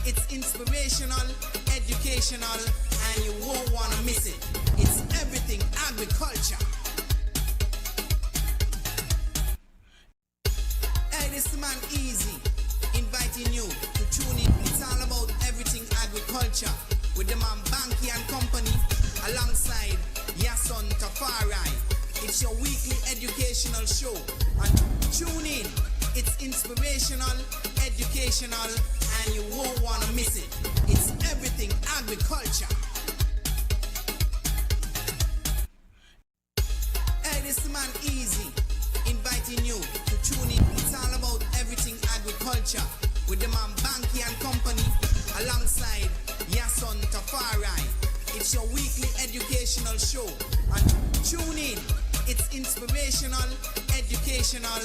It's inspirational, educational, and you won't want to miss it. It's everything agriculture. Hey, this man Easy, inviting you to tune in. It's all about everything agriculture with the man Bankie and Company alongside Yahsonn and It's your weekly educational show. And tune in. It's inspirational, educational, and you won't want to miss it. It's everything agriculture. Hey, this man Easy, inviting you to tune in. It's all about everything agriculture with the man Bankie and Company alongside Yahsonn and It's your weekly educational show. And tune in. It's inspirational, educational,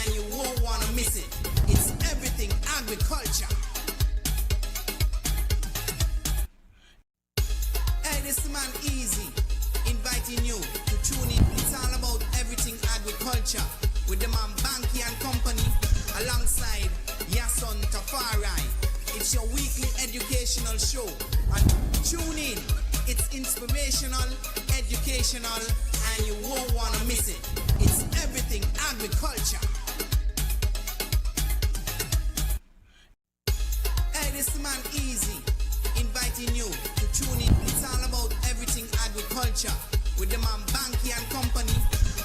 and you won't want to miss it. It's everything agriculture. Hey, this man Easy, inviting you to tune in. It's all about everything agriculture with the man Bankie and Company alongside Yahsonn and It's your weekly educational show. And tune in. It's inspirational, educational, and you won't want to miss it. It's everything agriculture. Hey, this man Easy, inviting you to tune in. It's all about everything agriculture with the man Bankie and Company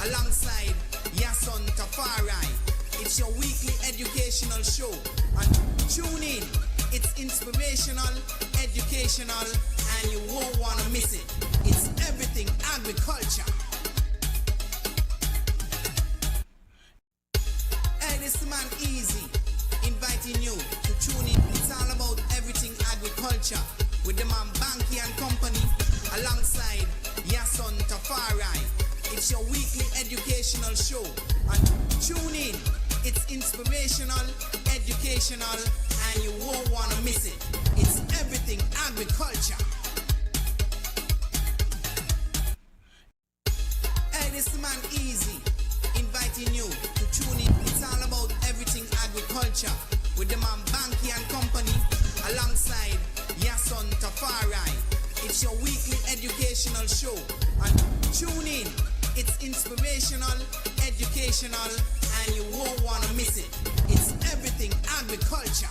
alongside Yahsonn and It's your weekly educational show. And tune in. It's inspirational, educational, and you won't want to miss it. It's everything agriculture. Hey, this man Easy, inviting you to tune in. It's all about everything agriculture with the man Bankie and Company alongside Yahsonn and It's your weekly educational show. And tune in. It's inspirational, educational, and you won't want to miss it. It's everything agriculture. Hey, this man Easy, inviting you to tune in. It's all about everything agriculture with the man Bankie and Company alongside Yahsonn and It's your weekly educational show. And tune in. It's inspirational, educational, and you won't want to miss it. It's everything agriculture.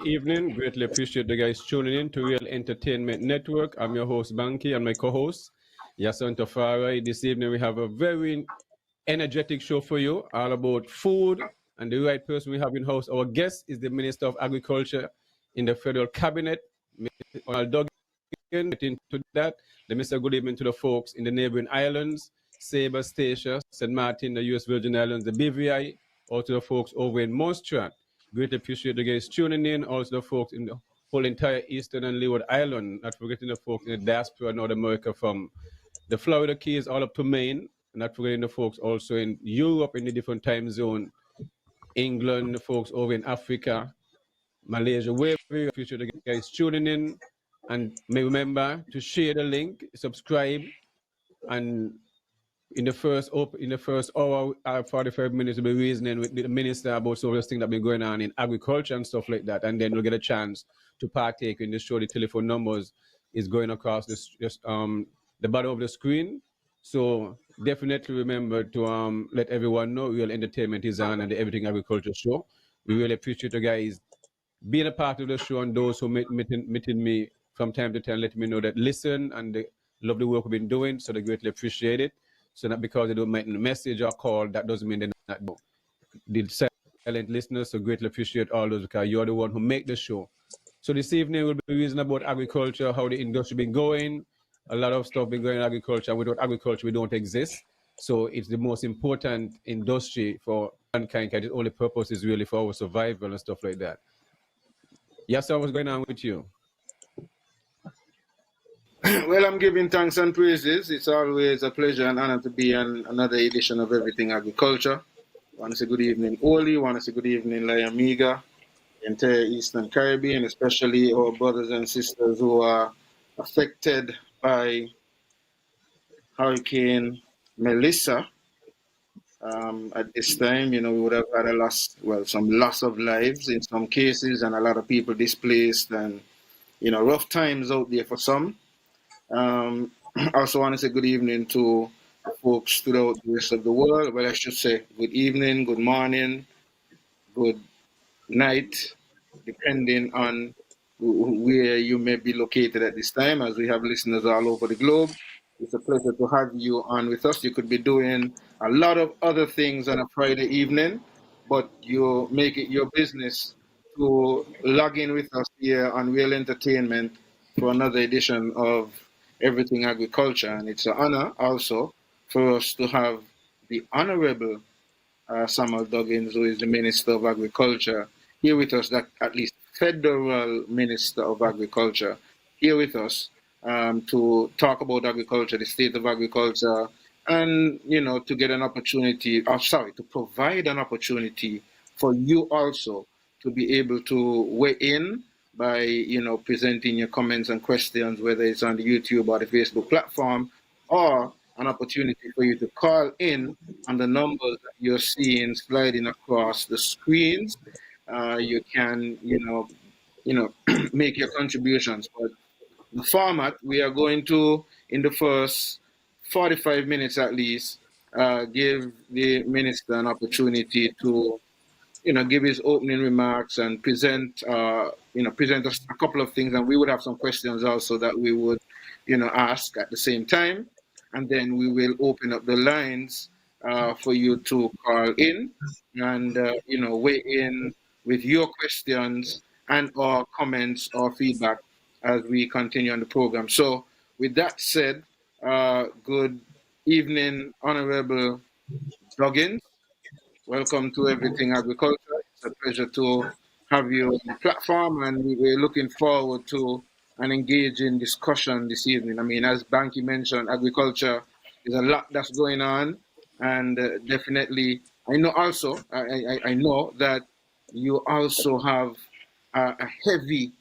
Evening. Greatly appreciate the guys tuning in to Real Entertainment Network. I'm your host, Bankie, and my co-host, Yahsonn and This evening, we have a very energetic show for you, all about food. And the right person we have in house, our guest, is the Minister of Agriculture in the Federal Cabinet, Mr. Samal Duggins. Into that, let me say good evening to the folks in the neighboring islands, Sabre, Statia, St. Martin, the U.S. Virgin Islands, the BVI, also the folks over in Montserrat. Greatly appreciate the guys tuning in. Also the folks in the whole entire Eastern and Leeward Island, not forgetting the folks in the diaspora, North America, from the Florida Keys all up to Maine, not forgetting the folks also in Europe in the different time zone, England, the folks over in Africa, Malaysia. We very appreciate the guys tuning in, and may remember to share the link, subscribe, and in the first hour, 45 minutes, we'll be reasoning with the minister about some of those things that have been going on in agriculture and stuff like that, and then we'll get a chance to partake in the show. The telephone numbers is going across the bottom of the screen. So definitely remember to let everyone know Real Entertainment is on and the Everything Agriculture Show. We really appreciate you guys being a part of the show, and those who meeting me from time to time, let me know that listen and they love the work we've been doing, so they greatly appreciate it. So not because they don't make a message or call, that doesn't mean they're not the silent listeners. So greatly appreciate all those, because you're the one who make the show. So this evening we'll be reasoning about agriculture, how the industry been going. A lot of stuff been going in agriculture. Without agriculture, we don't exist. So it's the most important industry for mankind. Its only purpose is really for our survival and stuff like that. Yes, sir, what's going on with you? Well, I'm giving thanks and praises. It's always a pleasure and honor to be on another edition of Everything Agriculture. I want to say good evening, Oli. I want to say good evening, La Amiga, the entire Eastern Caribbean, especially our brothers and sisters who are affected by Hurricane Melissa. At this time, we would have had some loss of lives in some cases, and a lot of people displaced, and rough times out there for some. I also want to say good evening to the folks throughout the rest of the world. Well, I should say good evening, good morning, good night, depending on where you may be located at this time, as we have listeners all over the globe. It's a pleasure to have you on with us. You could be doing a lot of other things on a Friday evening, but you make it your business to log in with us here on Real Entertainment for another edition of Everything Agriculture. And it's an honor also for us to have the Honorable Samal Duggins, who is the Minister of Agriculture, here with us, that at least Federal Minister of Agriculture, here with us to talk about agriculture, the state of agriculture, and, to get an opportunity, to provide an opportunity for you also to be able to weigh in by, presenting your comments and questions, whether it's on the YouTube or the Facebook platform, or an opportunity for you to call in on the numbers that you're seeing sliding across the screens. You can, make your contributions. But the format, we are going to, in the first 45 minutes at least, give the minister an opportunity to give his opening remarks and present us a couple of things, and we would have some questions also that we would, ask at the same time, and then we will open up the lines for you to call in and weigh in with your questions and or comments or feedback as we continue on the program. So, with that said, good evening, Honorable Duggins. Welcome to Everything Agriculture. It's a pleasure to have you on the platform, and we're looking forward to an engaging discussion this evening. I mean, as Bankie mentioned, agriculture is a lot that's going on, and definitely, I know also, I know that you also have a heavy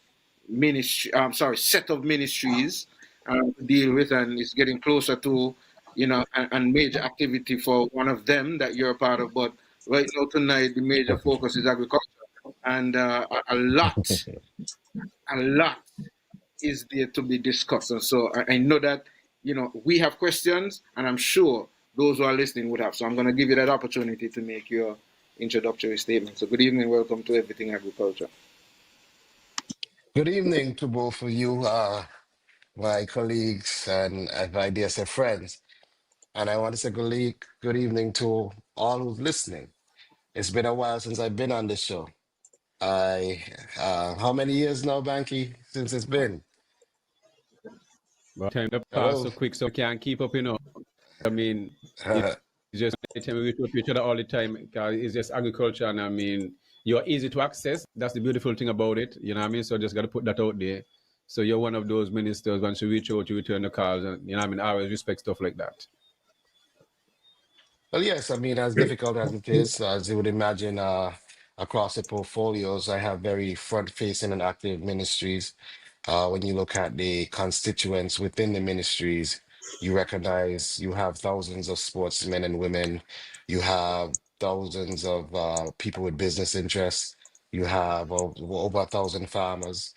ministry, set of ministries to deal with, and it's getting closer to, and major activity for one of them that you're a part of. But right now, tonight, the major focus is agriculture, and a lot is there to be discussed. And so I know that, we have questions, and I'm sure those who are listening would have. So I'm going to give you that opportunity to make your introductory statement. So good evening, welcome to Everything Agriculture. Good evening to both of you, my colleagues and my dear say friends. And I want to say good evening to all who's listening. It's been a while since I've been on this show. I how many years now, Banky, since it's been? But time to pass Hello. so quick, so we can't keep up, I mean, it's just anytime we reach out to each other all the time, because it's just agriculture, and I mean, you're easy to access. That's the beautiful thing about it, you know what I mean? So just got to put that out there. So you're one of those ministers, once you reach out, you return the calls, and you know what I mean? I always respect stuff like that. Well, yes, I mean, as difficult as it is, as you would imagine, across the portfolios, I have very front-facing and active ministries. When you look at the constituents within the ministries, you recognize you have thousands of sportsmen and women, you have thousands of people with business interests, you have over 1,000 farmers,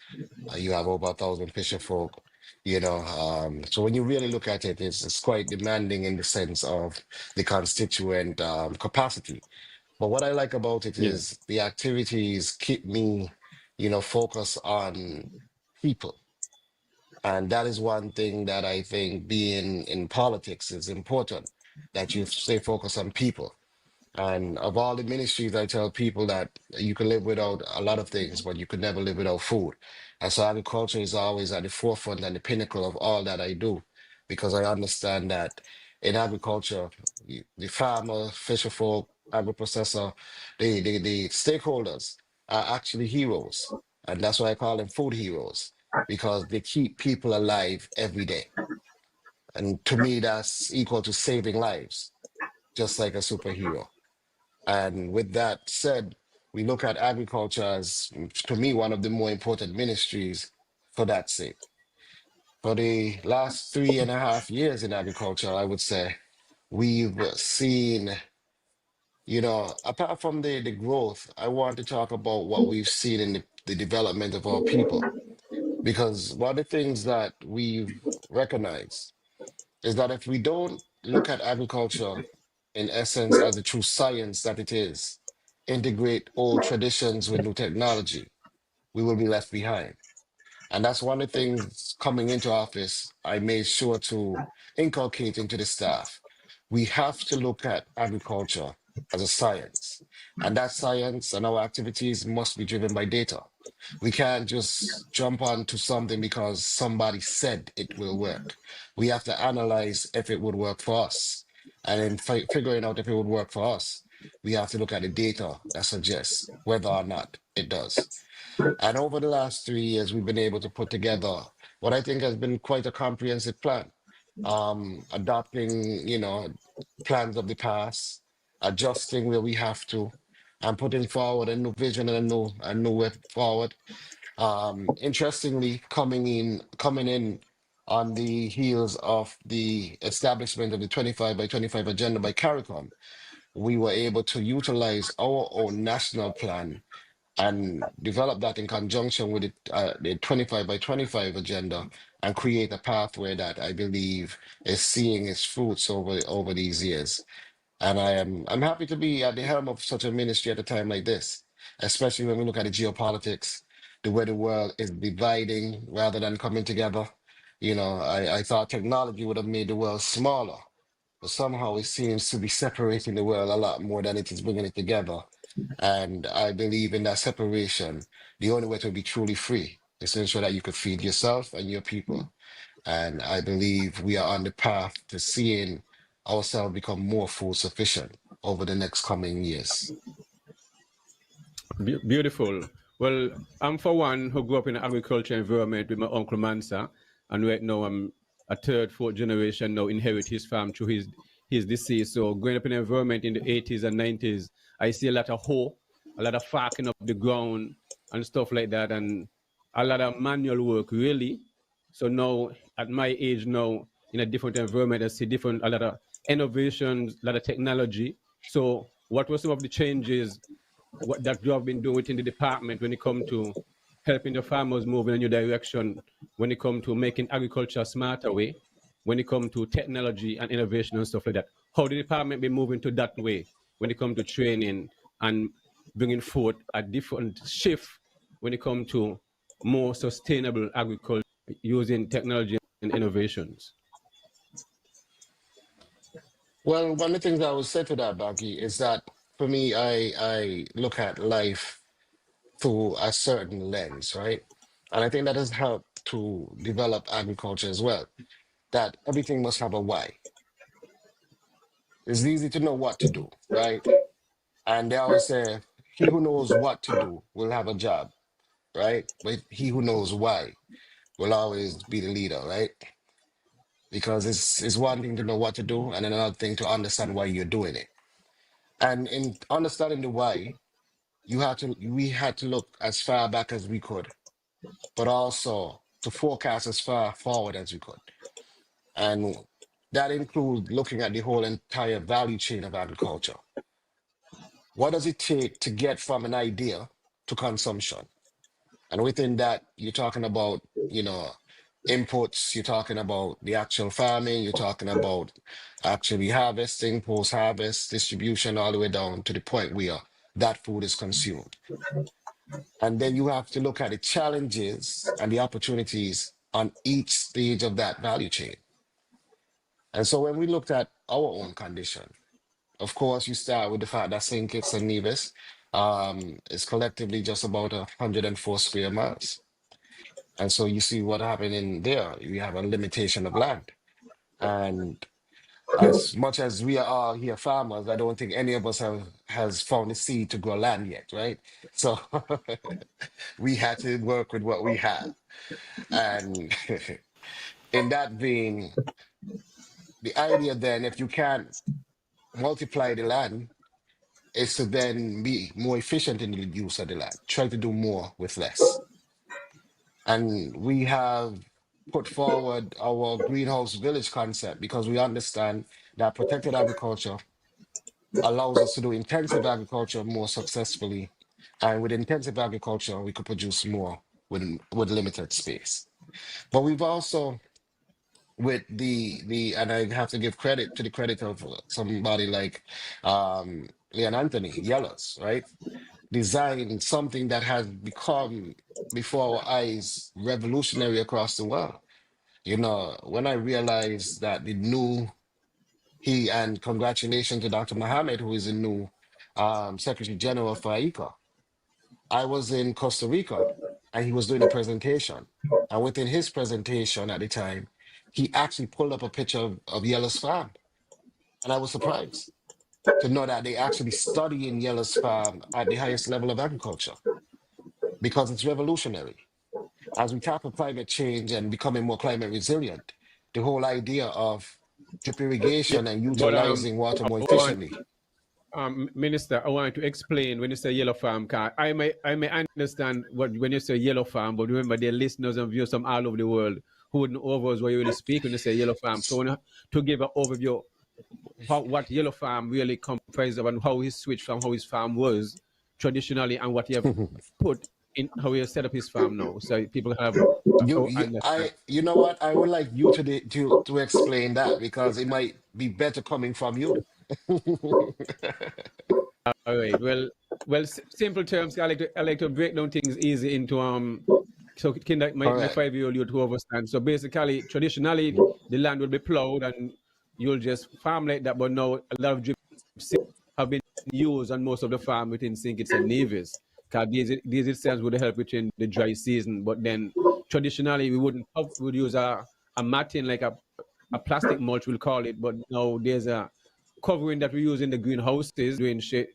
you have over 1,000 fisher folk. So when you really look at it, it's quite demanding in the sense of the constituent capacity. But what I like about it Yeah. is the activities keep me, focused on people. And that is one thing that I think being in politics is important, that you stay focused on people. And of all the ministries, I tell people that you can live without a lot of things, but you could never live without food. And so agriculture is always at the forefront and the pinnacle of all that I do, because I understand that in agriculture, the farmer, fisher folk, agri-processor, the stakeholders are actually heroes. And that's why I call them food heroes, because they keep people alive every day. And to me, that's equal to saving lives, just like a superhero. And with that said, we look at agriculture as, to me, one of the more important ministries for that sake. For the last 3.5 years in agriculture, I would say we've seen, apart from the growth, I want to talk about what we've seen in the development of our people. Because one of the things that we've recognized is that if we don't look at agriculture in essence as the true science that it is, integrate old traditions with new technology, we will be left behind. And that's one of the things coming into office, I made sure to inculcate into the staff. We have to look at agriculture as a science. And that science and our activities must be driven by data. We can't just jump onto something because somebody said it will work. We have to analyze if it would work for us. And in figuring out if it would work for us, we have to look at the data that suggests whether or not it does. And over the last 3 years, we've been able to put together what I think has been quite a comprehensive plan. Adopting, plans of the past, adjusting where we have to, and putting forward a new vision and a new way forward. Interestingly, coming in on the heels of the establishment of the 25 by 25 agenda by CARICOM, we were able to utilize our own national plan and develop that in conjunction with the 25 by 25 agenda and create a pathway that I believe is seeing its fruits over these years. And I'm happy to be at the helm of such a ministry at a time like this, especially when we look at the geopolitics, the way the world is dividing rather than coming together. I thought technology would have made the world smaller, but somehow it seems to be separating the world a lot more than it is bringing it together. And I believe in that separation, the only way to be truly free is to ensure that you could feed yourself and your people. And I believe we are on the path to seeing ourselves become more food sufficient over the next coming years. Beautiful. Well, I'm for one who grew up in an agriculture environment with my uncle Mansa, and right now I'm a third, fourth generation now inherit his farm through his deceased. So growing up in an environment in the 80s and 90s, I see a lot of hoe, a lot of farking up the ground and stuff like that, and a lot of manual work really. So now at my age now in a different environment, I see a lot of innovations, a lot of technology. So what were some of the changes what that you have been doing within the department when it comes to helping the farmers move in a new direction, when it comes to making agriculture a smarter way, when it comes to technology and innovation and stuff like that? How the department be moving to that way when it comes to training and bringing forth a different shift when it comes to more sustainable agriculture using technology and innovations? Well, one of the things I would say to that, Banky, is that for me, I look at life through a certain lens, right? And I think that has helped to develop agriculture as well, that everything must have a why. It's easy to know what to do, right? And they always say, he who knows what to do will have a job, right? But he who knows why will always be the leader, right? Because it's one thing to know what to do, and another thing to understand why you're doing it. And in understanding the why, we had to look as far back as we could, but also to forecast as far forward as we could. And that includes looking at the whole entire value chain of agriculture. What does it take to get from an idea to consumption? And within that, you're talking about, inputs, you're talking about the actual farming, you're talking about actually harvesting, post-harvest, distribution, all the way down to the point where that food is consumed. And then you have to look at the challenges and the opportunities on each stage of that value chain. And so when we looked at our own condition, of course, you start with the fact that St. Kitts and Nevis is collectively just about 104 square miles. And so you see what happened in there. You have a limitation of land. And as much as we are all here farmers, I don't think any of us has found a seed to grow land yet, right? So we had to work with what we have. And in that vein, the idea then, if you can't multiply the land, is to then be more efficient in the use of the land. Try to do more with less. And we have put forward our greenhouse village concept because we understand that protected agriculture allows us to do intensive agriculture more successfully. And with intensive agriculture, we could produce more with limited space. But we've also, with the and I have to give credit to the credit of somebody like Leon Anthony, Yellows, right? Designed something that has become before our eyes revolutionary across the world. You know, when I realized that the new he and congratulations to Dr. Mohammed, who is the new Secretary General for ICA. I was in Costa Rica and he was doing a presentation. And within his presentation at the time, he actually pulled up a picture of Yellow's farm. And I was surprised to know that they actually study in Yellow's farm at the highest level of agriculture because it's revolutionary. As we tackle climate change and becoming more climate resilient, the whole idea of drip Yeah, irrigation and but utilizing water I more want efficiently. Minister, I want to explain when you say yellow farm. I may understand what when you say yellow farm, but remember there are listeners and viewers from all over the world who wouldn't know what you really speak when you say yellow farm. So to give an overview what yellow farm really comprises of and how he switched from how his farm was traditionally and what he have put in how he has set up his farm now. So people have understand. You know what? I would like you to explain that because it might be better coming from you. All right. Well, simple terms. I like to break down things easy into So can that my Correct. 5-year-old youth who understand. So basically, traditionally, the land will be plowed and you'll just farm like that. But now a lot of drip systems have been used on most of the farm within St. Kitts and Nevis. Because these systems would help within the dry season. But then traditionally, we would use a matting like a plastic mulch, we'll call it. But now there's a covering that we use in the greenhouses, doing shade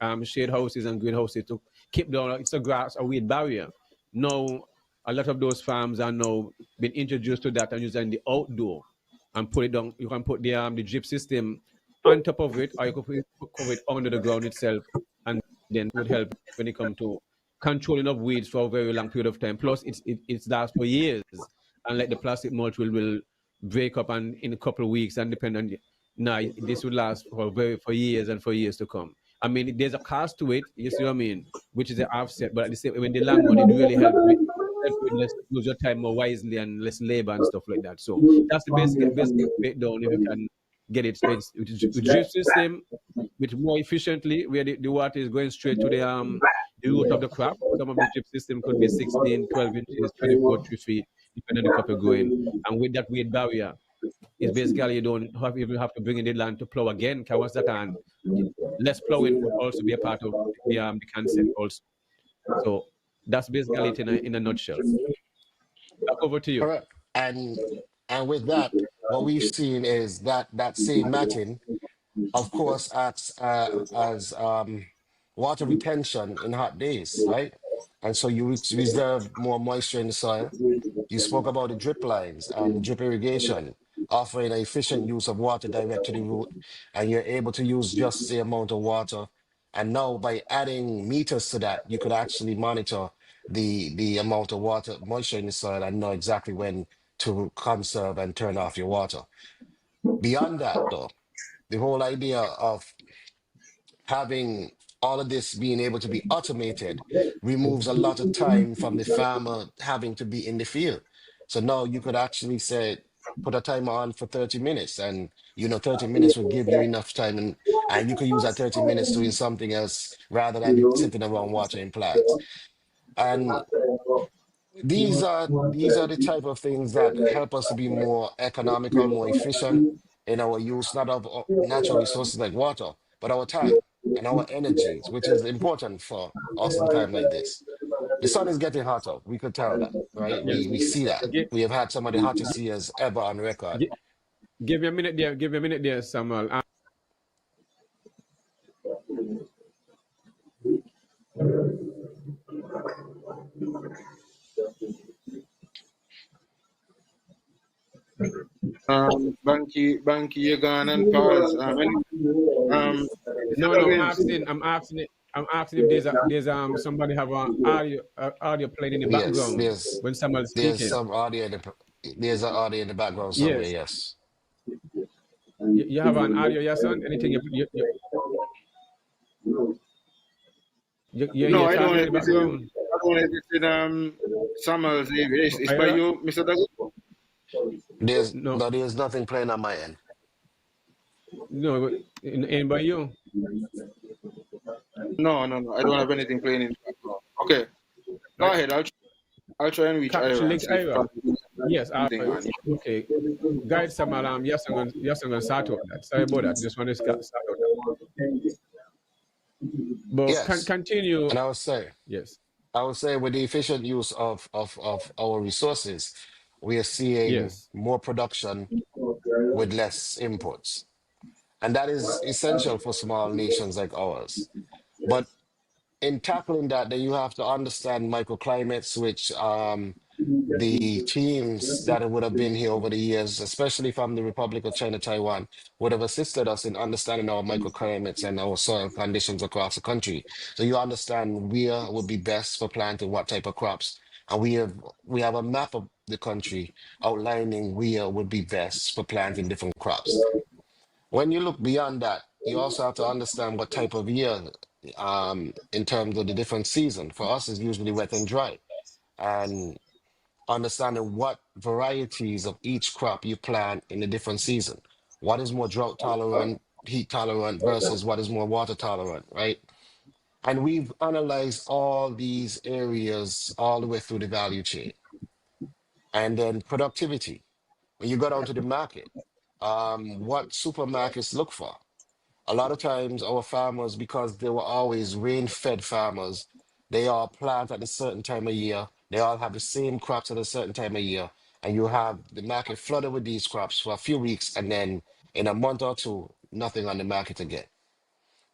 houses and greenhouses to keep down. It's a grass, a weed barrier. Now, a lot of those farms are now been introduced to that and using the outdoor and put it down. You can put the drip system on top of it, or you could cover it under the ground itself, and then it would help when it comes to controlling of weeds for a very long period of time. Plus, it's lasts for years, and like the plastic mulch will break up and in a couple of weeks, and depend on now this would last for years and for years to come. I mean, there's a cost to it. You see what I mean? Which is an offset, but at the same when the long run, it really help with less use your time more wisely and less labor and stuff like that. So that's the basic breakdown. If you can get it, so it's with drip system, with more efficiently, where the water is going straight to the root of the crop. Some of the drip system could be 16, 12 inches, 24, 3 feet, depending on the crop you're growing. And with that weight barrier, it's basically you don't even have to bring in the land to plow again. Because once that can, less plowing would also be a part of the concept also. So that's basically it in a nutshell. Back over to you. Correct. And and with that, what we've seen is that that same matting, of course, acts as water retention in hot days, right? And so you reserve more moisture in the soil. You spoke about the drip lines and the drip irrigation, offering an efficient use of water direct to the root, and you're able to use just the amount of water. And now by adding meters to that, you could actually monitor the amount of water, moisture in the soil and know exactly when to conserve and turn off your water. Beyond that, though, the whole idea of having all of this being able to be automated removes a lot of time from the farmer having to be in the field. So now you could actually say, put a timer on for 30 minutes and 30 minutes will give you enough time and you could use that 30 minutes doing something else rather than sitting around watering plants. And these are the type of things that help us to be more economical, more efficient in our use, not of natural resources like water, but our time and our energies, which is important for us in time like this. The sun is getting hotter. We could tell that, right? Yes. We see that. Give, We have had some of the hottest years ever on record. give me a minute there. Give me a minute there, Samuel. Banky, you gone and pause. No, Mr. no. Duggins. I'm asking if there's somebody have an audio playing in the Yes, background when someone's there's speaking. some audio. There's an audio in the background somewhere, Yes. yes. You have an audio, Yahsonn? Anything you No, hear I don't talking know in if the it's in, background? I don't know if it's in Samuel's. It's Are you by there? you, Mr. Douglas? No, There's nothing playing on my end. no, but in by you. No, no, no. I don't have anything playing in the background. Okay, go Right? ahead. I'll try and reach Capture Ira and link see if Ira. Yes, something on. okay. Guide Samal, yes, I'm gonna start out that. Sorry about that. Just want to start out that. But Yes. continue. And Yes, I would say with the efficient use of our resources, we are seeing yes, more production with less imports. And that is essential for small nations like ours. But in tackling that, then you have to understand microclimates, which the teams that would have been here over the years, especially from the Republic of China, Taiwan, would have assisted us in understanding our microclimates and our soil conditions across the country. So you understand where would be best for planting what type of crops. And we have a map of the country outlining where would be best for planting different crops. When you look beyond that, you also have to understand what type of year, in terms of the different season. For us, it's usually wet and dry. And understanding what varieties of each crop you plant in a different season. What is more drought tolerant, heat tolerant versus what is more water tolerant, right? And we've analyzed all these areas all the way through the value chain. And then productivity. When you go down to the market, what supermarkets look for? A lot of times our farmers, because they were always rain-fed farmers, they all plant at a certain time of year. They all have the same crops at a certain time of year. And you have the market flooded with these crops for a few weeks, and then in a month or two, nothing on the market again.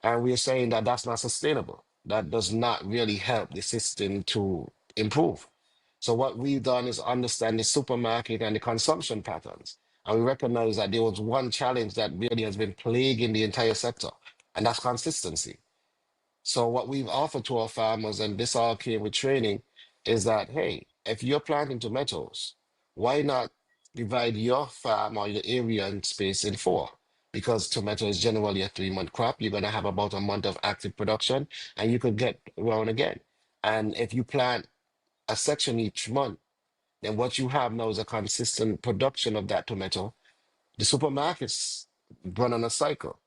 And we're saying that that's not sustainable. That does not really help the system to improve. So what we've done is understand the supermarket and the consumption patterns. And we recognize that there was one challenge that really has been plaguing the entire sector, and that's consistency. So what we've offered to our farmers, and this all came with training, is that, hey, if you're planting tomatoes, why not divide your farm or your area and space in four? Because tomato is generally a 3-month crop. You're going to have about a month of active production, and you could get around again. And if you plant a section each month, then what you have now is a consistent production of that tomato. The supermarkets run on a cycle.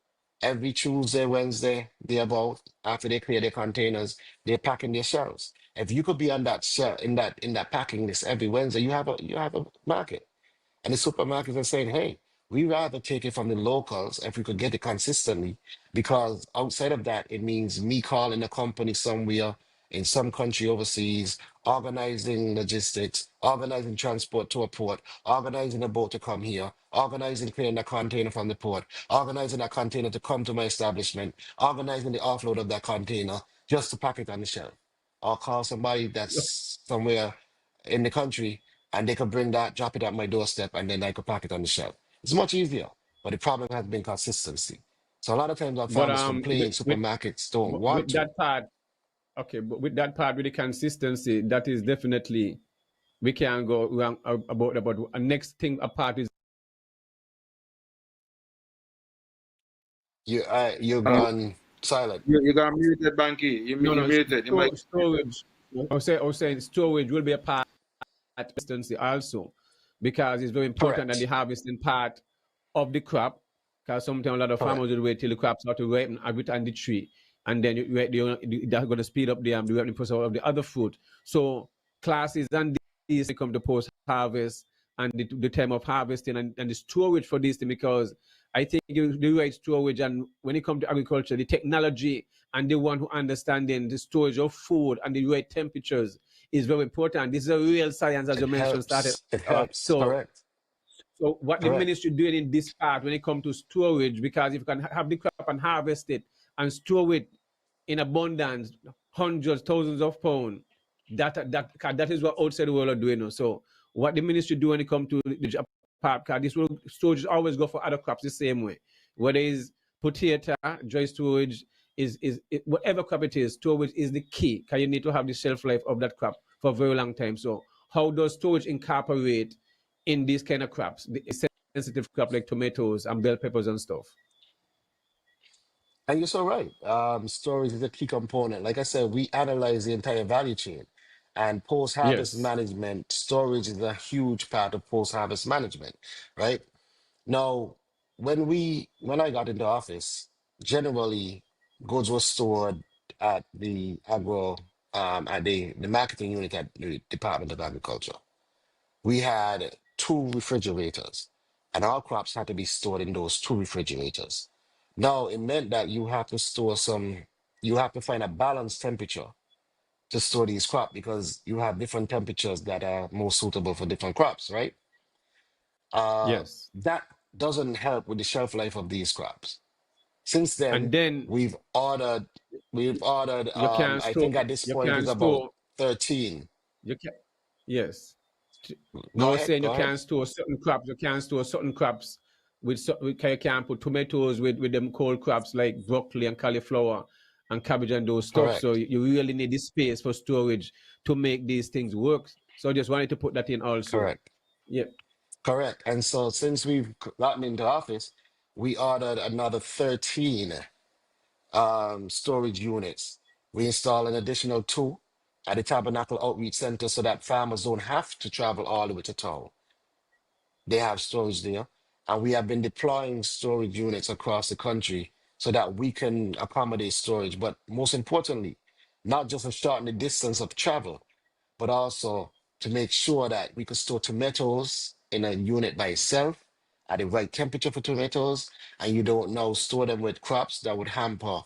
Every Tuesday, Wednesday, they about after they clear their containers, they're packing their shelves. If you could be on that shelf in that packing list every Wednesday, you have a market. And the supermarkets are saying, hey, we rather take it from the locals if we could get it consistently, because outside of that, it means me calling a company somewhere in some country overseas, organizing logistics, organizing transport to a port, organizing a boat to come here, organizing clearing a container from the port, organizing a container to come to my establishment, organizing the offload of that container just to pack it on the shelf. Or call somebody that's somewhere in the country and they could bring that, drop it at my doorstep, and then I could pack it on the shelf. It's much easier, but the problem has been consistency. So a lot of times our but farmers complain supermarkets don't want with to. that part, okay, but with that part with the consistency, that is definitely we can go wrong about next thing apart is You've Um, gone silent. you got muted, Banky. You no muted. You might. storage. I was saying storage will be a part of consistency also, because it's very important that the Correct. harvesting part of the crop, because sometimes a lot of Correct. farmers will wait till the crop start to ripen and wait on the tree, and then that's going to speed up the ripening process of the other fruit. So classes and these become the post harvest and the time of harvesting and the storage for this thing, because I think the right storage, and when it comes to agriculture, the technology and the one who understanding the storage of food and the right temperatures is very important. This is a real science, as It you mentioned, started. helps. It helps. So Correct. what the Correct. ministry doing in this part when it comes to storage, because if you can have the crop and harvest it and store it in abundance, hundreds, thousands of pounds, that is what outside the world are doing now. So what the ministry do when it comes to the part, because this will storage always go for other crops the same way. Whether it's potato, dry storage, whatever crop it is, storage is the key, because you need to have the shelf life of that crop for a very long time. So how does storage incorporate in these kind of crops, the sensitive crop like tomatoes and bell peppers and stuff. And you're so right. Storage is a key component. Like I said, we analyze the entire value chain, and post-harvest Yes. management, storage is a huge part of post-harvest management, right? Now, when I got into office, generally goods were stored at the agro at the marketing unit at the Department of Agriculture. We had two refrigerators, and our crops had to be stored in those two refrigerators. Now, it meant that you have to find a balanced temperature to store these crops because you have different temperatures that are more suitable for different crops, right? Yes. That doesn't help with the shelf life of these crops. Since And then, then we've ordered, you can I store think at this you point can is about store 13. you can yes. I Go was ahead, saying you go ahead. can store certain crops. You can store certain crops you can put tomatoes with them cold crops like broccoli and cauliflower and cabbage and those stuff. So Correct, you really need this space for storage to make these things work. So I just wanted to put that in also. correct. Yeah. Correct. And so since we've gotten into office, we ordered another 13 storage units. We installed an additional two at the Tabernacle Outreach Center so that farmers don't have to travel all the way to town. They have storage there. And we have been deploying storage units across the country so that we can accommodate storage. But most importantly, not just to shorten the distance of travel, but also to make sure that we could store tomatoes in a unit by itself at the right temperature for tomatoes, and you don't now store them with crops that would hamper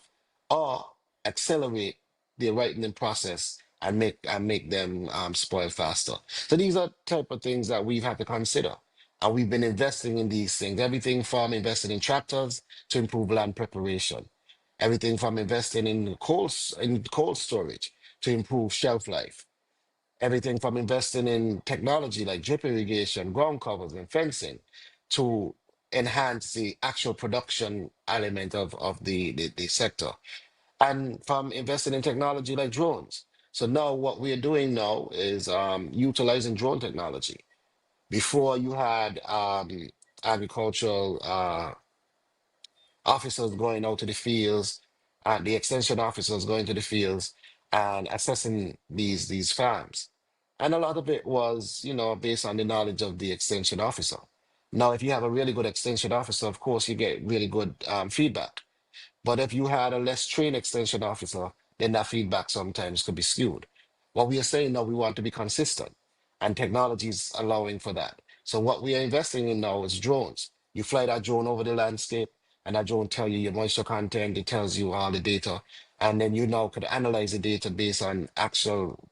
or accelerate the ripening process and make them spoil faster. So these are type of things that we've had to consider. And we've been investing in these things, everything from investing in tractors to improve land preparation, everything from investing in cold storage to improve shelf life, everything from investing in technology like drip irrigation, ground covers, and fencing to enhance the actual production element of the sector, and from investing in technology like drones. So now what we are doing now is utilizing drone technology. Before you had agricultural officers going out to the fields, and the extension officers going to the fields and assessing these farms. And a lot of it was, based on the knowledge of the extension officer. Now, if you have a really good extension officer, of course, you get really good feedback. But if you had a less trained extension officer, then that feedback sometimes could be skewed. What we are saying now, we want to be consistent, and technology is allowing for that. So what we are investing in now is drones. You fly that drone over the landscape, and that drone tell you your moisture content. It tells you all the data, and then you now could analyze the data based on actual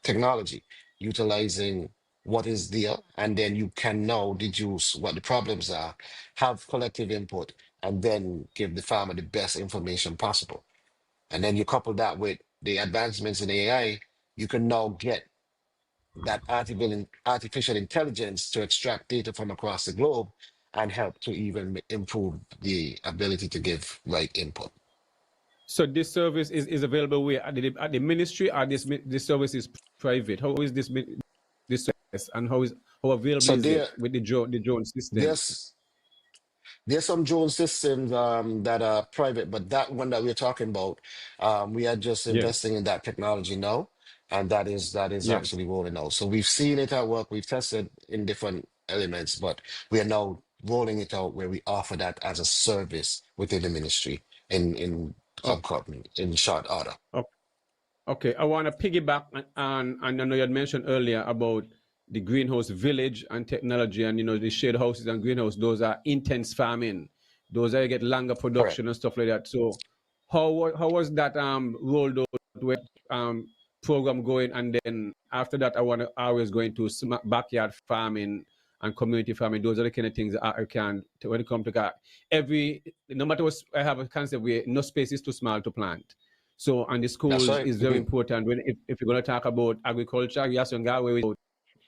technology, utilizing what is there, and then you can now deduce what the problems are, have collective input, and then give the farmer the best information possible. And then you couple that with the advancements in AI, you can now get that artificial intelligence to extract data from across the globe and help to even improve the ability to give right input. So this service is available where at the ministry, or this service is private? How is this service, and how available So is it with the drone system? there's There's some drone systems that are private, but that one that we're talking about, we are just Yes. investing in that technology now, and that is Yes. actually rolling out. So we've seen it at work, we've tested in different elements, but we are now rolling it out where we offer that as a service within the ministry in Oh, in short order. okay, I want to piggyback and I know you had mentioned earlier about the greenhouse village and technology, and the shade houses and greenhouse. Those are intense farming. Those are you get longer Correct. production and stuff like that. So how was that rolled out with program going? And then after that, I want to always go into backyard farming and community farming. Those are the kind of things that I can when it comes to no matter what, I have a concept where no space is too small to plant. So, and the That's schools right. is very important if you're going to talk about agriculture. Yes, you got with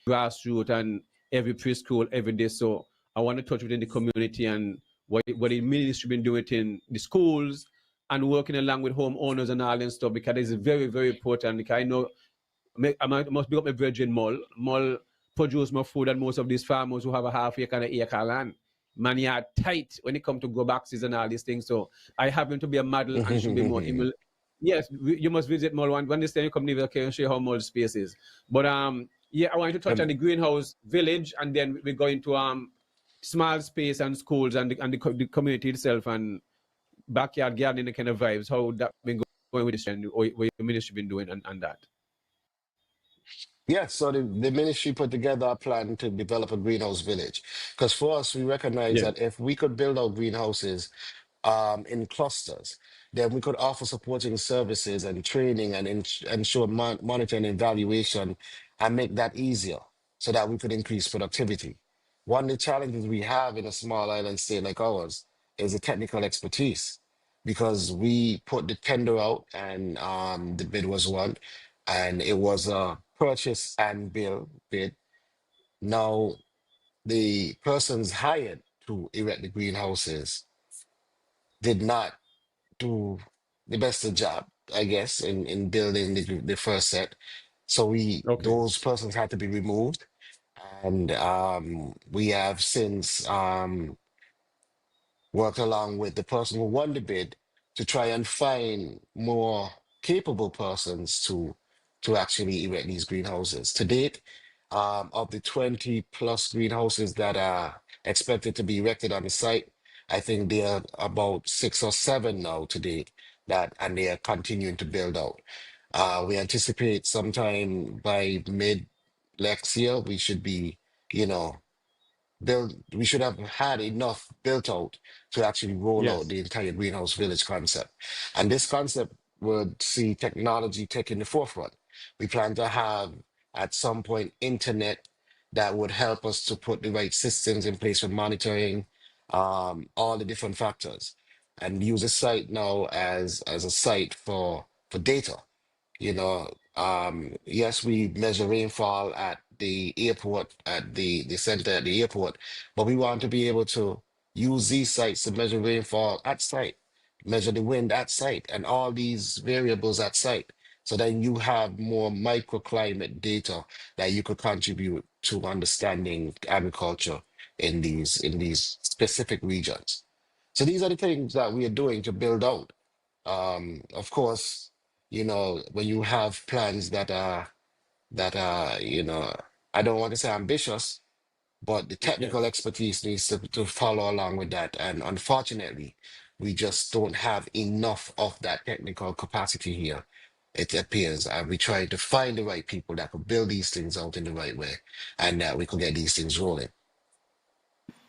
grassroots and every preschool every day. So, I want to touch within the community and what the ministry been doing in the schools and working along with homeowners and all that stuff, because it's very, very important. Because I know I must be up my Virgin Mall. produce more food than most of these farmers who have a half acre and an acre land. Man, you are tight when it comes to grow boxes and all these things. So I happen to be a model and should be more. Yes, you must visit more one this time you come Nevis, okay, and show you how more space is. But yeah, I want to touch on the greenhouse village, and then we go into small space and schools and the community itself and backyard gardening kind of vibes. How that been going with this and what your ministry been doing and that. Yeah, so the ministry put together a plan to develop a greenhouse village. Because for us, we recognize Yeah. that if we could build out greenhouses in clusters, then we could offer supporting services and training and ensure monitoring and evaluation and make that easier so that we could increase productivity. One of the challenges we have in a small island state like ours is the technical expertise because we put the tender out and the bid was won and it was a purchase and build bid. Now the persons hired to erect the greenhouses did not do the best of job, I guess, in building the first set. So Okay. those persons had to be removed, and we have since worked along with the person who won the bid to try and find more capable persons to actually erect these greenhouses. To date, of the 20 plus greenhouses that are expected to be erected on the site, I think there are about 6 or 7 now to date that and they are continuing to build out. We anticipate sometime by mid next year we should be, you know, we should have had enough built out to actually roll out Yes. the entire greenhouse village concept. And this concept would see technology taking the forefront. We plan to have at some point internet that would help us to put the right systems in place for monitoring all the different factors and use the site now as a site for data. You know, yes, we measure rainfall at the airport, at the center at the airport, but we want to be able to use these sites to measure rainfall at site, measure the wind at site, and all these variables at site. So then you have more microclimate data that you could contribute to understanding agriculture in these specific regions. So these are the things that we are doing to build out. Of course, you know, when you have plans that are, you know, I don't want to say ambitious, but the technical Yes. expertise needs to follow along with that. And unfortunately, we just don't have enough of that technical capacity here. It appears, and we're trying to find the right people that could build these things out in the right way, and that we could get these things rolling.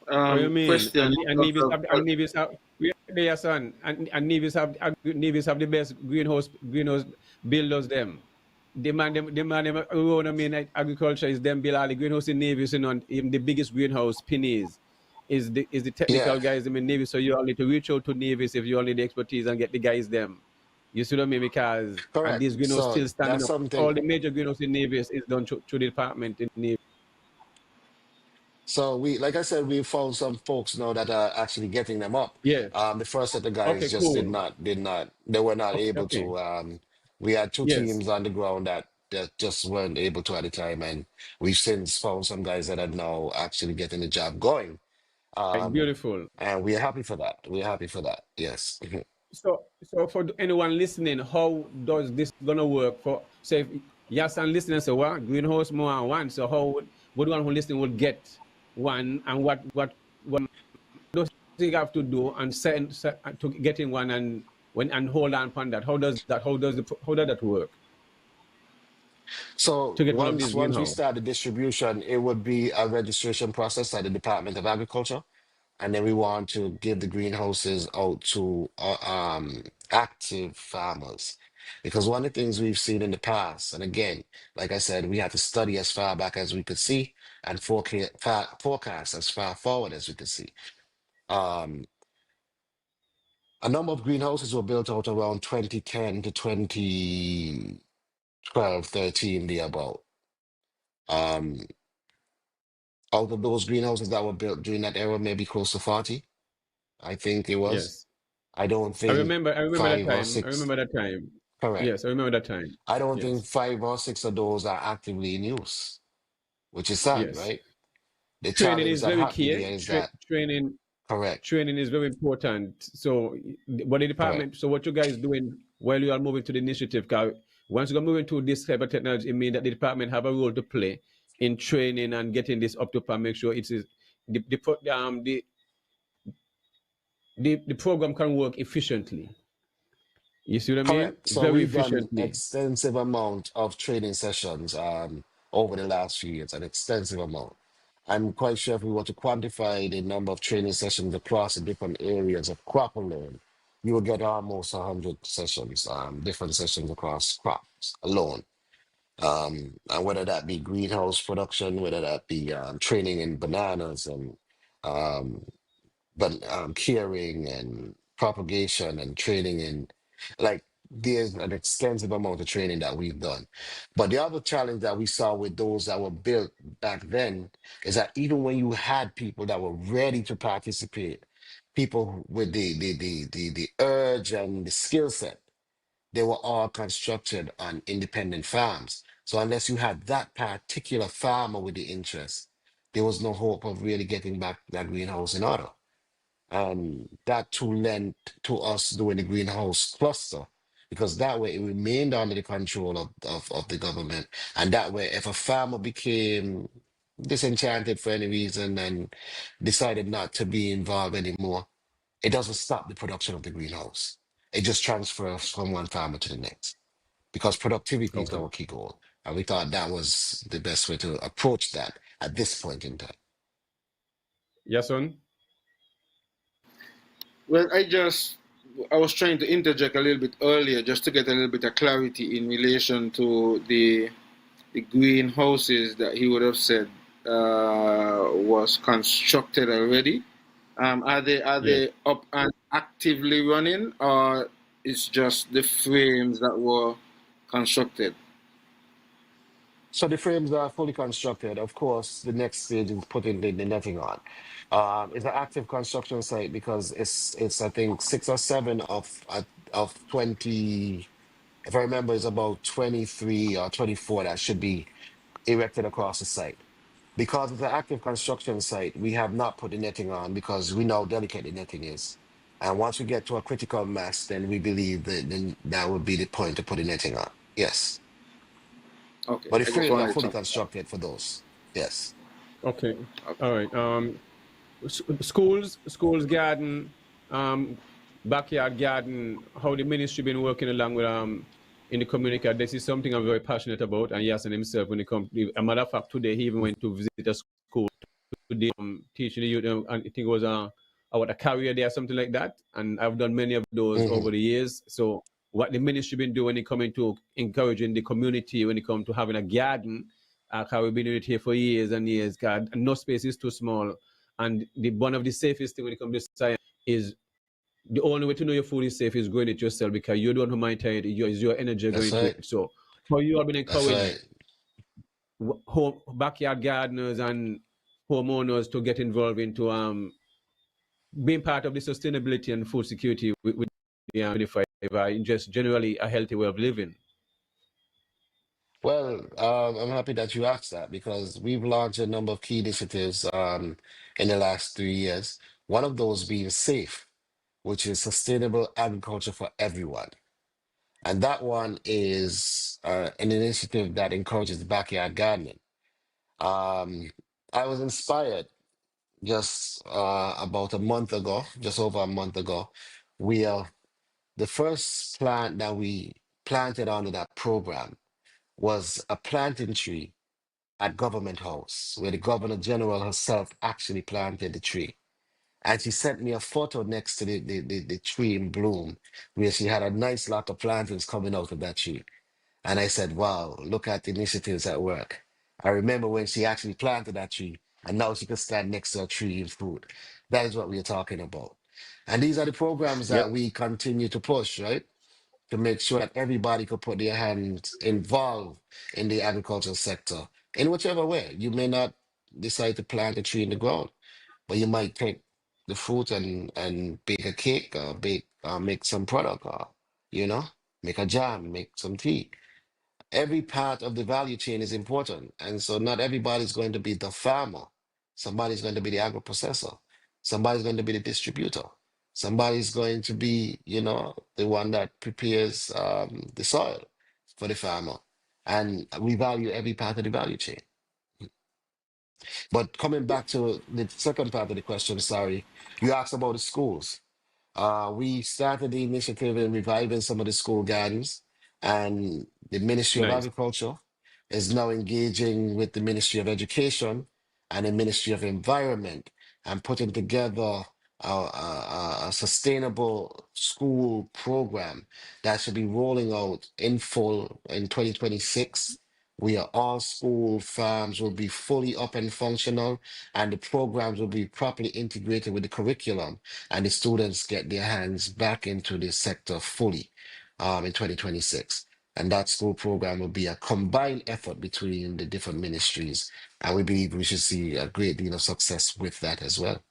What do you mean? Question in And terms Nevis of have and Nevis have we are there, son. And Nevis have the best greenhouse builders them. The man them around I mean agriculture is them build all the greenhouse in Nevis, you know, and even the biggest greenhouse Pennies is the technical Yeah, guys them in Nevis. So you all need to reach out to Nevis if you all need the expertise and get the guys them. You see what I mean? Because and correct. these greenhouse So still standing that's up. something. All the major greenhouse in Nevis is done through the department in Nevis. So we, like I said, we found some folks now that are actually getting them up. Yes. The first set of guys Okay, just cool. they were not Okay, able okay. to. We had two Yes. teams on the ground that just weren't able to at the time, and we've since found some guys that are now actually getting the job going. Right, Um, beautiful. and we're happy for that. We're happy for that. Yes. So for anyone listening, how does this gonna work? For say if Yahsonn listening say what greenhouse more than one. So how would one who listening would get one and what does he have to do and send to getting one and hold on upon that? How does that work So to get one of these once we greenhouse? start the distribution, it would be a registration process at the Department of Agriculture. And then we want to give the greenhouses out to active farmers. Because one of the things we've seen in the past, and again, like I said, we had to study as far back as we could see and forecast as far forward as we could see. Um, a number of greenhouses were built out around 2010 to 2012, 13, thereabout. Um, out of those greenhouses that were built during that era, maybe close to 40, I think it was. Yes. I don't I think remember I remember that five or time. I six, remember that time. correct. Yes, I remember that time. I don't think Yes. 5 or 6 of those are actively in use. which is sad, Yes. right? The Training challenge is that very happened key. here is that Training correct, training is very important. So, but the correct. department. So, what you guys doing while you are moving to the initiative? Cause once you are moving to this type of technology, it means that the department have a role to play in training and getting this up to par. Make sure it is the program can work efficiently. You see what I mean? Correct. So Very we've done efficiently. extensive amount of training sessions over the last few years, an extensive amount. I'm quite sure if we were to quantify the number of training sessions across the different areas of crop alone, you would get almost 100 sessions, different sessions across crops alone. And whether that be greenhouse production, whether that be training in bananas and um, but caring and propagation and training in like there's an extensive amount of training that we've done. But the other challenge that we saw with those that were built back then is that even when you had people that were ready to participate, people with the urge and the skill set, they were all constructed on independent farms. So unless you had that particular farmer with the interest, there was no hope of really getting back that greenhouse in order. And that too lent to us doing the greenhouse cluster because that way it remained under the control of the government. And that way, if a farmer became disenchanted for any reason and decided not to be involved anymore, it doesn't stop the production of the greenhouse. It just transfers from one farmer to the next because productivity is Okay. our key goal. And we thought that was the best way to approach that at this point in time. Yahsonn? Well, I was trying to interject a little bit earlier just to get a little bit of clarity in relation to the greenhouses that he would have said was constructed already. Are they Yes. up and actively running, or it's just the frames that were constructed? So the frames are fully constructed. Of course, the next stage is putting the netting on. It's an active construction site because it's I think six or seven of 20. If I remember, it's about 23 or 24 that should be erected across the site. Because it's an active construction site, we have not put the netting on because we know how delicate the netting is. And once we get to a critical mass, then we believe that then that would be the point to put the netting on. Yes. Okay, But the I just frames are wanted fully to. constructed for those. Yes. Okay. Okay. All right. Schools garden, backyard garden. How the ministry been working along with in the community. This is something I'm very passionate about. And Yahsonn himself, when it comes, a matter of fact, today he even went to visit a school today, teaching the youth. And I think it was about a career there, something like that. And I've done many of those Hmm. over the years. So what the ministry been doing when it coming to encouraging the community, when it comes to having a garden, how we've been doing it here for years and years. God, no space is too small. And one of the safest thing when it comes to science is the only way to know your food is safe is growing it yourself because you don't know my time, is your energy That's going to right. it. So how you have been That's encouraged right. home backyard gardeners and homeowners to get involved into being part of the sustainability and food security with the 25 just generally a healthy way of living. Well, I'm happy that you asked that because we've launched a number of key initiatives in the last 3 years. One of those being SAFE, which is Sustainable Agriculture for Everyone. And that one is an initiative that encourages backyard gardening. Um, I was inspired just about a month ago, just over a month ago. We the first plant that we planted under that program was a planting tree at Government House, where the Governor General herself actually planted the tree. And she sent me a photo next to the tree in bloom, where she had a nice lot of plantings coming out of that tree. And I said, wow, look at the initiatives at work. I remember when she actually planted that tree, and now she can stand next to a tree in food. That is what we're talking about. And these are the programs Yep. that we continue to push, right? To make sure that everybody could put their hands involved in the agricultural sector in whichever way. You may not decide to plant a tree in the ground, but you might take the fruit and bake a cake or bake make some product or you know make a jam, make some tea. every part of the value chain is important. And so not everybody's going to be the farmer. Somebody's going to be the agro processor. Somebody's going to be the distributor. Somebody's going to be, the one that prepares the soil for the farmer. And we value every part of the value chain. But coming back to the second part of the question, sorry, you asked about the schools. We started the initiative in reviving some of the school gardens, and the Ministry of Nice. Agriculture is now engaging with the Ministry of Education and the Ministry of Environment and putting together a sustainable school program that should be rolling out in full in 2026. Where all school farms will be fully up and functional, and the programs will be properly integrated with the curriculum, and the students get their hands back into the sector fully in 2026. And that school program will be a combined effort between the different ministries. And we believe we should see a great deal of success with that as well.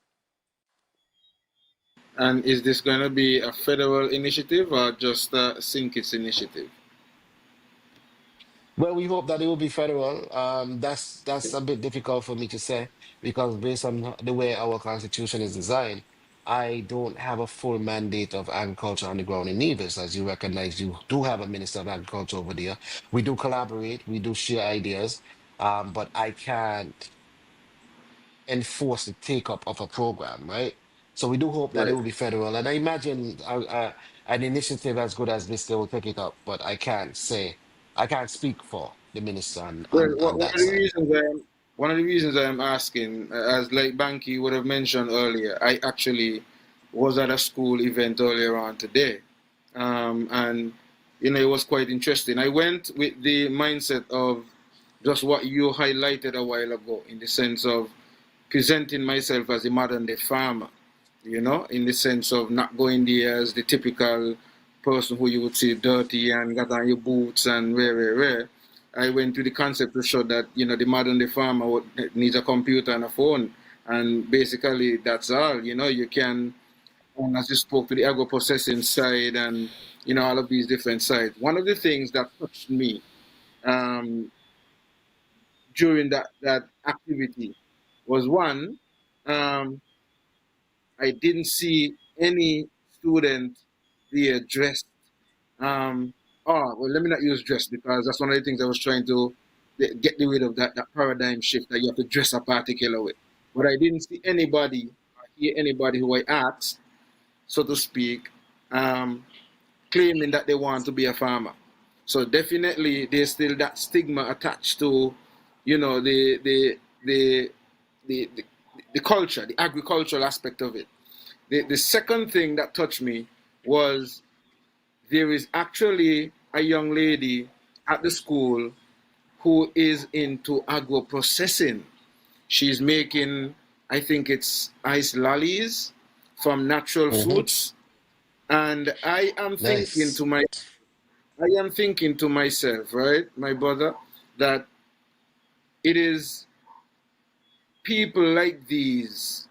And is this going to be a federal initiative or just a Sinkits initiative? Well, we hope that it will be federal. That's a bit difficult for me to say because based on the way our constitution is designed, I don't have a full mandate of agriculture on the ground in Nevis. As you recognize, you do have a minister of agriculture over there. We do collaborate, we do share ideas, but I can't enforce the take up of a program, right? So we do hope that it Right. will be federal, and I imagine an initiative as good as this, they will take it up. But I can't speak for the minister on Well, on that side. one of the reasons I'm asking, as like Banky would have mentioned earlier, I actually was at a school event earlier on today, and it was quite interesting. I went with the mindset of just what you highlighted a while ago, in the sense of presenting myself as a modern day farmer, in the sense of not going there as the typical person who you would see dirty and got on your boots and rare. I went to the concept to show that, the modern day farmer needs a computer and a phone. And basically that's all, you can, and as you spoke to the agro processing side and, all of these different sides. One of the things that touched me um, during that activity was one, um, I didn't see any student there dressed. Well, let me not use dress because that's one of the things I was trying to get rid of that paradigm shift that you have to dress a particular way. But I didn't see anybody, or hear anybody who I asked, so to speak, um, claiming that they want to be a farmer. So definitely there's still that stigma attached to, the the, the culture, the agricultural aspect of it. The second thing that touched me was there is actually a young lady at the school who is into agro processing. She's making, I think it's ice lollies from natural Hmm. fruits. And Nice. I am thinking to myself, right, my brother, that it is people like these,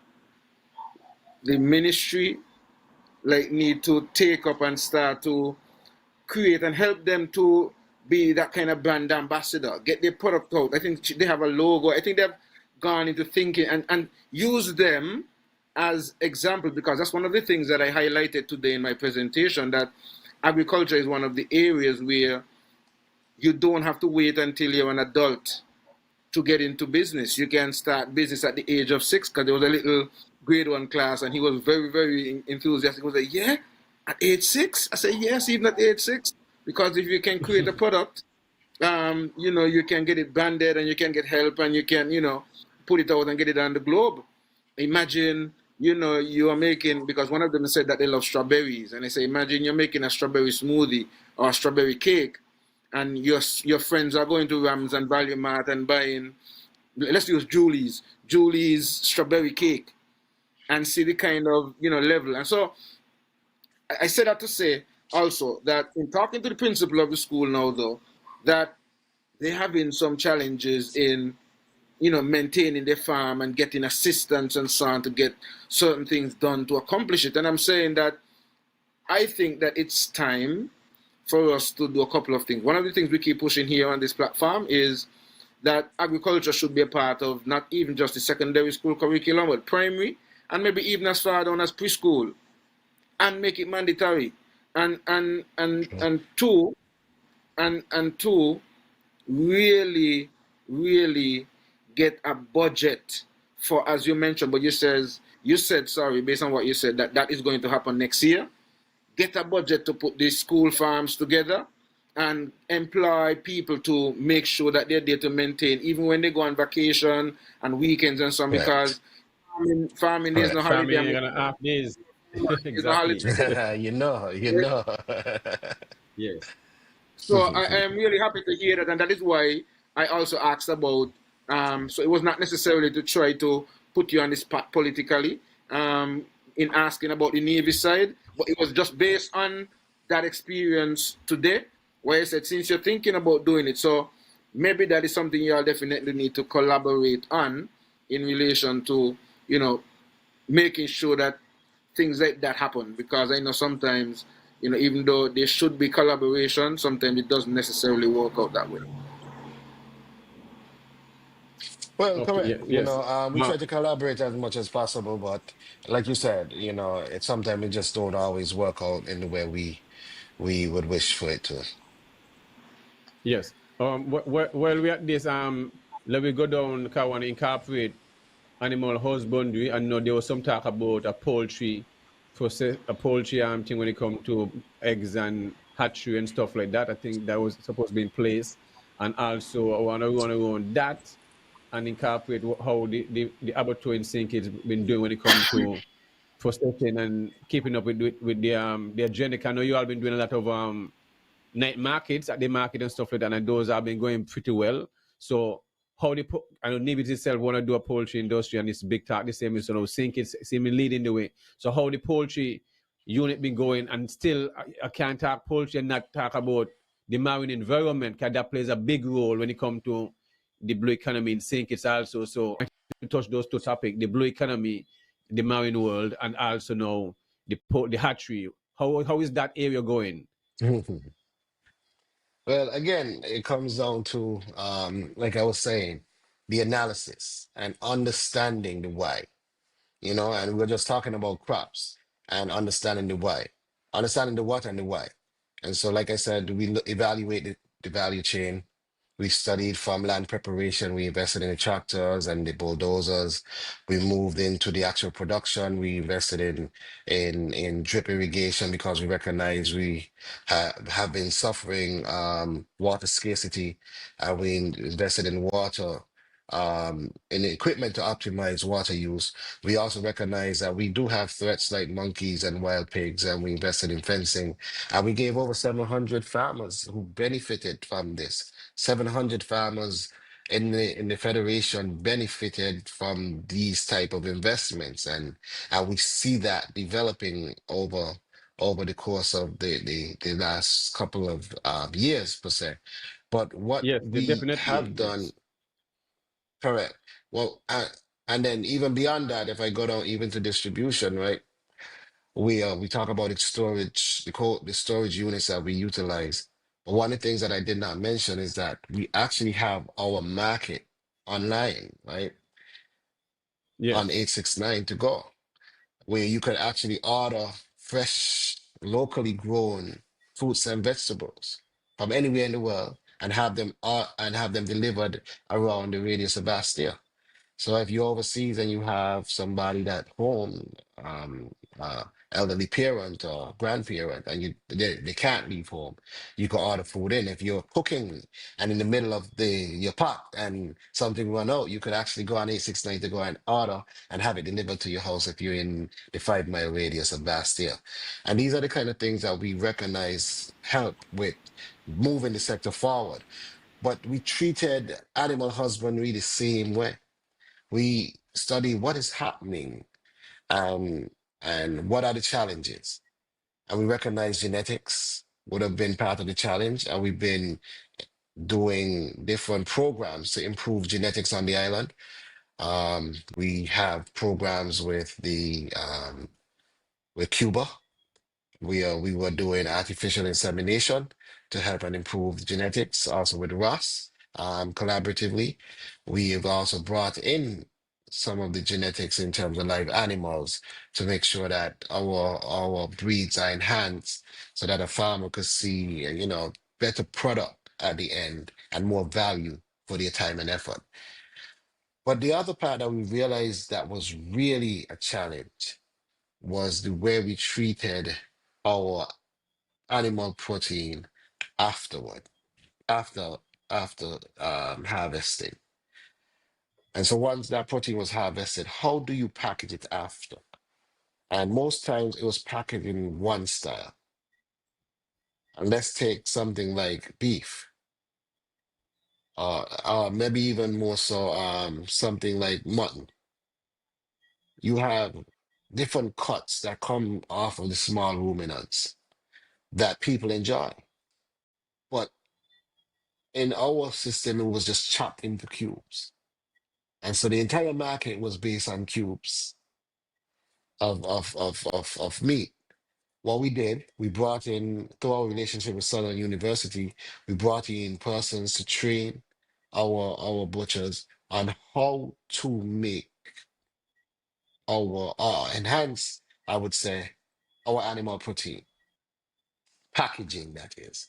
the ministry, like need to take up and start to create and help them to be that kind of brand ambassador, get their product out. I think they have a logo. I think they've gone into thinking and use them as example, because that's one of the things that I highlighted today in my presentation, that agriculture is one of the areas where you don't have to wait until you're an adult to get into business. You can start business at the age of 6, because there was a little grade 1 class and he was very, very enthusiastic. He was like, yeah, at age 6? I said, yes, even at age 6. Because if you can create a product, you can get it branded and you can get help and you can, put it out and get it on the globe. Imagine, you are making, because one of them said that they love strawberries. And I say, imagine you're making a strawberry smoothie or a strawberry cake, and your friends are going to Rams and Value Mart and buying, let's use Julie's strawberry cake, and see the kind of level. And so I said that to say also that in talking to the principal of the school now, though, that they're having some challenges in maintaining their farm and getting assistance and so on to get certain things done to accomplish it. And I'm saying that I think that it's time for us to do a couple of things. One of the things we keep pushing here on this platform is that agriculture should be a part of not even just the secondary school curriculum, but primary, and maybe even as far down as preschool, and make it mandatory. And two, and two, really, really get a budget for, as you mentioned, but you said, sorry, based on what you said, that is going to happen next year. Get a budget to put these school farms together and employ people to make sure that they're there to maintain, even when they go on vacation and weekends and so on, Correct. because farming there's no Correct. holiday. Family and a half days. There's no holiday. Exactly. You know, you know. Yes. So I am really happy to hear that, and that is why I also asked about. So it was not necessarily to try to put you on the spot politically in asking about the Nevis side, but it was just based on that experience today, where I said, since you're thinking about doing it, so maybe that is something you all definitely need to collaborate on in relation to, making sure that things like that happen, because I know sometimes, even though there should be collaboration, sometimes it doesn't necessarily work out that way. Well, Okay. correct. Yeah. Yes. We try to collaborate as much as possible, but like you said, it sometimes it just don't always work out in the way we would wish for it to. Yes. While we at this, let me go down. I want to incorporate animal husbandry. I know there was some talk about a poultry, a poultry thing when it comes to eggs and hatchery and stuff like that. I think that was supposed to be in place, and also I want to run around that and incorporate how the abattoir in St. Kitts been doing when it comes to processing and keeping up with the agenda. I know you all been doing a lot of night markets at the market and stuff like that, and those have been going pretty well. So how they put, I know Nevis itself want to do a poultry industry, and it's big talk. The same as St. Kitts seem leading the way. So how the poultry unit been going, and still I can't talk poultry and not talk about the marine environment, because that plays a big role when it comes to the blue economy in St. Kitts also. So to touch those two topics, the blue economy, the marine world, and also now the hatchery. How is that area going? Well, again, it comes down to, like I was saying, the analysis and understanding the why. And we're just talking about crops and understanding the why, understanding the what and the why. And so, like I said, we evaluate the value chain. We studied farmland preparation. We invested in the tractors and the bulldozers. We moved into the actual production. We invested in drip irrigation because we recognize we have been suffering water scarcity. We invested in water, in equipment to optimize water use. We also recognize that we do have threats like monkeys and wild pigs, and we invested in fencing. And we gave over 700 farmers who benefited from this. 700 farmers in the federation benefited from these type of investments, and we see that developing over the course of the last couple of years per se. But what Yes, we definitely. have done, Yes. correct. Well, and then even beyond that, if I go down even to distribution, right? We talk about its storage, the storage units that we utilize. But one of the things that I did not mention is that we actually have our market online, right? On Yes. 869 to go, where you can actually order fresh, locally grown fruits and vegetables from anywhere in the world and have them delivered around the radius of Bastia. So if you're overseas and you have somebody that home, uh, elderly parent or grandparent, and they can't leave home, you can order food in. If you're cooking and in the middle of your pot and something run out, you could actually go on 869 to go and order and have it delivered to your house if you're in the 5 mile radius of Bastia. And these are the kind of things that we recognize help with moving the sector forward. But we treated animal husbandry the same way. We study what is happening, um, and what are the challenges. And we recognize genetics would have been part of the challenge. And we've been doing different programs to improve genetics on the island. We have programs with with Cuba. We were doing artificial insemination to help and improve genetics, also with Ross, collaboratively. We've also brought in some of the genetics in terms of live animals to make sure that our breeds are enhanced so that a farmer could see, better product at the end and more value for their time and effort. But the other part that we realized that was really a challenge was the way we treated our animal protein afterward, after harvesting. And so once that protein was harvested, how do you package it after? And most times it was packaged in one style. And let's take something like beef, maybe even more so, something like mutton. You have different cuts that come off of the small ruminants that people enjoy. But in our system, it was just chopped into cubes. And so the entire market was based on cubes of meat. What we did, we brought in, through our relationship with Southern University, we brought in persons to train our butchers on how to make our, enhance, I would say, our animal protein, packaging that is.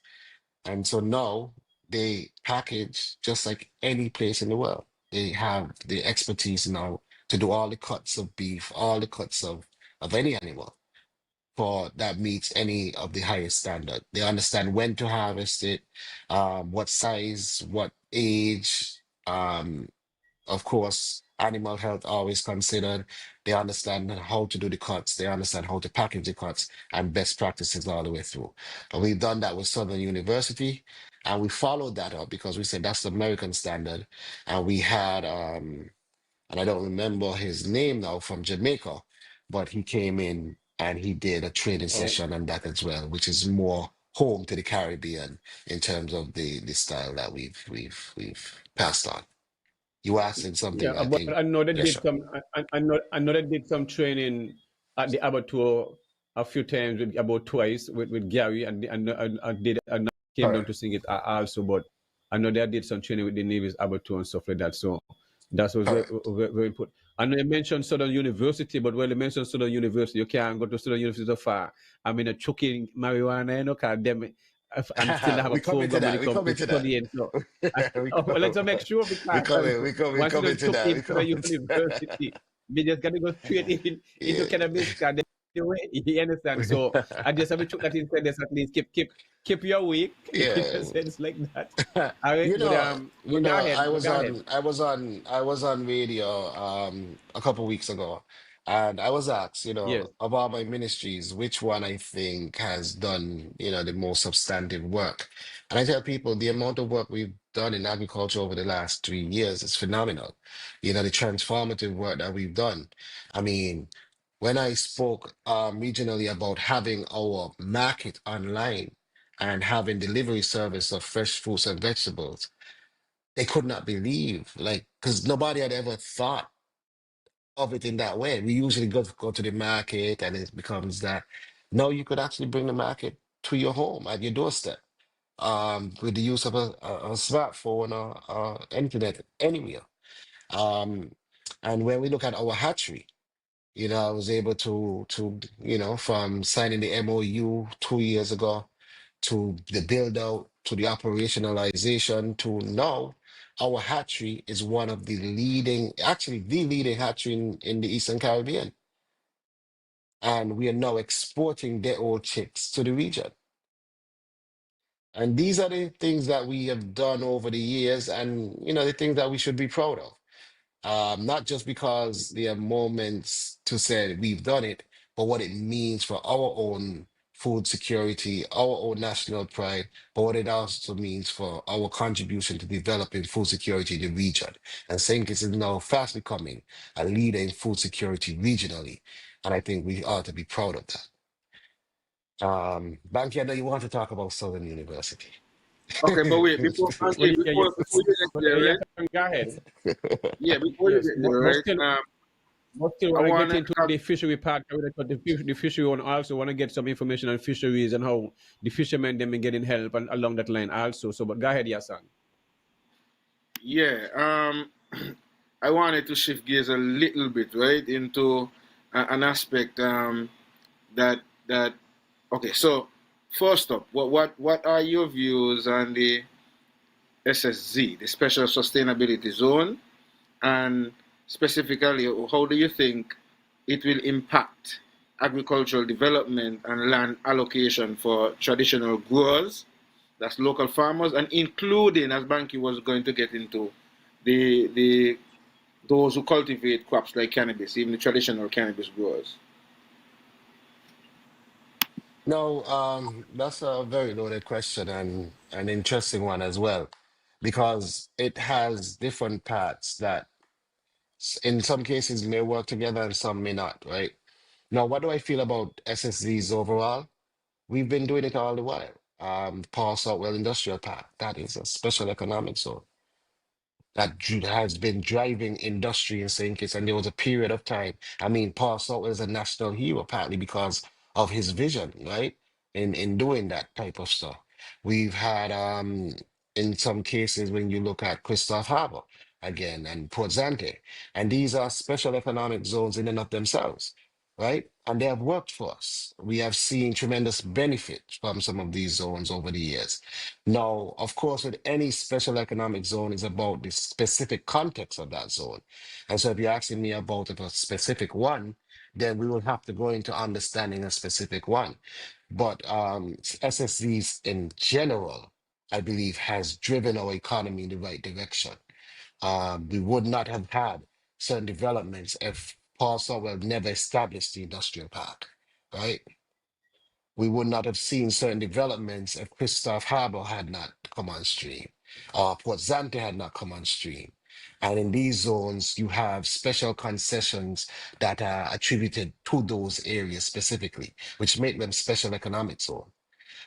And so now they package just like any place in the world. They have the expertise now to do all the cuts of beef, all the cuts of any animal for that meets any of the highest standard. They understand when to harvest it, what size, what age, of course, animal health always considered. They understand how to do the cuts. They understand how to package the cuts and best practices all the way through. And we've done that with Southern University, and we followed that up because we said that's the American standard. And we had, and I don't remember his name now, from Jamaica, but he came in and he did a training Oh, session on that as well, which is more home to the Caribbean in terms of the style that we've passed on. You asking yeah, something, I but think. I know they Yes, did sir. some. I know they did some training at the abattoir a few times, about twice with Gary, and I did. And I came down Correct. to sing it also, but I know they did some training with the Nevis abattoir and stuff like that. So that was very, Correct. very, very important. I know you mentioned Southern University, but when you mention Southern University, you can't go to Southern University so far. I mean, choking marijuana, cause them, and still have a We come into program when that. it We comes come to into that. studying. So we oh, well, come, let's make sure we because come in. We once you come don't into took that. We into the come into university, we just gotta go straight into yeah. cannabis because the way you understand. So I just have to took that in just at least keep your week in a Yeah. sense like that. All right, You but know, but go ahead, but go ahead. I was on radio a couple weeks ago, and I was asked, Yes. of all my ministries, which one I think has done, the most substantive work. And I tell people the amount of work we've done in agriculture over the last 3 years is phenomenal. The transformative work that we've done. I mean, when I spoke regionally about having our market online and having delivery service of fresh fruits and vegetables, they could not believe, like, because nobody had ever thought of it in that way. We usually go to the market and it becomes that. No, you could actually bring the market to your home at your doorstep, with the use of a smartphone or internet anywhere. Um, and when we look at our hatchery, I was able to from signing the MOU 2 years ago to the build out to the operationalization to now, our hatchery is one of the leading, actually the leading hatchery in the Eastern Caribbean. And we are now exporting their old chicks to the region. And these are the things that we have done over the years and, the things that we should be proud of. Not just because there are moments to say we've done it, but what it means for our own food security, our own national pride, but what it also means for our contribution to developing food security in the region. And St. Kitts is now fast becoming a leader in food security regionally. And I think we ought to be proud of that. Banky, I know you want to talk about Southern University. Okay, but wait, before Well, Banky, yeah, before you get but there, yeah, right? go ahead. Yeah, before you Yes, get there, but right? still, But still I want to want get to into have, the fishery part. But the fishery one also want to get some information on fisheries and how the fishermen them been getting help and along that line also. So, but go ahead, Yahsonn. yeah, I wanted to shift gears a little bit, right, into an aspect that that. Okay, so first up, what are your views on the SSZ, the Special Sustainability Zone, and specifically, how do you think it will impact agricultural development and land allocation for traditional growers, that's local farmers, and including, as Banky was going to get into, the those who cultivate crops like cannabis, even the traditional cannabis growers. No, that's a very loaded question and an interesting one as well, because it has different parts that in some cases may work together and some may not, right? Now, what do I feel about SSZs overall? We've been doing it all the while. Paul Saltwell Industrial Park, that is a special economic zone that has been driving industry in St. Kitts. And there was a period of time. I mean, Paul Salt was a national hero, partly because of his vision, right? In doing that type of stuff. We've had in some cases when you look at Christoph Harbour again and Port Zante. And these are special economic zones in and of themselves, right? And they have worked for us. We have seen tremendous benefit from some of these zones over the years. Now, of course, with any special economic zone is about the specific context of that zone. And so if you're asking me about a specific one, then we will have to go into understanding a specific one. But SSZs in general, I believe, has driven our economy in the right direction. We would not have had certain developments if Paul Sowell never established the industrial park, right? We would not have seen certain developments if Christoph Harbour had not come on stream, or Port Zante had not come on stream. And in these zones, you have special concessions that are attributed to those areas specifically, which make them special economic zone.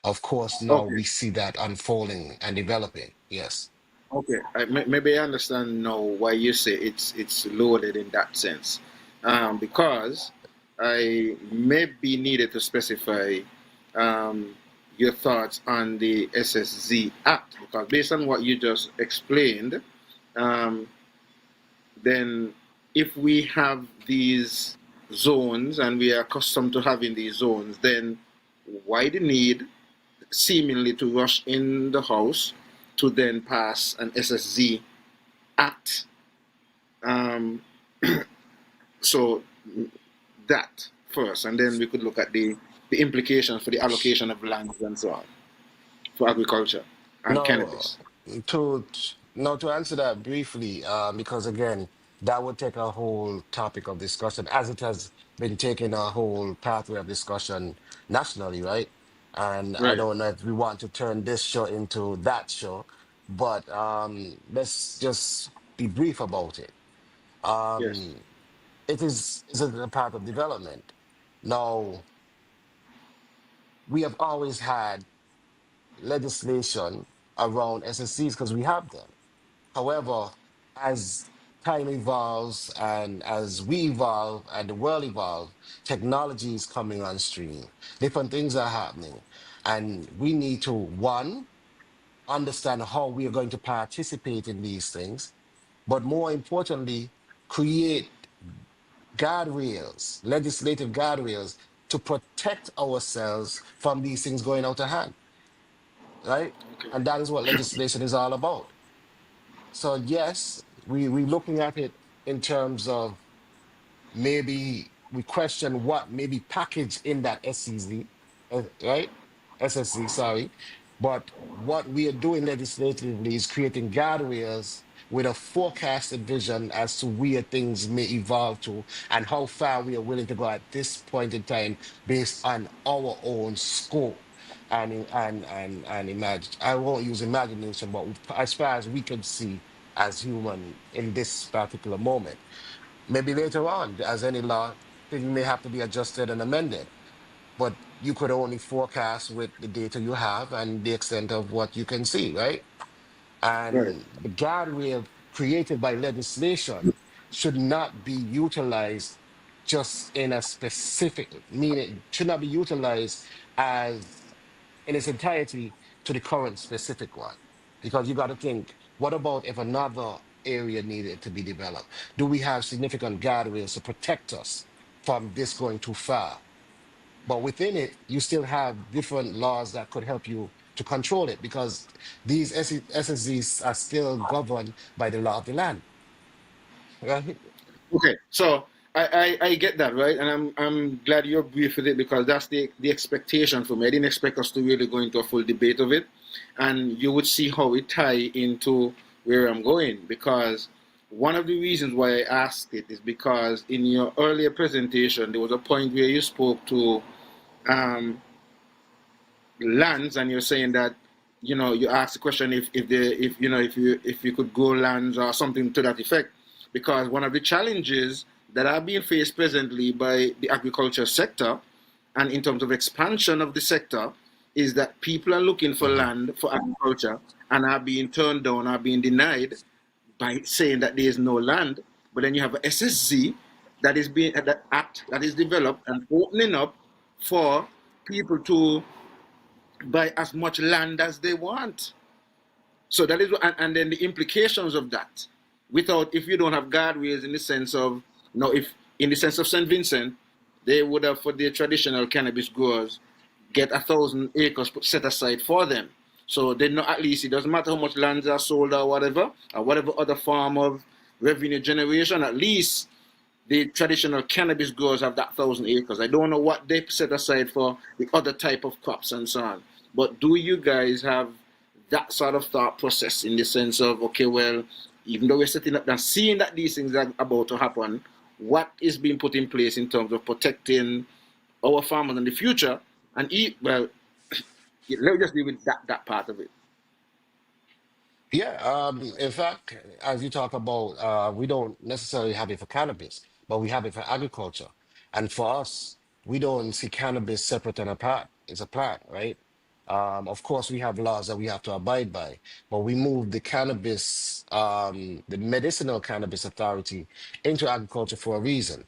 Of course, now Okay, we see that unfolding and developing. Yes. okay. Maybe I understand now why you say it's loaded in that sense, because I may be needed to specify um, your thoughts on the SSZ Act, because based on what you just explained, um, then if we have these zones and we are accustomed to having these zones, then why the need seemingly to rush in the House to then pass an SSZ Act? Um, so that first, and then we could look at the implications for the allocation of lands and so on for agriculture and No, cannabis. to answer that briefly, because again, that would take a whole topic of discussion, as it has been taking a whole pathway of discussion nationally, right? And I Right. don't know if we want to turn this show into that show, but let's just be brief about it. Yes. Um, it is a part of development. Now, we have always had legislation around SSCs because we have them. However, as time evolves and as we evolve and the world evolves, technology is coming on stream. Different things are happening. And we need to, one, understand how we are going to participate in these things, but more importantly, create guardrails, legislative guardrails to protect ourselves from these things going out of hand, right? Okay. And that is what legislation is all about. So yes, we're looking at it in terms of maybe we question what may be packaged in that SCZ, right? SSC, sorry. But what we are doing legislatively is creating guardrails with a forecasted vision as to where things may evolve to and how far we are willing to go at this point in time based on our own scope and imagine. I won't use imagination, but as far as we can see as human in this particular moment. Maybe later on, as any law, things may have to be adjusted and amended. But you could only forecast with the data you have and the extent of what you can see, right? Right. And the guardrail created by legislation should not be utilized just in a specific meaning, should not be utilized as in its entirety to the current specific one. Because you got to think, what about if another area needed to be developed? Do we have significant guardrails to protect us from this going too far? But within it, you still have different laws that could help you to control it because these SSZs are still governed by the law of the land. Right? Okay, so I get that, right, and I'm glad you're brief with it because that's the expectation for me. I didn't expect us to really go into a full debate of it, and you would see how it tie into where I'm going because one of the reasons why I asked it is because in your earlier presentation there was a point where you spoke to um, lands and you're saying that you asked the question if you could grow lands or something to that effect because one of the challenges that are being faced presently by the agriculture sector and in terms of expansion of the sector is that people are looking for Mhm. land for agriculture and are being turned down, are being denied by saying that there is no land. But then you have a SSZ that is being that act that is developed and opening up for people to buy as much land as they want. So that is, and then the implications of that, without if you don't have guardrails in the sense of, if in the sense of Saint Vincent, they would have for their traditional cannabis growers get 1,000 acres set aside for them. So they know at least it doesn't matter how much lands are sold or whatever other form of revenue generation. At least the traditional cannabis growers have that 1,000 acres. I don't know what they set aside for the other type of crops and so on. But do you guys have that sort of thought process in the sense of, okay, well, even though we're setting up and seeing that these things are about to happen, what is being put in place in terms of protecting our farmers in the future? And well, let me just deal with that part of it. Yeah, in fact, as you talk about, we don't necessarily have it for cannabis, but we have it for agriculture. And for us, we don't see cannabis separate and apart. It's a plant, right? Of course, we have laws that we have to abide by, but we moved the cannabis, the Medicinal Cannabis Authority into agriculture for a reason,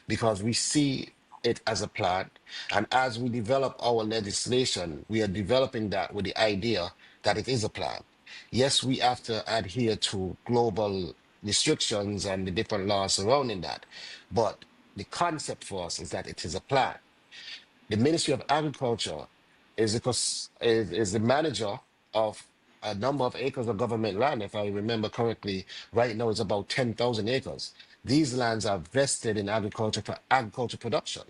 because we see it as a plant. And as we develop our legislation, we are developing that with the idea that it is a plant. Yes, we have to adhere to global restrictions and the different laws surrounding that. But the concept for us is that it is a plant. The Ministry of Agriculture is the manager of a number of acres of government land. If I remember correctly, right now it's about 10,000 acres. These lands are vested in agriculture for agriculture production,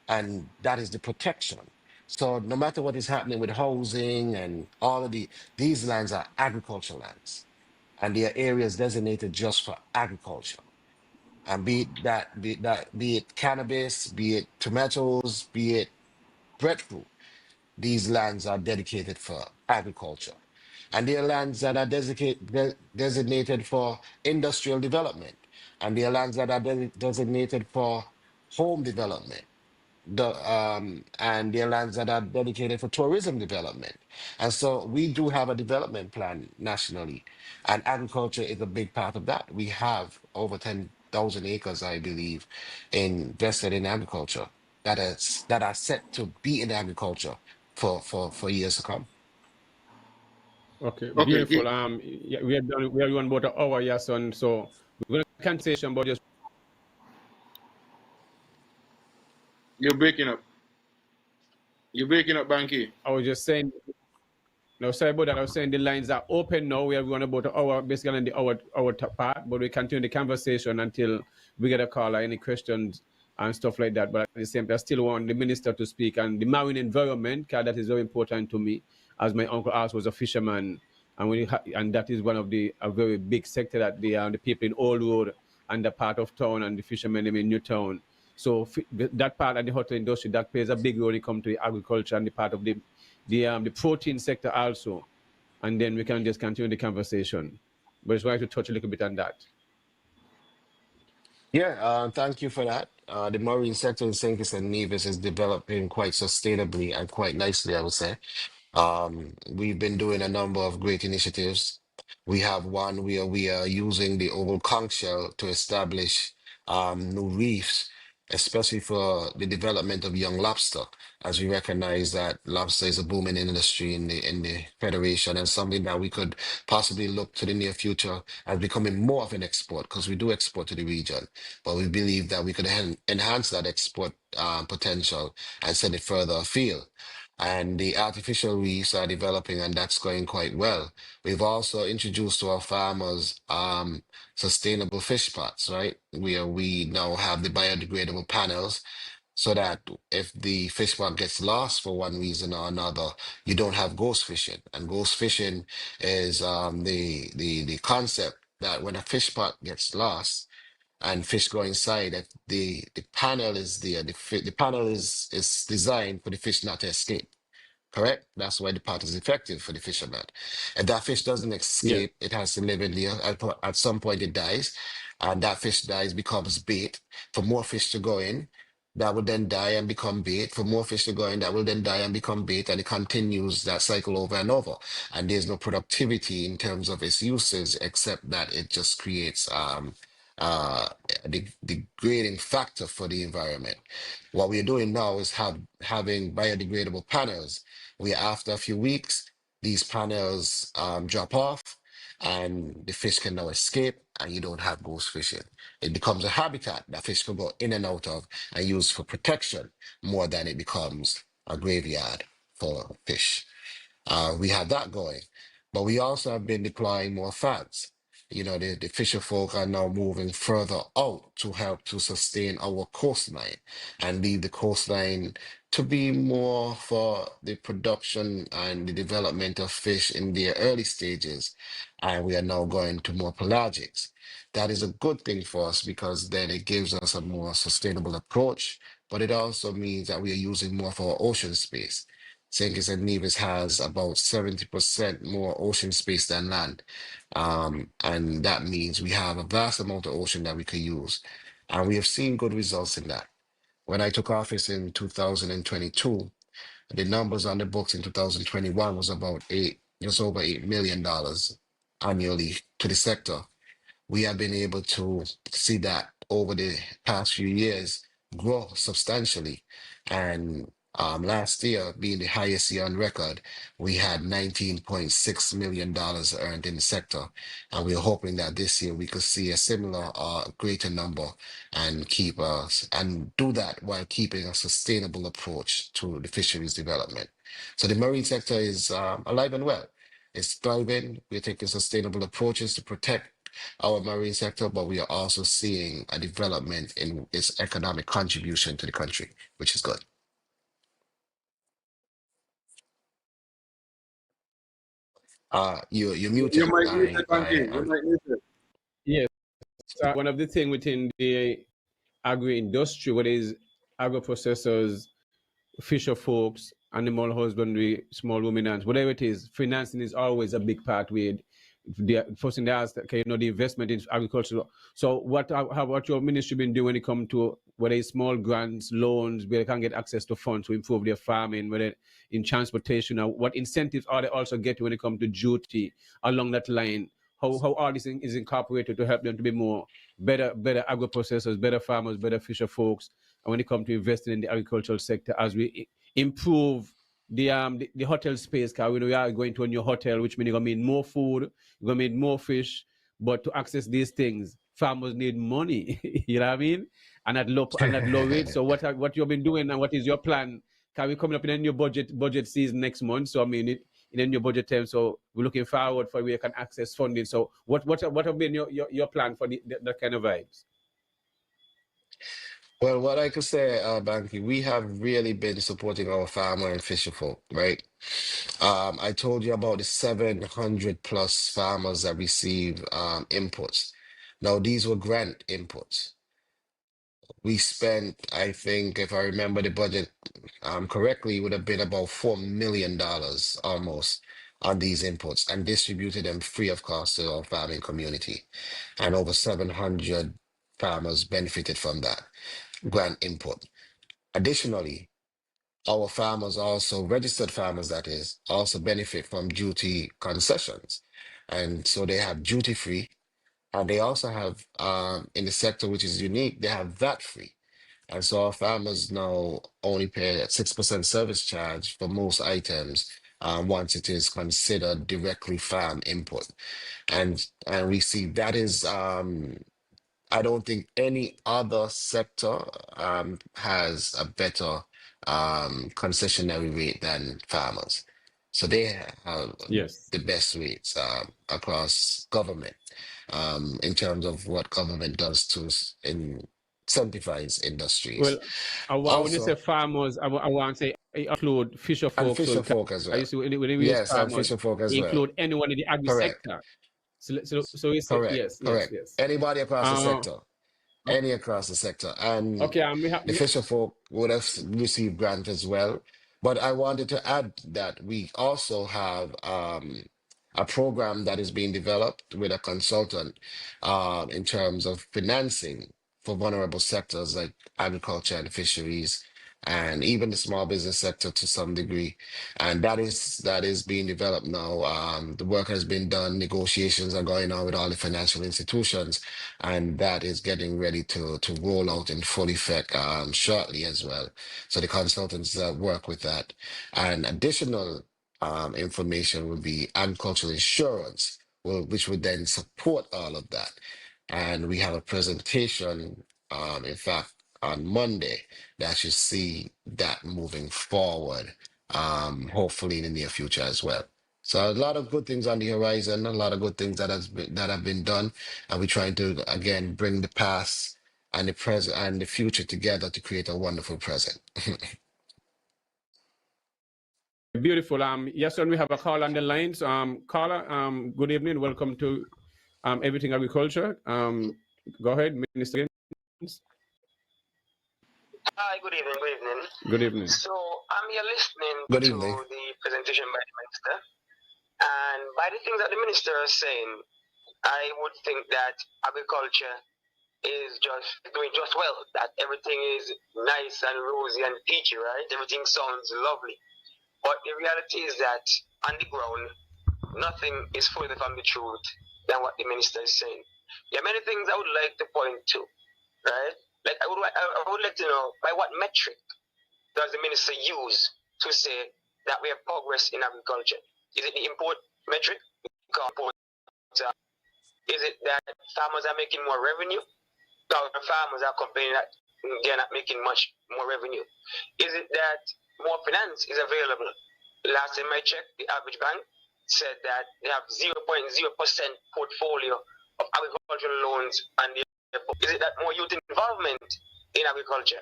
and that is the protection. So no matter what is happening with housing and all of these lands are agricultural lands, and they are areas designated just for agriculture. And be it cannabis, be it tomatoes, be it breadfruit, these lands are dedicated for agriculture. And they are lands that are designated for industrial development. And they are lands that are designated for home development, and their lands that are dedicated for tourism development. And so we do have a development plan nationally, and agriculture is a big part of that. We have over 10,000 acres, I believe, invested in agriculture that are set to be in agriculture for years to come. Okay, Okay, beautiful. Yeah, we have done. We have done about an hour, Yahsonn. So we're going to continue, but just you're breaking up. You're breaking up, Banky. I was just saying. No, sorry about that. I was saying the lines are open now. We have run about an hour, basically in the hour part, but we continue the conversation until we get a call or any questions and stuff like that. But at the same time, I still want the minister to speak and the marine environment, because that is very important to me. As my uncle also was a fisherman, and and that is one of the a very big sector that the people in Old Road and the part of town and the fishermen in Newtown. So that part of the hotel industry that plays a big role when it comes to the agriculture and the part of the protein sector also, and then we can just continue the conversation. But it's right to touch a little bit on that. Yeah, thank you for that. The marine sector in St. Kitts and Nevis is developing quite sustainably and quite nicely, I would say. We've been doing a number of great initiatives. We have one where we are using the oval conch shell to establish new reefs, especially for the development of young lobster, as we recognize that lobster is a booming industry in the federation and something that we could possibly look to the near future as becoming more of an export, because we do export to the region, but we believe that we could enhance that export potential and send it further afield. And the artificial reefs are developing, and that's going quite well. We've also introduced to our farmers sustainable fish pots, right? Where we now have the biodegradable panels so that if the fish pot gets lost for one reason or another, you don't have ghost fishing. And ghost fishing is the concept that when a fish pot gets lost and fish go inside, that the panel is there, the panel is designed for the fish not to escape. Correct? That's why the pot is effective for the fisherman. If that fish doesn't Yes. escape, it has to live in there. At some point, it dies, and that fish dies, becomes bait for more fish to go in. That will then die and become bait. For more fish to go in, that will then die and become bait, and it continues that cycle over and over. And there's no productivity in terms of its uses, except that it just creates the degrading factor for the environment. What we're doing now is having biodegradable panels where after a few weeks, these panels drop off and the fish can now escape and you don't have ghost fishing. It becomes a habitat that fish can go in and out of and use for protection more than it becomes a graveyard for fish. We have that going. But we also have been deploying more fans. You know, the fisher folk are now moving further out to help to sustain our coastline and leave the coastline to be more for the production and the development of fish in their early stages. And we are now going to more pelagics. That is a good thing for us because then it gives us a more sustainable approach, but it also means that we are using more of our ocean space. St. Kitts and Nevis has about 70% more ocean space than land. And that means we have a vast amount of ocean that we could use. And we have seen good results in that. When I took office in 2022, the numbers on the books in 2021 was about just over $8 million annually to the sector. We have been able to see that over the past few years grow substantially. And last year, being the highest year on record, we had $19.6 million earned in the sector. And we're hoping that this year we could see a similar or greater number and keep us and do that while keeping a sustainable approach to the fisheries development. So the marine sector is alive and well. It's thriving. We're taking sustainable approaches to protect our marine sector, but we are also seeing a development in its economic contribution to the country, which is good. You're You muted. might need it, Banky. You might need it. Yes. One of the things within the agri industry, what is agro processors, fisher folks, animal husbandry, small ruminants, whatever it is, financing is always a big part with the first thing they ask, okay, the investment in agriculture. So what your ministry been doing when it comes to whether it's small grants, loans, where they can get access to funds to improve their farming, whether in transportation, or what incentives are they also getting when it comes to duty along that line? How all this is incorporated to help them to be more better agro processors, better farmers, better fisher folks, and when it comes to investing in the agricultural sector as we improve the hotel space, because we are going to a new hotel, which means you're gonna need more food, you're gonna need more fish, but to access these things, farmers need money. You know what I mean? And at low rate. So what you've been doing and what is your plan? Can we coming up in a new budget season next month? So I mean in a new budget term. So we're looking forward for where you can access funding. So what have been your plan for that kind of vibes? Well, what I could say, Banky, we have really been supporting our farmer and fisher folk, right? I told you about the 700 plus farmers that receive inputs. Now, these were grant inputs. We spent, I think, if I remember the budget correctly, it would have been about $4 million almost on these inputs and distributed them free of cost to our farming community. And over 700 farmers benefited from that grant input. Additionally, our farmers also, registered farmers that is, also benefit from duty concessions. And so they have duty free, and they also have in the sector, which is unique, they have VAT free. And so our farmers now only pay a 6% service charge for most items once it is considered directly farm input. And we see that is I don't think any other sector has a better concessionary rate than farmers. So they have Yes. the best rates across government in terms of what government does to incentivize industries. Well, when you say Also, farmers, I want to say it include fisher and folk. So fisher folk as I well. used to, when we use Yes, and farmers, fisher folk as it well. include anyone in the agri Correct, sector. So we say correct, yes, yes, correct. yes. Anybody across the Uh, sector. Any across the sector. And okay, the fisher folk would have received grant as well. But I wanted to add that we also have a program that is being developed with a consultant in terms of financing for vulnerable sectors like agriculture and fisheries, and even the small business sector to some degree. And that is being developed now. The work has been done, negotiations are going on with all the financial institutions, and that is getting ready to roll out in full effect shortly as well. So the consultants work with that, and additional information would be agricultural insurance, which would then support all of that. And we have a presentation, in fact, on Monday that you see that moving forward, hopefully in the near future as well. So a lot of good things on the horizon, a lot of good things that have been done, and we're trying to again bring the past and the present and the future together to create a wonderful present. beautiful. Yes, sir, we have a call on the lines. Caller, good evening. Welcome to Everything Agriculture. Go ahead, Minister. Hi, good evening, good evening. Good evening. So I'm here listening Good to evening. the presentation by the minister, and by the things that the minister is saying, I would think that agriculture is just doing just well, that everything is nice and rosy and peachy, right? Everything sounds lovely. But the reality is that on the ground, nothing is further from the truth than what the minister is saying. There are many things I would like to point to, right? Like I would like to know by what metric does the minister use to say that we have progress in agriculture? Is it the import metric? Is it that farmers are making more revenue? The farmers are complaining that they're not making much more revenue. Is it that more finance is available? Last time I checked, the average bank said that they have 0.0% portfolio of agricultural loans, and is it that more youth involvement in agriculture?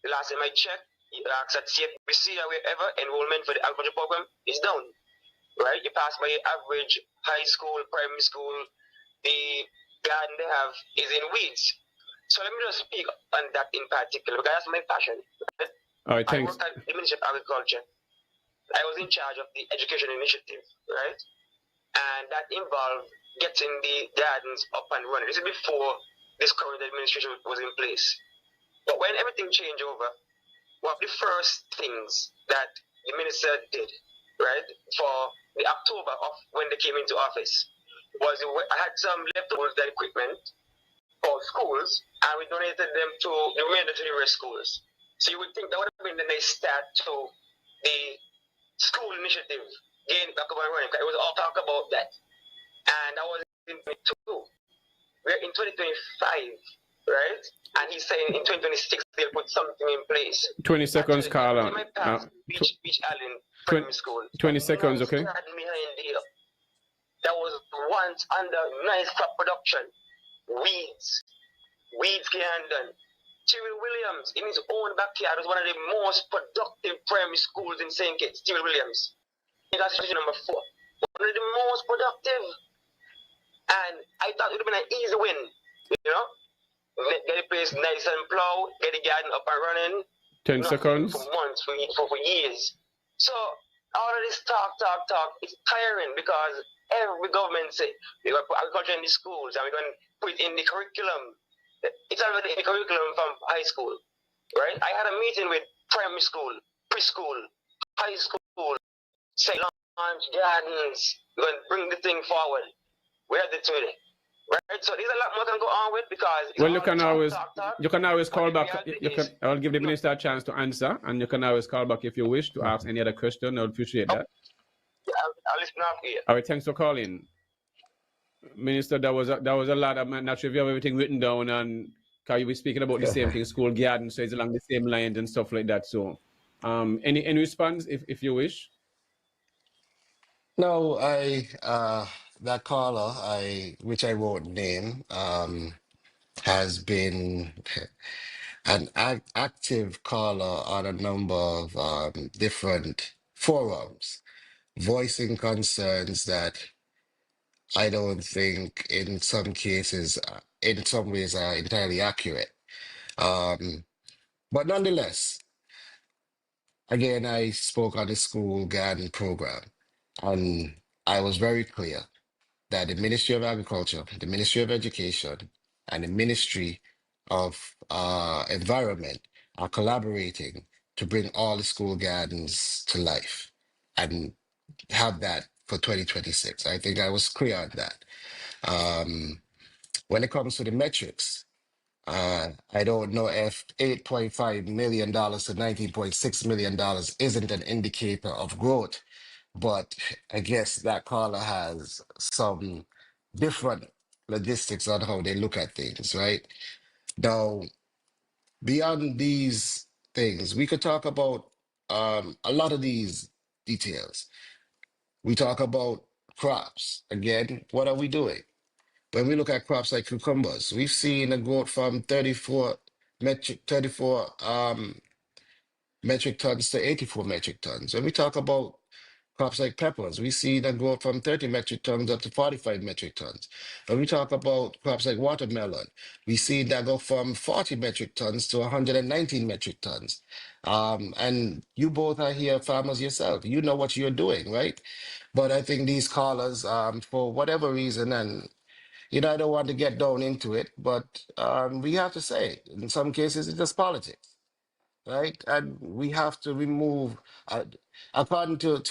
The last time I checked, at CFBC or wherever, enrollment for the agriculture program is down. Right? You pass by your average high school, primary school, the garden they have is in weeds. So let me just speak on that in particular because that's my passion. Right? All right, thanks. I worked at the Ministry of Agriculture. I was in charge of the education initiative, right? And that involved getting the gardens up and running. This is before this current administration was in place. But when everything changed over, one of the first things that the minister did, right, for the October of when they came into office, was I had some leftovers that equipment for schools, and we donated them to the remainder to the rest schools. So you would think that would have been the nice start to the school initiative getting back up and running. It was all talk about that, and that was in 2022. We're in 2025, right? And he's saying in 2026 they'll put something in place. 20 seconds, Carla. Beach Allen Primary School. 20 seconds, okay? Behind here, that was once under nice crop production. Weeds can't done. Stephen Williams, in his own backyard, was one of the most productive primary schools in St. Kitts. Stephen Williams. He got situation number 4. One of the most productive. And I thought it would have been an easy win, you know? Get the place nice and plow, get the garden up and running. 10 seconds. For months, for years. So all of this talk, it's tiring because every government say we're going to put agriculture in the schools and we're going to put it in the curriculum. It's already in the curriculum from high school, right? I had a meeting with primary school, preschool, high school, say launch gardens, we're going to bring the thing forward. Where the two there? Right? So there's a lot more to go on with because it's Well, all you can talk, always talk. you can always call But the back. reality You can. is, I'll give the no, minister a chance to answer, and you can always call back if you wish to ask any other question. I'll appreciate that. I'll listen up here. All right, thanks for calling, Minister. That was a lot. I'm not sure if you have everything written down, and because you be speaking about the same thing, school garden, so it's along the same lines and stuff like that. So, any response if you wish. No, that caller, which I won't name, has been an active caller on a number of different forums, voicing concerns that I don't think in some cases, in some ways, are entirely accurate. Um, but nonetheless, again, I spoke on the school garden program, and I was very clear that the Ministry of Agriculture, the Ministry of Education, and the Ministry of Environment are collaborating to bring all the school gardens to life and have that for 2026. I think I was clear on that. Um, when it comes to the metrics, I don't know if $8.5 million to $19.6 million isn't an indicator of growth, but I guess that caller has some different logistics on how they look at things, right? Now, beyond these things, we could talk about a lot of these details. We talk about crops. Again, what are we doing? When we look at crops like cucumbers, we've seen a growth from 34 metric tons to 84 metric tons. When we talk about crops like peppers, we see that grow from 30 metric tons up to 45 metric tons. When we talk about crops like watermelon, we see that go from 40 metric tons to 119 metric tons. And you both are here farmers yourself. You know what you're doing, right? But I think these callers, for whatever reason, and I don't want to get down into it, but we have to say, in some cases, it's just politics, right? And we have to remove, uh, according to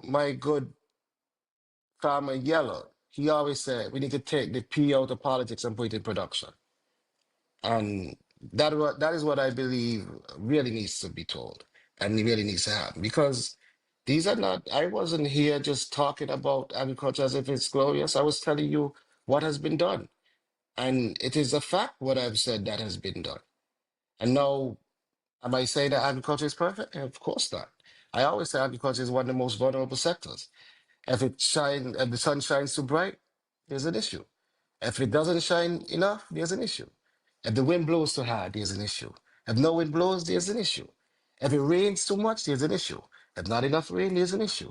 my good farmer Yellow, he always said we need to take the P out of politics and put it in production. And that is what I believe really needs to be told and it really needs to happen because these are not, I wasn't here just talking about agriculture as if it's glorious. I was telling you what has been done. And it is a fact what I've said that has been done. And now, am I saying that agriculture is perfect? Of course not. I always say agriculture is one of the most vulnerable sectors. If the sun shines too bright, there's an issue. If it doesn't shine enough, there's an issue. If the wind blows too hard, there's an issue. If no wind blows, there's an issue. If it rains too much, there's an issue. If not enough rain, there's an issue.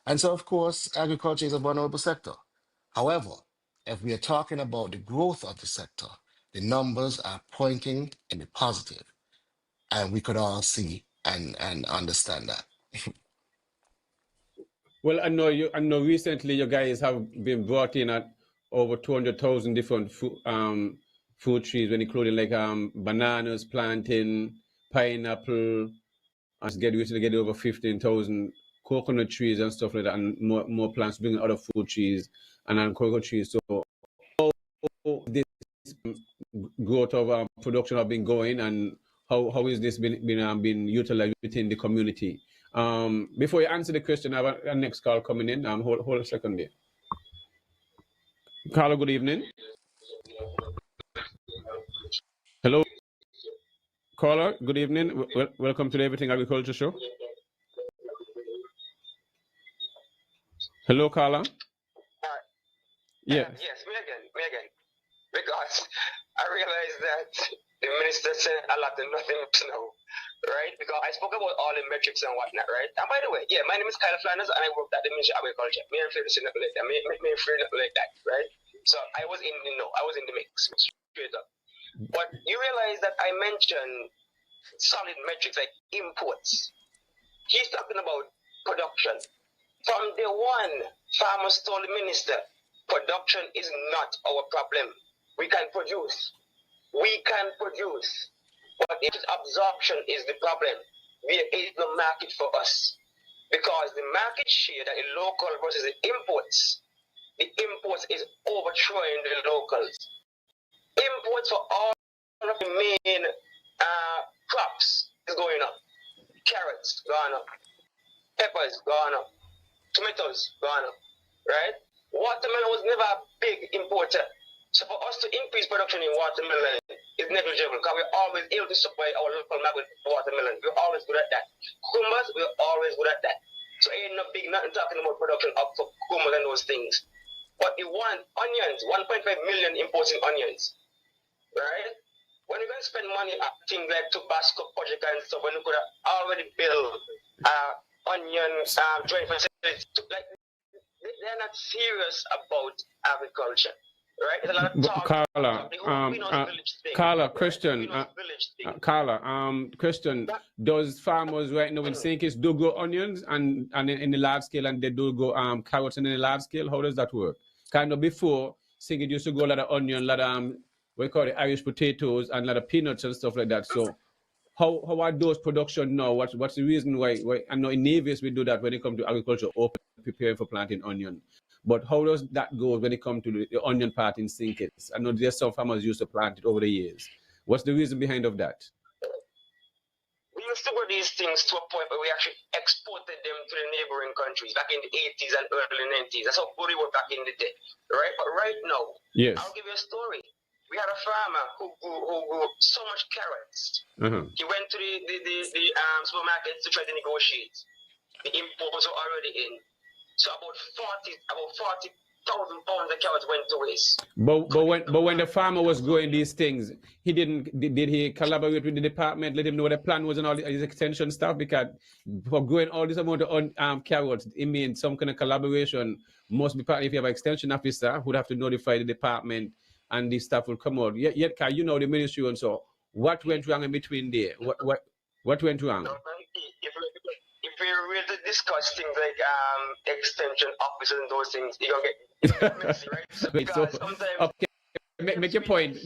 And so, of course, agriculture is a vulnerable sector. However, if we are talking about the growth of the sector, the numbers are pointing in the positive, and we could all see and understand that. Well, I know you. I know recently you guys have been brought in at over 200,000 different food trees, when including like bananas, plantain, pineapple, and get recently get over 15,000 coconut trees and stuff like that, and more plants, bringing other food trees and coconut trees. So this growth of production have been going, and how is this been utilized within the community? Before you answer the question, I have a next call coming in. Hold a second there. Carlo, good evening. Hello, caller. Good evening. Welcome to the Everything Agriculture Show. Hello, caller. Yes, me again. Because I realized that the minister said a lot and nothing to know, right? Because I spoke about all the metrics and whatnot, right? And by the way, yeah, my name is Kyle Flanders and I work at the Ministry of Agriculture. Me and Fred nothing like that. Me and Fred nothing like that, right? So I was in the mix, straight up. But you realize that I mentioned solid metrics like imports. He's talking about production. From day one, farmers told the minister, production is not our problem. We can produce, but if absorption is the problem, there is no market for us. because the market share that the local versus the imports is overthrowing the locals. Imports for all of the main crops is going up. Carrots gone up, peppers gone up, tomatoes gone up, right? Watermelon was never a big importer. So for us to increase production in watermelon is negligible because we're always able to supply our local market with watermelon. We're always good at that. Cucumbers, we're always good at that. So ain't no big nothing talking about production up for cucumbers and those things. But you want onions, 1.5 million importing onions, right? When you're going to spend money on things like Tabasco project and stuff, when you could have already built onion drying facilities, like they're not serious about agriculture, right? There's a lot of talk. Carla, Christian, Christian, does farmers right now in Sinkis do grow onions and in the large scale, and they do go carrots in the large scale? How does that work? Kind of before Sinkis used to grow a lot of onion, a lot of we call it Irish potatoes and a lot of peanuts and stuff like that. So how are those production now? What's the reason why I know in Nevis we do that when it comes to agriculture, open preparing for planting onion. But how does that go when it comes to the onion part in Sinkis? I know there's some farmers used to plant it over the years. What's the reason behind of that? We used to grow these things to a point where we actually exported them to the neighboring countries back in the 80s and early 90s. That's how good we were back in the day, right? But right now, yes, I'll give you a story. We had a farmer who grew so much carrots. He went to the supermarket to try to negotiate. The imports were already in. So about 40,000 pounds of carrots went to waste. But when the farmer was growing these things, did he collaborate with the department, let him know what the plan was and all his extension stuff? Because for growing all this amount of carrots, it means some kind of collaboration must be part. If you have an extension officer, who'd have to notify the department, and this stuff will come out. Yet, you know the ministry, and so what went wrong in between there? What went wrong? If we really discuss things like extension officers and those things, you're gonna get messy, right? So because sometimes okay, make your point.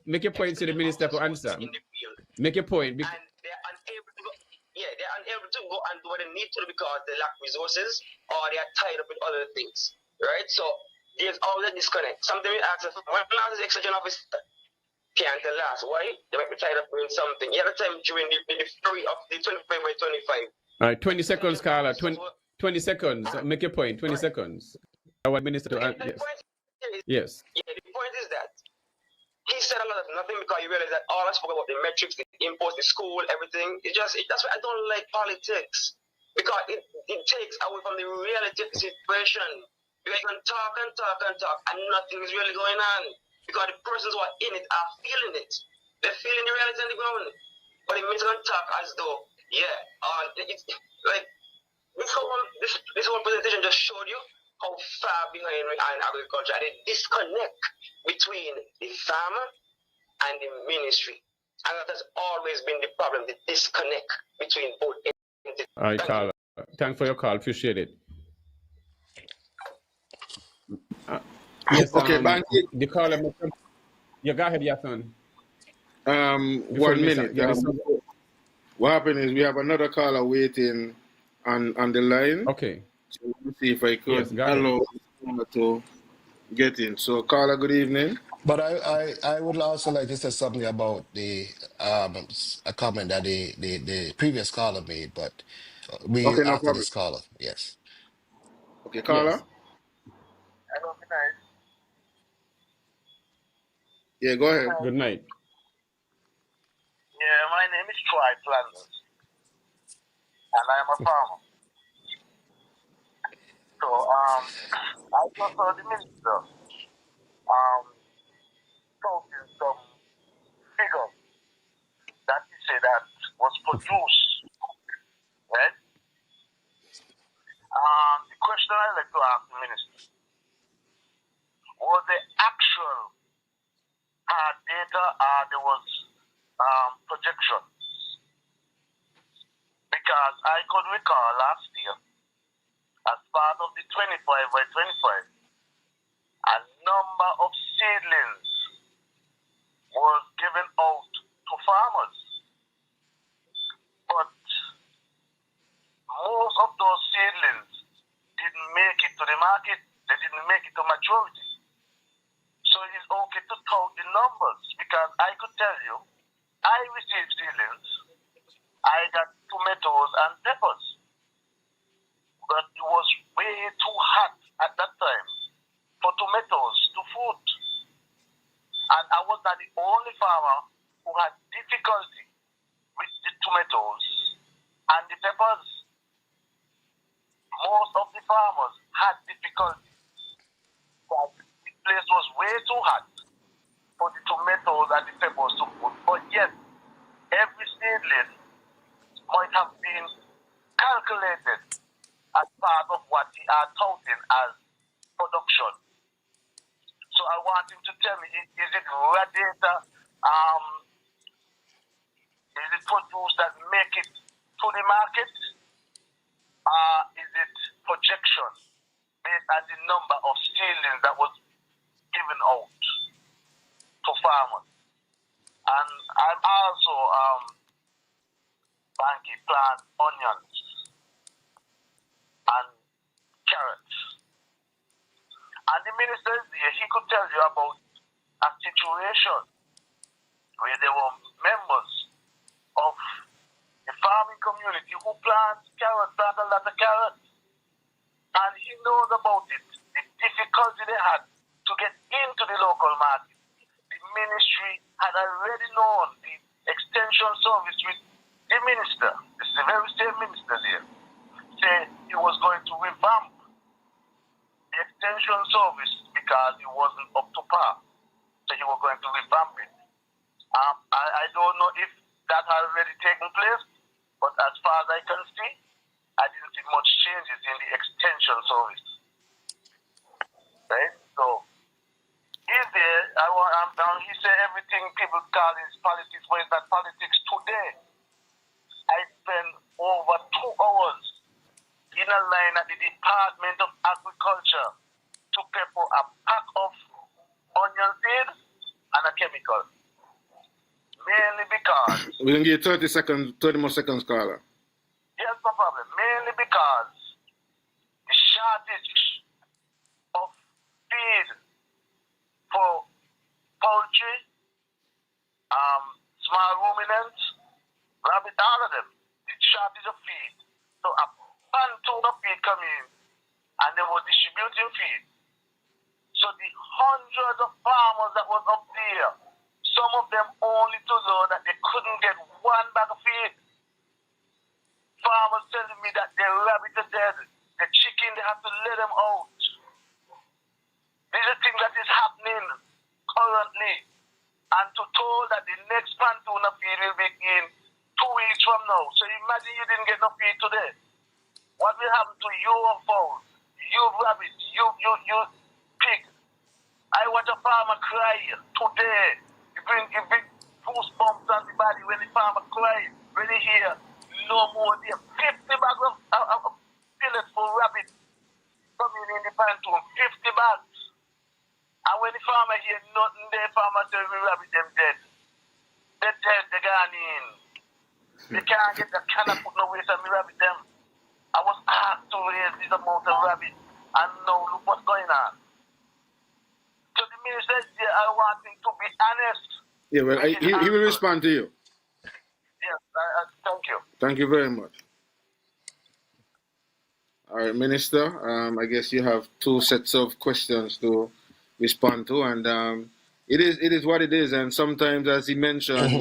Make your point so the minister can answer. Make your point. And they're unable to go. Yeah, they're unable to go and do what they need to because they lack resources or they are tied up with other things, right? So there's always a disconnect. Sometimes we ask, when last is the extension officer? Can't tell us why they might be tied up doing something. The other time during the free of the 25 by 25. All right, 20 seconds, Carla. 20 seconds. Make your point. 20 seconds. I want minister to answer. Yes. Yeah, the point is that he said a lot of nothing because you realize that all I spoke about the metrics, the imports, the school, everything. That's why I don't like politics because it takes away from the reality of the situation. You can talk and nothing is really going on because the persons who are in it are feeling it. They're feeling the reality on the ground. But the minister can talk as though, it's like this whole presentation just showed you how far behind we are in agriculture and the disconnect between the farmer and the ministry. And that has always been the problem, the disconnect between both entities. All right, Carla. Thanks for your call. Appreciate it. Yes, okay, Bankie. The caller. Yeah, go ahead, Yahsonn. 1 minute. What happened is we have another caller waiting on the line. Okay. So let me see if I could allow to get in. So, caller, good evening. But I would also like to say something about the a comment that the previous caller made, but Okay, no after problem. this caller, yes. Okay, caller. Yes. Hello, good night. Yeah, go ahead. Good night. Yeah, my name is Troy Flanders, and I am a farmer. So, I just heard the minister talking some figures that he said that was produced, right? The question I'd like to ask the minister was the actual data there was projections. Because I could recall last year, as part of the 25 by 25, a number of seedlings was given out to farmers. But most of those the market. They didn't make it to maturity. So it is okay to tout the numbers because I could tell you, I received seedlings, I got tomatoes and peppers, but it was way too hot at that time for tomatoes to fruit. And I was not the only farmer who had difficulty with the tomatoes and the peppers. Most of the farmers had difficulty. But the place was way too hot for the tomatoes and the peppers to fruit. But yet, every seedling might have been calculated as part of what he are touting as production. So I want him to tell me, is it radiator, is it produce that make it to the market? Is it projection based on the number of seedlings that was given out to farmers? And I'm also Bankie plant onions and carrots. And the minister is there, he could tell you about a situation where there were members of the farming community who plant carrots, plant a lot of carrots. And he knows about it, the difficulty they had to get into the local market. The ministry had already known the extension service with the minister. This is the very same minister there. Said he was going to revamp the extension service because it wasn't up to par. So he was going to revamp it. I don't know if that had already taken place, but as far as I can see, I didn't see much changes in the extension service. Right? So, is there, he said everything people call is politics, but it's not politics. Today, I spent over 2 hours in a line at the Department of Agriculture to pepper a pack of onion seeds and a chemical. Mainly because... We can give 30 more seconds, Carla. Yes, no problem. Mainly because the shortage of feed for poultry, small ruminants, rabbit, all of them, the shortage of feed. So a pontoon of feed come in and they were distributing feed. So the hundreds of farmers that was up there, some of them only to know that they couldn't get one bag of feed. Farmers telling me that their rabbit are dead, the chicken, they have to let them out. This is a thing that is happening currently. And to told that the next pontoon of feed will be in 2 weeks from now. So imagine you didn't get no feed today. What will happen to your fowl, you rabbit, you pig? I watch a farmer cry today. You bring goosebumps on the body when the farmer cries. When he hear no more there. 50 bags of pellets for rabbit coming in the pontoon. 50 bags. And when the farmer hear nothing there, farmer say we rabbit them dead. They're dead, they're gone in. They can't get the can of put no waste on me rabbit them. I was asked to raise this amount of rabbit and now look what's going on. So the minister said, I want him to be honest. Yeah, well, he will respond to you. Yes, thank you. Thank you very much. All right, Minister, I guess you have 2 sets of questions to respond to, and it is what it is. And sometimes, as he mentioned,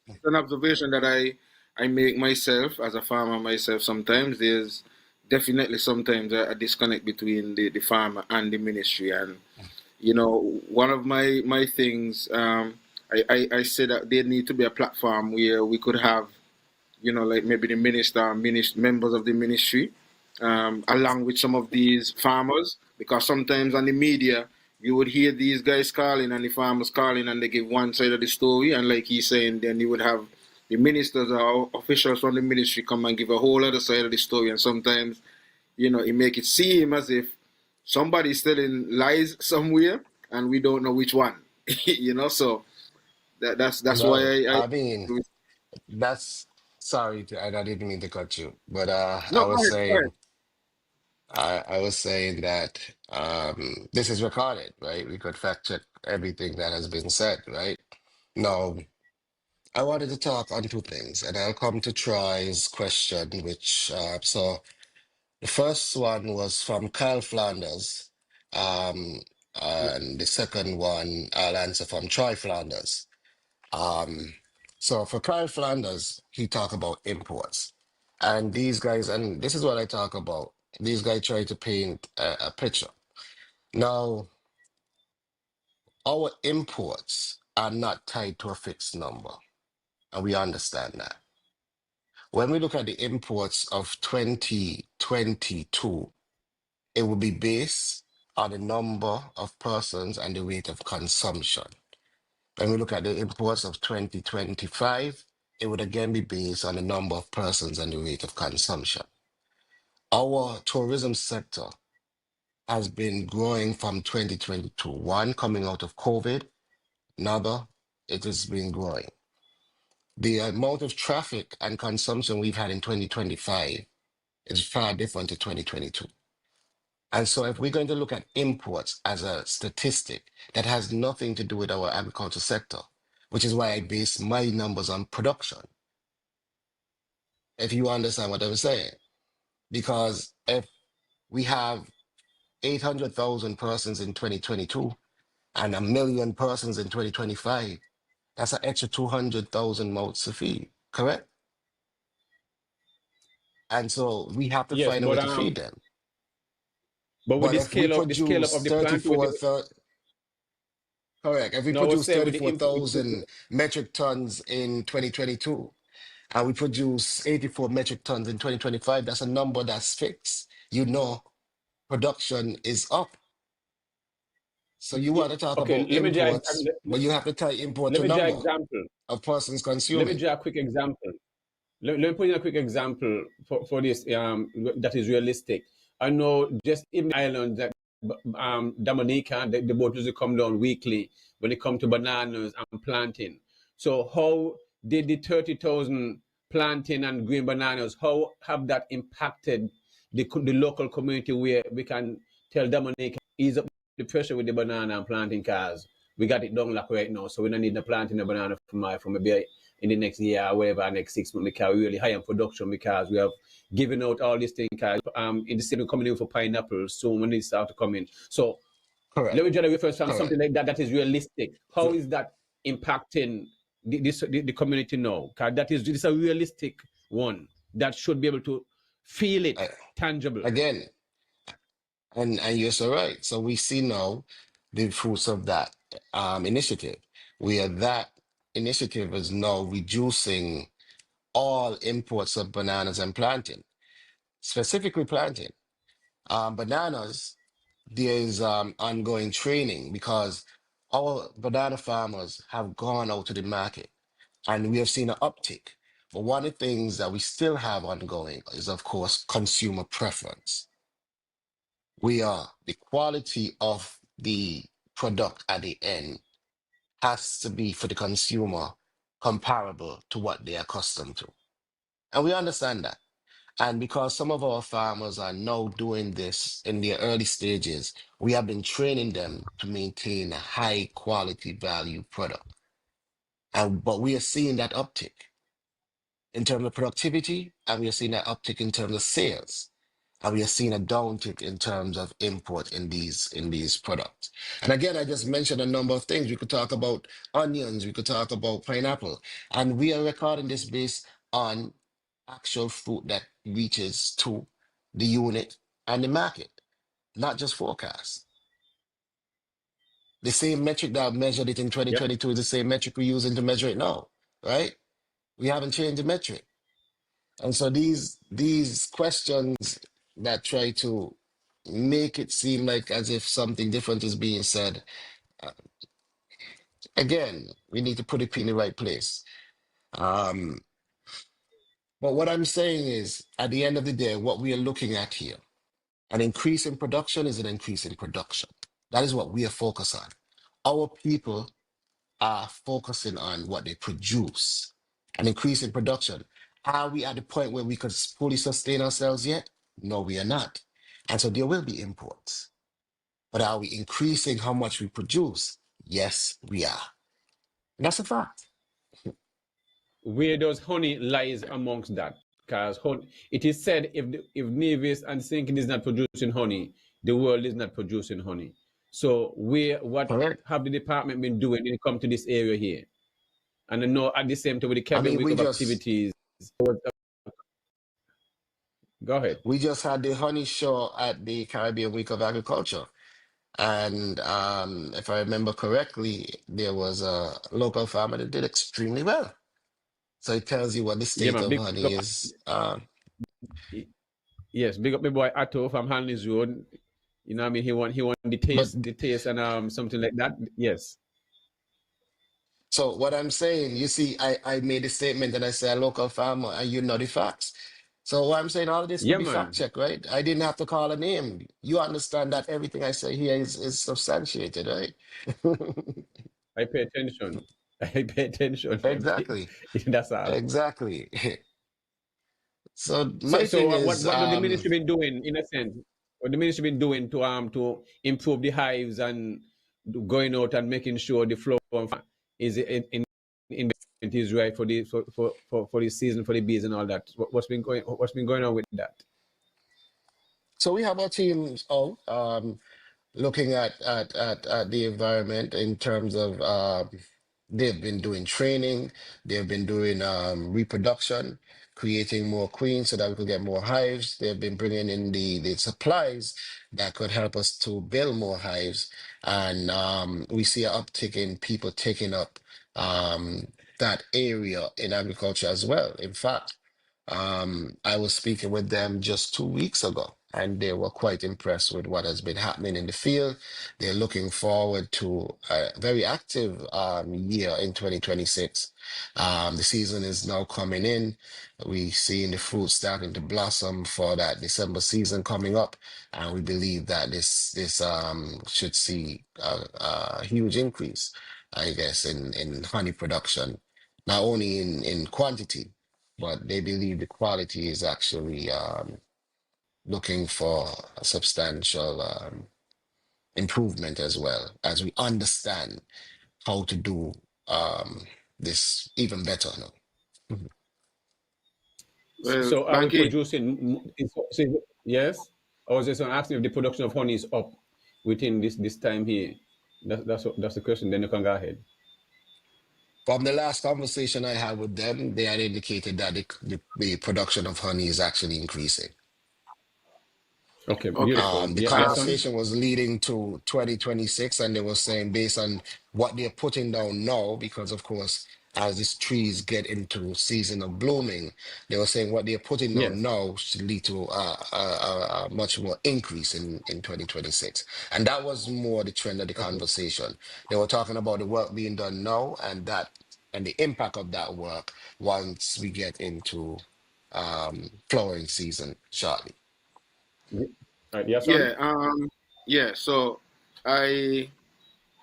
it's an observation that I make myself as a farmer myself. Sometimes there's definitely sometimes a disconnect between the farmer and the ministry, and one of my things, I said that there need to be a platform where we could have, like maybe the minister, members of the ministry, along with some of these farmers, because sometimes on the media you would hear these guys calling and the farmers calling and they give one side of the story, and like he's saying, then you would have the ministers or officials from the ministry come and give a whole other side of the story, and sometimes, it make it seem as if somebody's telling lies somewhere and we don't know which one. So that's why I mean, that's sorry, I didn't mean to cut you, but no, I was go ahead. saying, I was saying that this is recorded, right? We could fact check everything that has been said, right? Now, I wanted to talk on two things, and I'll come to Troy's question, which so the first one was from Kyle Flanders, um, and the second one I'll answer from Troy Flanders. Um, so for Kyle Flanders, he talked about imports. And these guys, and this is what I talk about, these guys try to paint a picture. Now, our imports are not tied to a fixed number, and we understand that. When we look at the imports of 2022, it will be based on the number of persons and the rate of consumption. When we look at the imports of 2025, it would again be based on the number of persons and the rate of consumption. Our tourism sector has been growing from 2022. One, coming out of COVID, another, it has been growing. The amount of traffic and consumption we've had in 2025 is far different to 2022. And so if we're going to look at imports as a statistic that has nothing to do with our agriculture sector, which is why I base my numbers on production, if you understand what I'm saying. Because if we have 800,000 persons in 2022 and 1 million persons in 2025, that's an extra 200,000 mouths to feed, correct? And so we have to Yes, find a way to feed them. but with But if we the scale up produce of the plant, with the, correct, if we no, I was produce saying with the input, 34,000 metric tons in 2022 and we produce 84 metric tons in 2025, that's a number that's fixed. You know, production is up. So you want to talk okay, about imports, but you have to tie import let to me draw number example. of persons Let me consuming. draw a quick example. Let me put in a quick example for this that is realistic. I know just in the island that Dominica, the boat usually come down weekly when it comes to bananas and planting. So how did the 30,000 planting and green bananas, how have that impacted the local community where we can tell Dominica ease up the pressure with the banana and planting cars? We got it done like right now, so we don't need the planting the banana from maybe in the next year or whatever, next 6 months, because we really high in production because we have given out all these things. In the city coming in for pineapples soon when they start to come in. So let Correct. me try to refer from Correct. something like that that is realistic. How So, is that impacting the community now? Because that is this a realistic one that should be able to feel it uh, tangible. again, and you're so right. So we see now the fruits of that initiative, where that initiative is now reducing all imports of bananas and planting, specifically planting. Bananas, there is ongoing training because our banana farmers have gone out to the market and we have seen an uptick. But one of the things that we still have ongoing is, of course, consumer preference. We are the quality of the product at the end has to be for the consumer comparable to what they're accustomed to. And we understand that. And because some of our farmers are now doing this in their early stages, we have been training them to maintain a high quality value product. And but we are seeing that uptick in terms of productivity, and we are seeing that uptick in terms of sales. And we are seeing a downtick in terms of import in these products. And again, I just mentioned a number of things. We could talk about onions, we could talk about pineapple, and we are recording this based on actual fruit that reaches to the unit and the market, not just forecast. The same metric that measured it in Yep. 2022 is the same metric we're using to measure it now, right? We haven't changed the metric. And so these questions that try to make it seem like as if something different is being said, uh, again, we need to put it in the right place. Um, but what I'm saying is, at the end of the day, what we are looking at here, an increase in production is an increase in production. That is what we are focused on. Our people are focusing on what they produce, an increase in production. Are we at the point where we could fully sustain ourselves yet? No, we are not. And so there will be imports. But are we increasing how much we produce? Yes, we are. And that's a fact. Where does honey lies amongst that? Because it is said if Nevis and Sinking is not producing honey, the world is not producing honey. So what Correct. have the department been doing when it comes to this area here? And I know at the same time with the I Caribbean mean, Week of Activities. Go ahead. we just had the honey show at the Caribbean Week of Agriculture. And if I remember correctly, there was a local farmer that did extremely well. So it tells you what the Yeah, state man. of Big honey up, is. yes, big up my boy Atto from Hanley's Road. You know what I mean? He want But the taste and something like that. Yes. so what I'm saying, you see, I made a statement that I say a local farmer, and you know the facts. So what I'm saying, all of this could Yeah, be fact man. checked, right? I didn't have to call a name. You understand that everything I say here is substantiated, right? I pay attention. I pay attention. Exactly. That's all. Exactly. So So, my thing is, what the ministry been doing in a sense? What the ministry been doing to improve the hives and going out and making sure the flow is in is right for the for the season for the bees and all that. What's been going on with that? so we have our teams out. Looking at the environment in terms of they've been doing training, they've been doing reproduction, creating more queens so that we could get more hives. They've been bringing in the supplies that could help us to build more hives. And we see an uptick in people taking up that area in agriculture as well. In fact, I was speaking with them just 2 weeks ago, and they were quite impressed with what has been happening in the field. They're looking forward to a very active year in 2026. The season is now coming in. We seeing the fruit starting to blossom for that December season coming up, and we believe that this should see a huge increase, I guess, in honey production, not only in quantity, but they believe the quality is actually looking for a substantial improvement as well, as we understand how to do this even better now. Mhm. Well, So are we Banky, producing? Yes. I was just asking if the production of honey is up within this time here. That's the question. Then you can go ahead. From the last conversation I had with them, they had indicated that the production of honey is actually increasing. Okay, okay. beautiful. The Yeah, yes, son. conversation was leading to 2026, and they were saying based on what they're putting down now, because of course, as these trees get into season of blooming, they were saying what they're putting down Yes. now should lead to a much more increase in 2026. And that was more the trend of the Okay. conversation. They were talking about the work being done now and the impact of that work once we get into flowering season shortly. Yes, son. Yeah, yeah, so I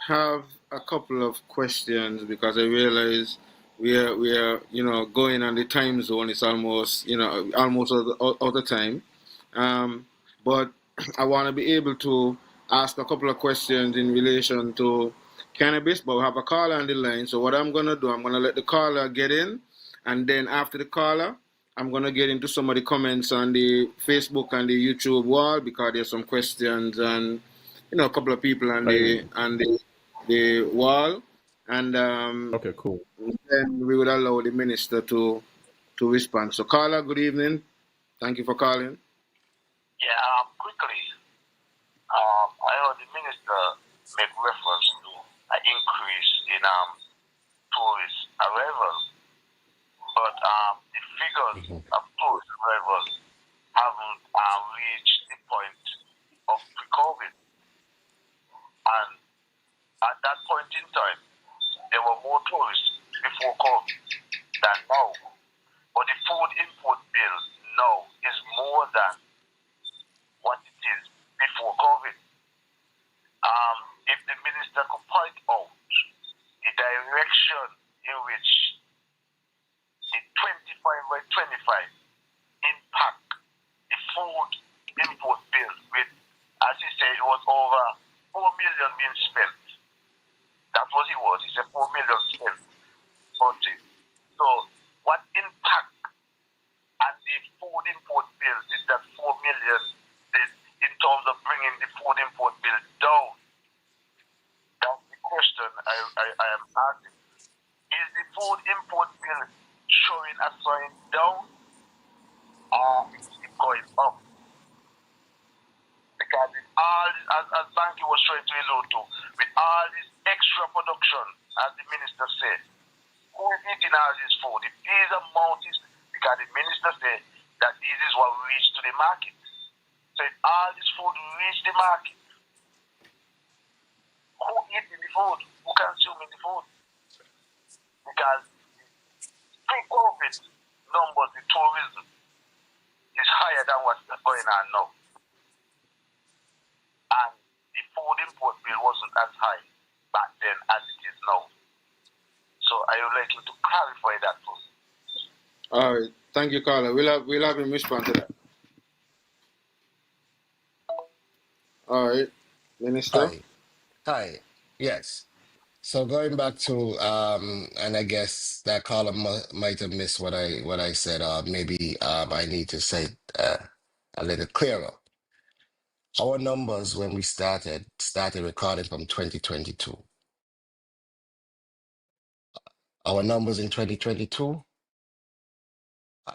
have a couple of questions because I realize we are going on the time zone. It's almost almost out of time. But I want to be able to ask a couple of questions in relation to cannabis. But we have a caller on the line. So what I'm gonna do, I'm gonna let the caller get in, and then after the caller, I'm gonna get into some of the comments on the Facebook and the YouTube wall because there's some questions and a couple of people on I, the wall, and okay, cool. then we would allow the minister to respond. So, caller, good evening. Thank you for calling. Yeah, quickly, I heard the minister make reference to an increase in tourist arrivals, but the figures of tourist arrivals haven't reached the point of pre-COVID. And at that point in time, there were more tourists before COVID than now. But the food import bill now is more than what it is before COVID. If the minister could point out the direction in which the 25 by 25 impact the food import bill over 4 million being spent. That's what it was. He said 4 million spent on it. So what impact and the food import bill did that 4 million did in terms of bringing the food import bill down? That's the question I am asking. Is the food import bill showing a sign down or is it going up? Because with all this, as Bankie was trying to allude to, with all this extra production, as the minister said, who is eating all this food? If these amount is, because the minister said that this is what we reach to the market. So if all this food reach the market, who eating the food? Who consuming the food? Because pre-COVID numbers, the tourism is higher than what's going on now. And the food import bill wasn't as high back then as it is now. So I would like you to clarify that for me. All right. Thank you, Carla. We'll have him respond to that. All right. Minister? Hi. Yes. So going back to and I guess that caller might have missed what I said. Maybe I need to say a little clearer. Our numbers when we started recording from 2022. Our numbers in 2022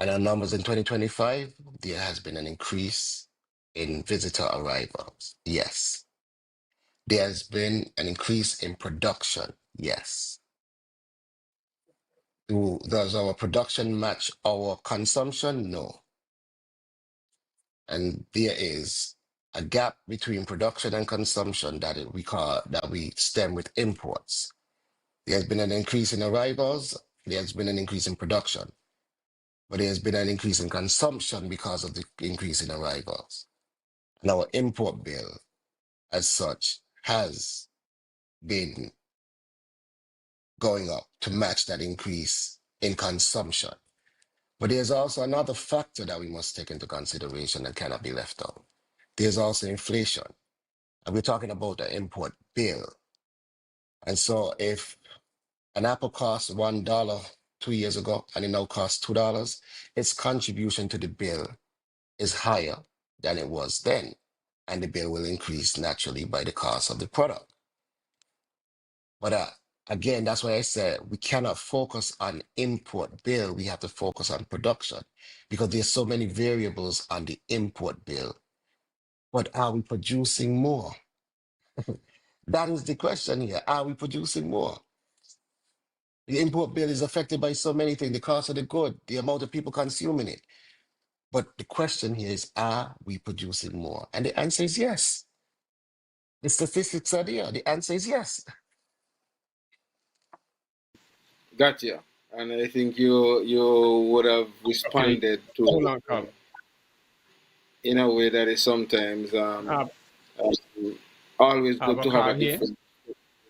and our numbers in 2025, there has been an increase in visitor arrivals. Yes. There has been an increase in production. Yes. Does our production match our consumption? No. And there is a gap between production and consumption that we stem with imports. There's been an increase in arrivals, there's been an increase in production, but there's been an increase in consumption because of the increase in arrivals. And our import bill, as such, has been going up to match that increase in consumption. But there's also another factor that we must take into consideration that cannot be left out. There's also inflation. And we're talking about the import bill. And so if an apple cost $1 2 years ago and it now costs $2, its contribution to the bill is higher than it was then. And the bill will increase naturally by the cost of the product. But again, that's why I said we cannot focus on import bill. We have to focus on production because there's so many variables on the import bill. But are we producing more? That is the question here. Are we producing more? The import bill is affected by so many things, the cost of the good, the amount of people consuming it. But the question here is, are we producing more? And the answer is yes. The statistics are there. The answer is yes. Gotcha. And I think you would have Okay. responded Hold to on, Carl. in a way that is sometimes Uh, always I have good a to have call here.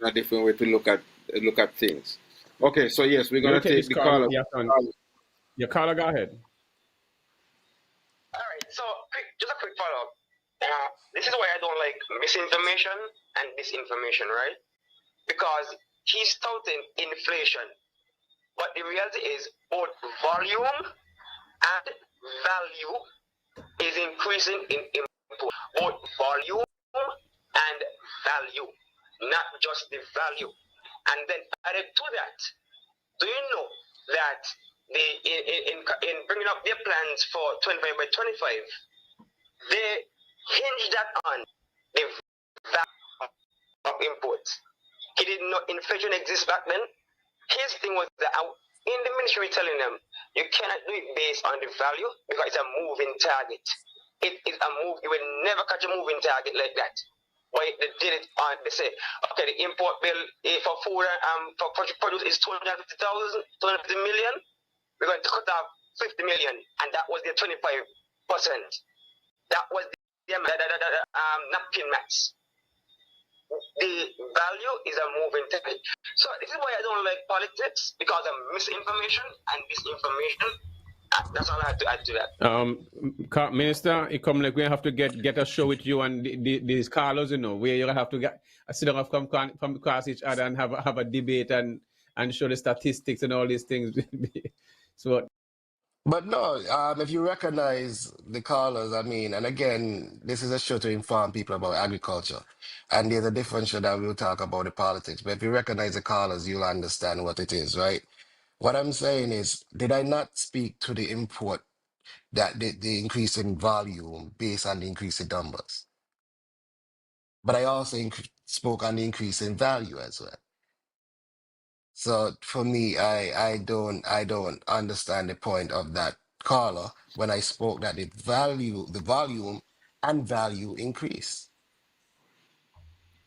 a different way to look at things. Okay, so yes, we're Let me gonna take take this the call. caller. Yes, your caller, go ahead. All right, so just a quick follow-up. This is why I don't like misinformation and disinformation, right? Because he's touting inflation, but the reality is both volume and value is increasing in input. Both volume and value, not just the value. And then added to that, do you know that in bringing up their plans for 25 by 25, they hinge that on the value of imports. He didn't know inflation exists back then. His thing was that in the ministry telling them you cannot do it based on the value because it's a moving target. It is a move. You will never catch a moving target like that. Why they did it on? They say, okay, the import bill for food for produce is 250 million. We're going to cut off 50 million, and that was their 25%. That was the napkin mats. The value is a moving target. So this is why I don't like politics, because of misinformation and disinformation. That's all I had to add to that. Minister, it come like we have to get a show with you and these callers, you know, where you have to get sit down from across each other and have a debate and show the statistics and all these things. So But no, if you recognize the callers, I mean, and again, this is a show to inform people about agriculture. And there's a different show that we'll talk about the politics. But if you recognize the callers, you'll understand what it is, right? What I'm saying is, did I not speak to the import that the increase in volume based on the increase in numbers? But I also spoke on the increase in value as well. So for me, I don't understand the point of that caller when I spoke that the volume and value increase.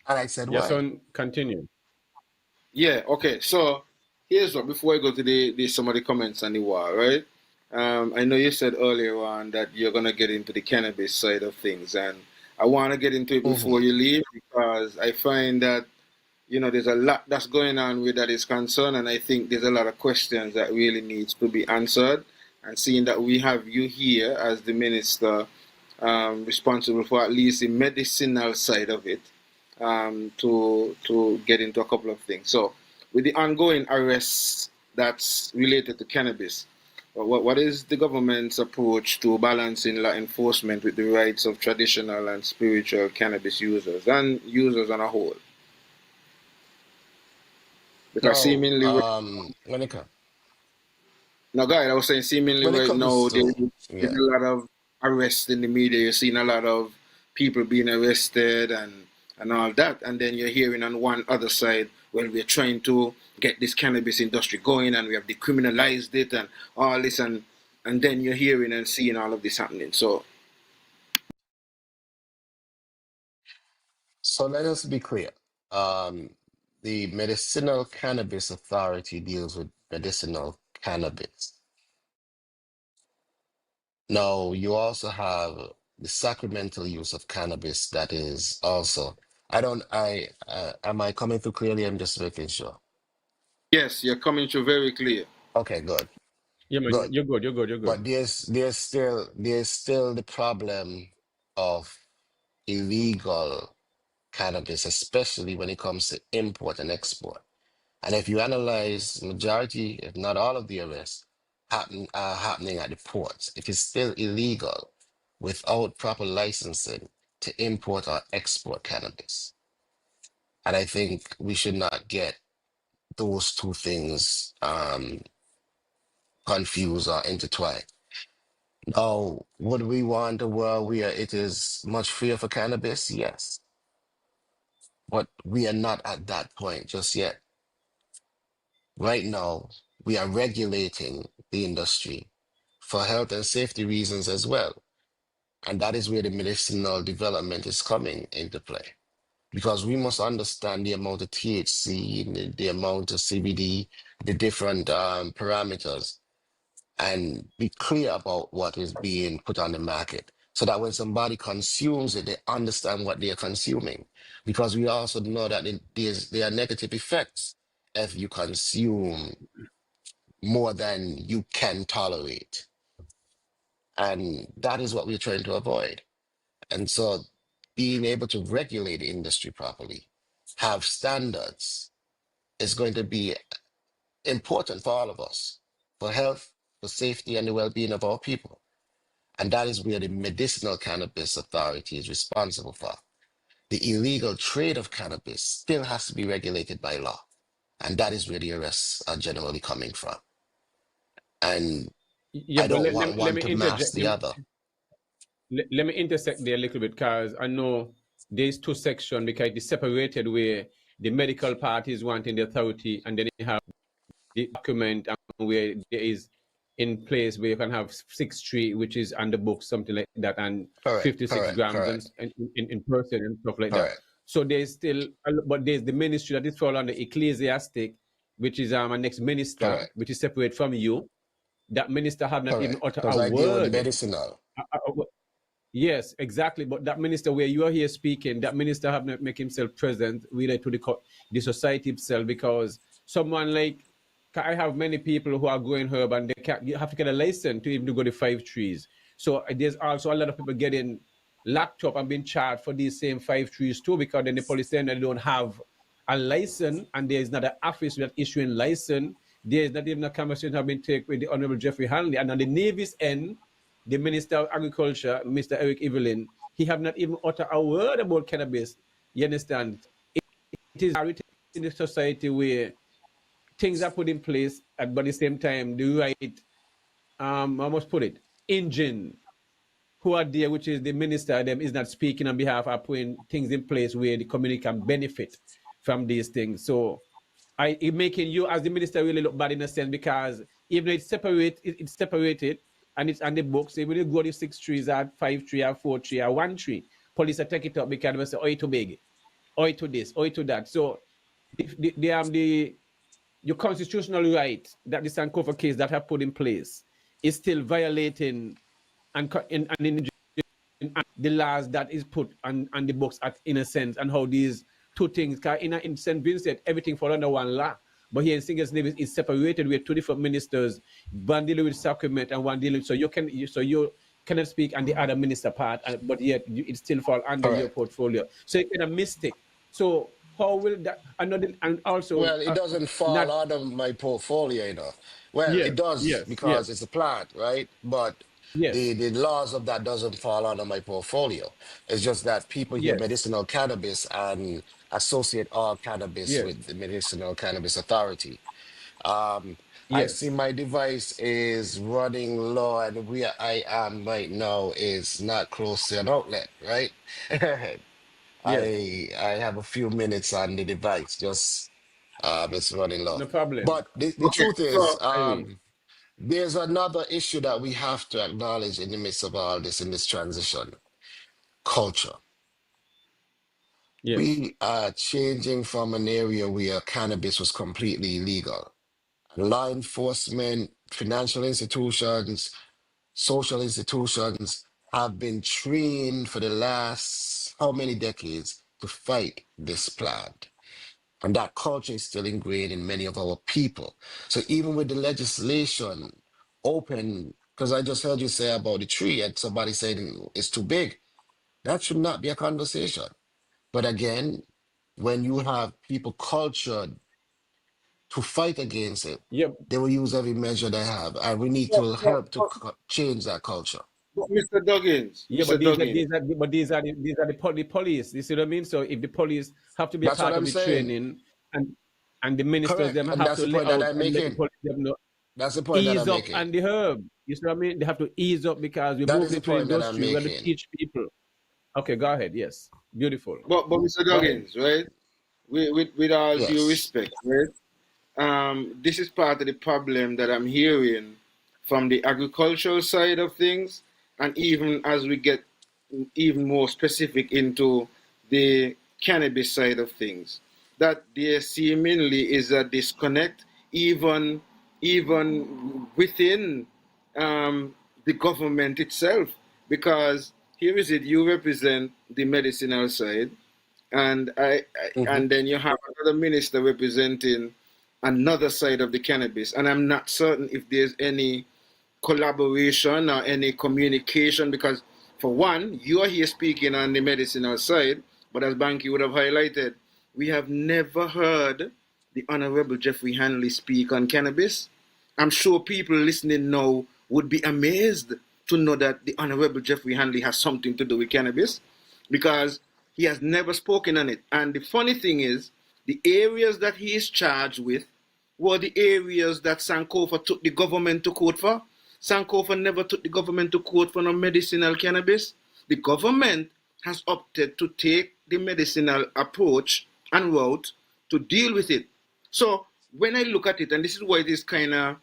And I said yes, why? son, continue. Yeah, okay. So here's what before I go to the some of the comments on the war, right? I know you said earlier on that you're gonna get into the cannabis side of things, and I want to get into it before Hmm. you leave because I find that there's a lot that's going on where that is concerned, and I think there's a lot of questions that really needs to be answered. And seeing that we have you here as the minister responsible for at least the medicinal side of it, to get into a couple of things. So, with the ongoing arrests that's related to cannabis, what is the government's approach to balancing law enforcement with the rights of traditional and spiritual cannabis users and users on a whole? Because No, seemingly, no, guys, I was saying seemingly when it right comes now to, there's yeah. a lot of arrests in the media. You're seeing a lot of people being arrested and all that, and then you're hearing on one other side, well, we're trying to get this cannabis industry going, and we have decriminalized it, and all this, and then you're hearing and seeing all of this happening. So So let us be clear. Um, the Medicinal Cannabis Authority deals with medicinal cannabis. Now, you also have the sacramental use of cannabis that is also, am I coming through clearly? I'm just making sure. yes, you're coming through very clear. Okay, good, Yeah, man, good. you're good, you're good, you're good. But there's still the problem of illegal cannabis, especially when it comes to import and export. And if you analyze majority, if not all of the arrests are happening at the ports, it is still illegal without proper licensing to import or export cannabis. And I think we should not get those two things confused or intertwined. Now, would we want a world where it is much freer for cannabis? Yes. But we are not at that point just yet. Right now, we are regulating the industry for health and safety reasons as well. And that is where the medicinal development is coming into play. Because we must understand the amount of THC, the amount of CBD, the different parameters, and be clear about what is being put on the market so that when somebody consumes it, they understand what they're consuming. Because we also know that there are negative effects if you consume more than you can tolerate. And that is what we're trying to avoid. And so being able to regulate the industry properly, have standards, is going to be important for all of us, for health, for safety, and the well-being of our people. And that is where the Medicinal Cannabis Authority is responsible for. The illegal trade of cannabis still has to be regulated by law. And that is where the arrests are generally coming from. And Yeah, I but don't let, want let, let one me to mask interject. the other. Let me intersect there a little bit because I know there's two sections because it's separated where the medical part is wanting the authority and then you have the document and where there is in place where you can have 6-3, which is on the book, something like that, and Correct, 56 correct, grams and correct, in person and stuff like that. correct, So there's still, but there's the ministry that is fall under ecclesiastic, which is a next minister, correct, which is separate from you. That minister have not even correct. uttered Because a I deal with word. medicinal. Yes, exactly. But that minister where you are here speaking, that minister have not make himself present really to the society itself because someone like I have many people who are growing herb and you have to get a license to even go to 5 trees. So there's also a lot of people getting locked up and being charged for these same 5 trees too, because then the police saying they don't have a license and there is not an office that issuing license. There is not even a conversation have been taken with the Honorable Jeffrey Hanley. And on the Nevis end, the Minister of Agriculture, Mr. Eric Evelyn, he have not even uttered a word about cannabis. You understand? It is in the society where things are put in place, but at the same time, the right, I must put it, engine who are there, which is the minister, them is not speaking on behalf of putting things in place where the community can benefit from these things. So it making you as the minister really look bad in a sense, because even though it's separated and it's on the books, even if you go to 6 trees or 5 tree or 4 tree or 1 tree, police are take it up because they say, oh, it too big, oh, it to this, oh, it to that. So your constitutional right that the Sankofa case that have put in place is still violating and in the laws that is put on the books at in a sense, and how these two things, in St. Vincent, everything fall under one law. But here in Singers Nevis is separated with 2 different ministers, one dealing with sacrament and one dealing, so you cannot speak on the other minister part, but yet it still fall under your Correct. portfolio. So it's kind of mistake. So how will that another and also Well, it doesn't not fall out of my portfolio, you know. Well, yes, it does yes, yes, because it's a plant, right? But yes, the laws of that doesn't fall under my portfolio. It's just that people hear yes, medicinal cannabis and associate all cannabis yes, with the Medicinal Cannabis Authority. Um, I see yes. my device is running low, and where I am right now is not close to an outlet, right? Yes, I have a few minutes on the device, just it's running low. no problem. But the Okay, truth is, so Irene. there's another issue that we have to acknowledge in the midst of all this, in this transition: culture. Yes, We are changing from an area where cannabis was completely illegal. Law enforcement, financial institutions, social institutions have been trained for the last how many decades to fight this plant. And that culture is still ingrained in many of our people. So even with the legislation open, because I just heard you say about the tree and somebody saying it's too big, that should not be a conversation. But again, when you have people cultured to fight against it, yeah, they will use every measure they have. And we need to but, help to change that culture. but Mr. Duggins, yeah, Mr. but Duggins, these are the police. You see what I mean? So if the police have to be a That's what part of I'm the saying. training, and the ministers them Correct. And have that's to the lay point that out I'm and let the making. police them know, That's the point that ease I'm up making. on the herb. You see what I mean? They have to ease up because we're That moving is the into the point that I'm industry. We have to making. teach people. Okay, go ahead. Yes, beautiful. but Mr. Go ahead. Duggins, right? With all due Yes. respect, right? This is part of the problem that I'm hearing from the agricultural side of things, and even as we get even more specific into the cannabis side of things, that there seemingly is a disconnect, even within the government itself, because here is it: you represent the medicinal side, Hmm. and then you have another minister representing another side of the cannabis, and I'm not certain if there's any collaboration or any communication, because for one, you're here speaking on the medicinal side, but as Banky would have highlighted, we have never heard the Honorable Jeffrey Hanley speak on cannabis. I'm sure people listening now would be amazed to know that the Honorable Jeffrey Hanley has something to do with cannabis, because he has never spoken on it. And the funny thing is, the areas that he is charged with were the areas that Sankofa took the government to court for. Sankofa never took the government to court for no medicinal cannabis. The government has opted to take the medicinal approach and route to deal with it. So when I look at it, and this is why it is kind of,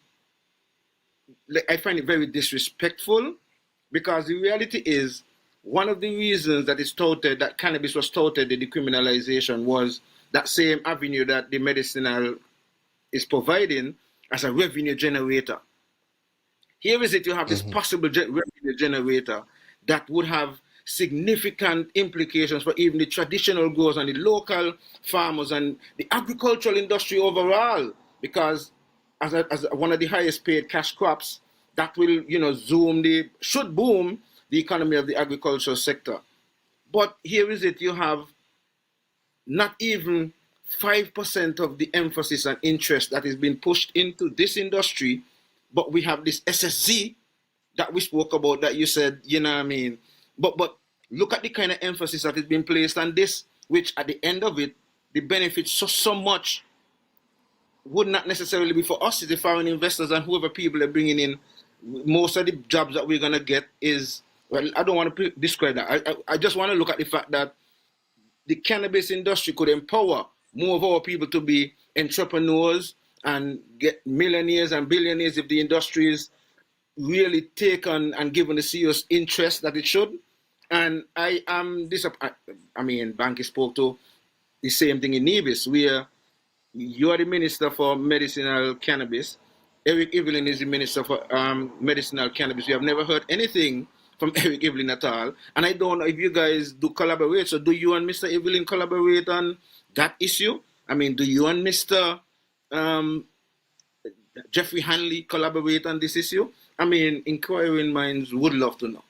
I find it very disrespectful, because the reality is, one of the reasons that it's touted, that cannabis was touted, the decriminalization, was that same avenue that the medicinal is providing as a revenue generator. Here is it, you have this Hmm. possible revenue generator that would have significant implications for even the traditional growers and the local farmers and the agricultural industry overall, because as one of the highest paid cash crops that will, should boom the economy of the agricultural sector. But here is it, you have not even 5% of the emphasis and interest that is being pushed into this industry, but we have this SSZ that we spoke about that you said, you know what I mean? But look at the kind of emphasis that is being placed on this, which at the end of it, the benefits so much would not necessarily be for us, the foreign investors and whoever people are bringing in. Most of the jobs that we're going to get is, well, I don't want to describe that. I just want to look at the fact that the cannabis industry could empower more of our people to be entrepreneurs and get millionaires and billionaires if the industry is really taken and given the serious interest that it should. And I am disappointed. I mean, Bankie spoke to the same thing in Nevis, where you are the minister for medicinal cannabis. Eric Evelyn is the minister for medicinal cannabis. We have never heard anything from Eric Evelyn at all. And I don't know if you guys do collaborate. So do you and Mr. Evelyn collaborate on that issue? I mean, do you and Mr. Jeffrey Hanley collaborate on this issue? I mean, inquiring minds would love to know.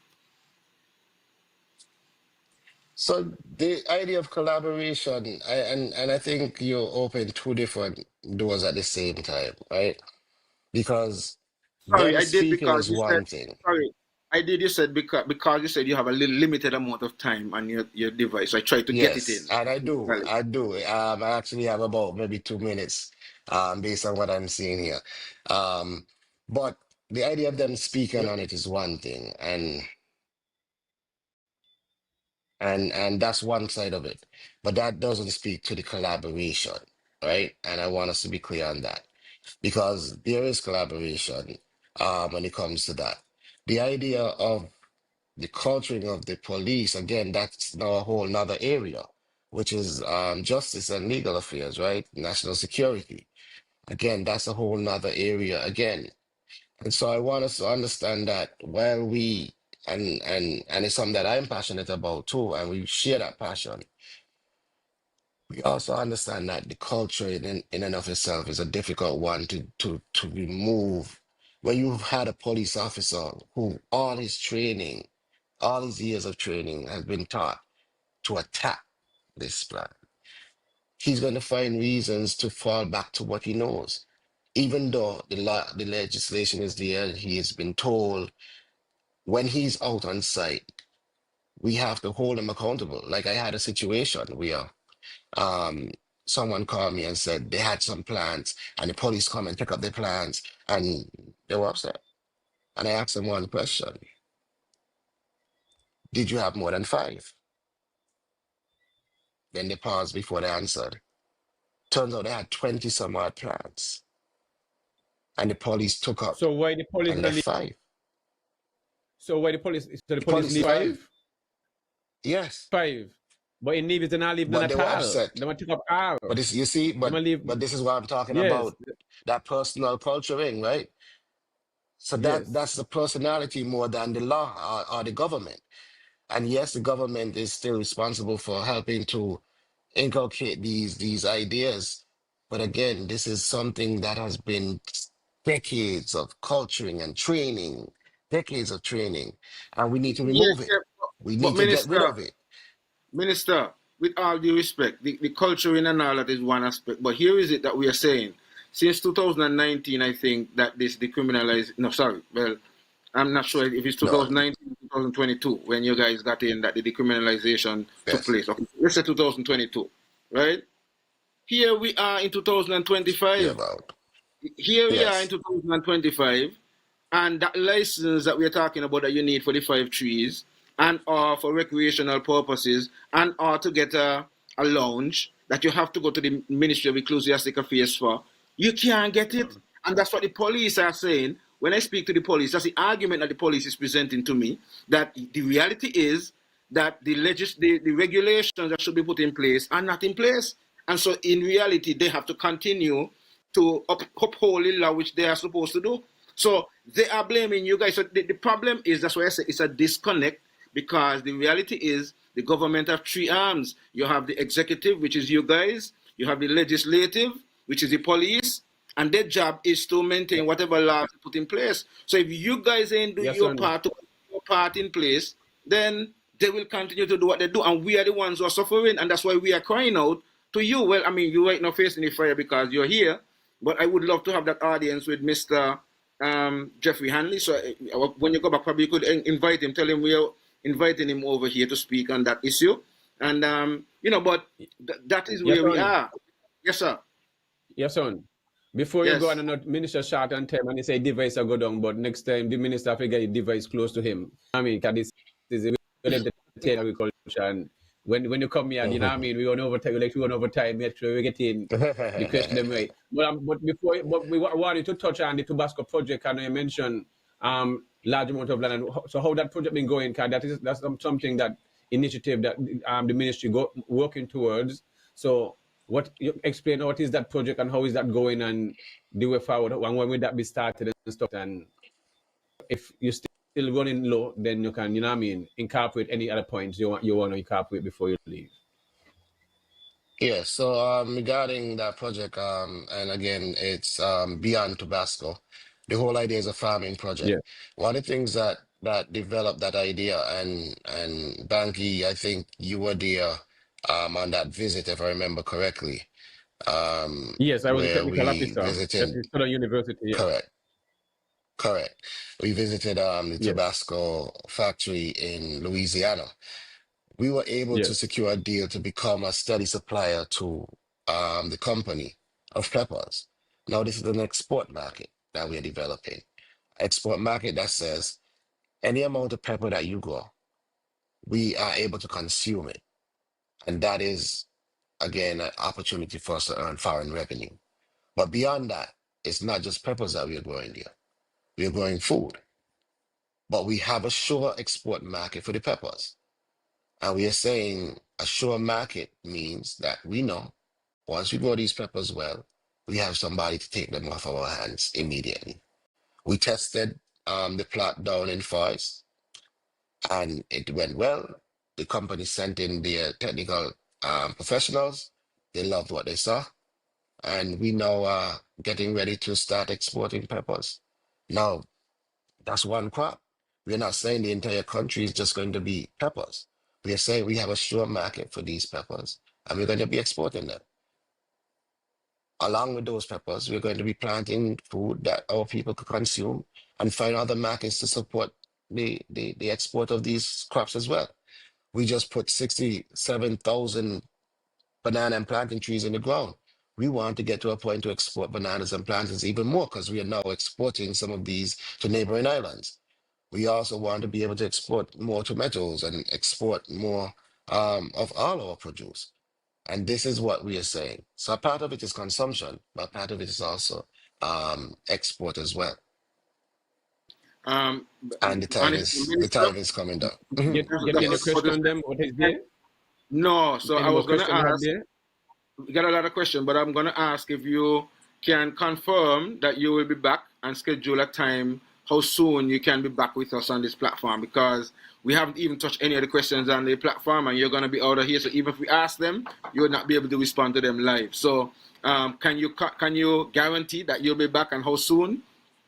So the idea of collaboration, and I think you open two different doors at the same time, right? Because Sorry, them I did speaking because is you said, one thing. sorry, I did, you said because you said you have a little limited amount of time on your device. So I tried to get it in. Yes, and I do, Well, I do. I actually have about maybe 2 minutes, based on what I'm seeing here. Um, but the idea of them speaking on it is one thing, and that's one side of it. But that doesn't speak to the collaboration, right? And I want us to be clear on that because there is collaboration, when it comes to that. The idea of the culturing of the police, again, that's now a whole nother area, which is justice and legal affairs, right? National security. Again, that's a whole nother area again. And so I want us to understand that while we and it's something that I'm passionate about too, and we share that passion, we also understand that the culture in and of itself is a difficult one to remove. When you've had a police officer who all his training, all his years of training has been taught to attack this plan, he's going to find reasons to fall back to what he knows. Even though the law, the legislation is there, he has been told when he's out on site, we have to hold him accountable. Like I had a situation where um someone called me and said they had some plans and the police come and pick up their plans and they were upset. And I asked them one question. Did you have more than five? Then they paused before they answered. Turns out they had 20 some odd plans. And the police took up So why the police and not left leave? five. So why the police? So the The police police leave five. five? Yes. Five. But in Nevis, they not leave none But they at were all. upset. They want to take up all. But this you see, They might leave. but this is what I'm talking Yes. about. That personal culturing, right? So Yes. that's the personality more than the law or the government. And yes, the government is still responsible for helping to inculcate these ideas. But again, this is something that has been decades of culturing and training, decades of training, and we need to yeah, remove it. yeah, We but need to get rid Minister, of it. Minister, with all due respect, the culture in and all that is one aspect. But here is it that we are saying. Since 2019, I think that this decriminalized. No, sorry. Well, I'm not sure if it's No, 2019 or 2022 when you guys got in that the decriminalization took yes, place. Okay, let's say 2022, right? Here we are in yeah, 2025. about Here we are in yes, 2025, and that license that we're talking about that you need for the 5 trees and or for recreational purposes and or to get a lounge that you have to go to the Ministry of Ecclesiastic Affairs for, you can't get it. And that's what the police are saying. When I speak to the police, that's the argument that the police is presenting to me, that the reality is that the regulations that should be put in place are not in place. And so in reality, they have to continue to uphold the law which they are supposed to do. So they are blaming you guys. So the problem is, that's why I say it's a disconnect, because the reality is the government have 3 arms. You have the executive, which is you guys. You have the legislative, which is the police. and their job is to maintain whatever laws put in place. So if you guys ain't do Yes, your son. part to put your part in place, then they will continue to do what they do, and we are the ones who are suffering, and that's why we are crying out to you. Well, I mean, you right now facing the fire because you're here, but I would love to have that audience with Mr. Jeffrey Hanley. So when you go back, probably you could invite him, tell him we are inviting him over here to speak on that issue, and but that is Yes, where we son. are. Yes, sir. Yes, son. Before you go Yes. on, a minister short on time and he say device will go down, but next time the minister figure a device close to him. I mean, because this is a well entertaining agriculture, and when you come here, you know what I mean, we run over time, make sure we get in the question them right. But we wanted to touch on the Tabasco project, and you mentioned large amount of land. So how that project been going? Cause that's something that initiative that the ministry working towards. So what you explain what is that project and how is that going and the way forward and when will that be started and stuff, and if you're still running low, then you can, you know what I mean, incorporate any other points you want to incorporate before you leave. Yeah, so regarding that project, and again, it's beyond Tabasco. The whole idea is a farming project. Yeah. One of the things that developed that idea, and Banky, I think you were there on that visit, if I remember correctly, Yes, I was a where technical we officer at visited. the Southern University. Yeah. Correct, correct. We visited the Yes. Tabasco factory in Louisiana. We were able to Yes. secure a deal to become a steady supplier to the company of peppers. Now, this is an export market that we're developing. Export market that says any amount of pepper that you grow, we are able to consume it. And that is, again, an opportunity for us to earn foreign revenue. But beyond that, it's not just peppers that we are growing there. We are growing food, but we have a sure export market for the peppers. And we are saying a sure market means that we know once we grow these peppers well, we have somebody to take them off our hands immediately. We tested the plot down in Forest and it went well. The company sent in their technical professionals. They loved what they saw. And we now are getting ready to start exporting peppers. Now, that's one crop. We're not saying the entire country is just going to be peppers. We are saying we have a sure market for these peppers and we're going to be exporting them. Along with those peppers, we're going to be planting food that our people could consume and find other markets to support the export of these crops as well. We just put 67,000 banana and plantain trees in the ground. We want to get to a point to export bananas and plantains even more because we are now exporting some of these to neighboring islands. We also want to be able to export more tomatoes and export more of all our produce. And this is what we are saying. So part of it is consumption, but part of it is also export as well. Um, And Honorable the Minister, time is coming down. Mhm. Get any that's what question them? What is there? no. So I Any more was gonna question you have ask. there? We got a lot of questions, but I'm gonna ask if you can confirm that you will be back and schedule a time how soon you can be back with us on this platform because we haven't even touched any of the questions on the platform and you're gonna be out of here. So even if we ask them, you will not be able to respond to them live. So can you guarantee that you'll be back and how soon?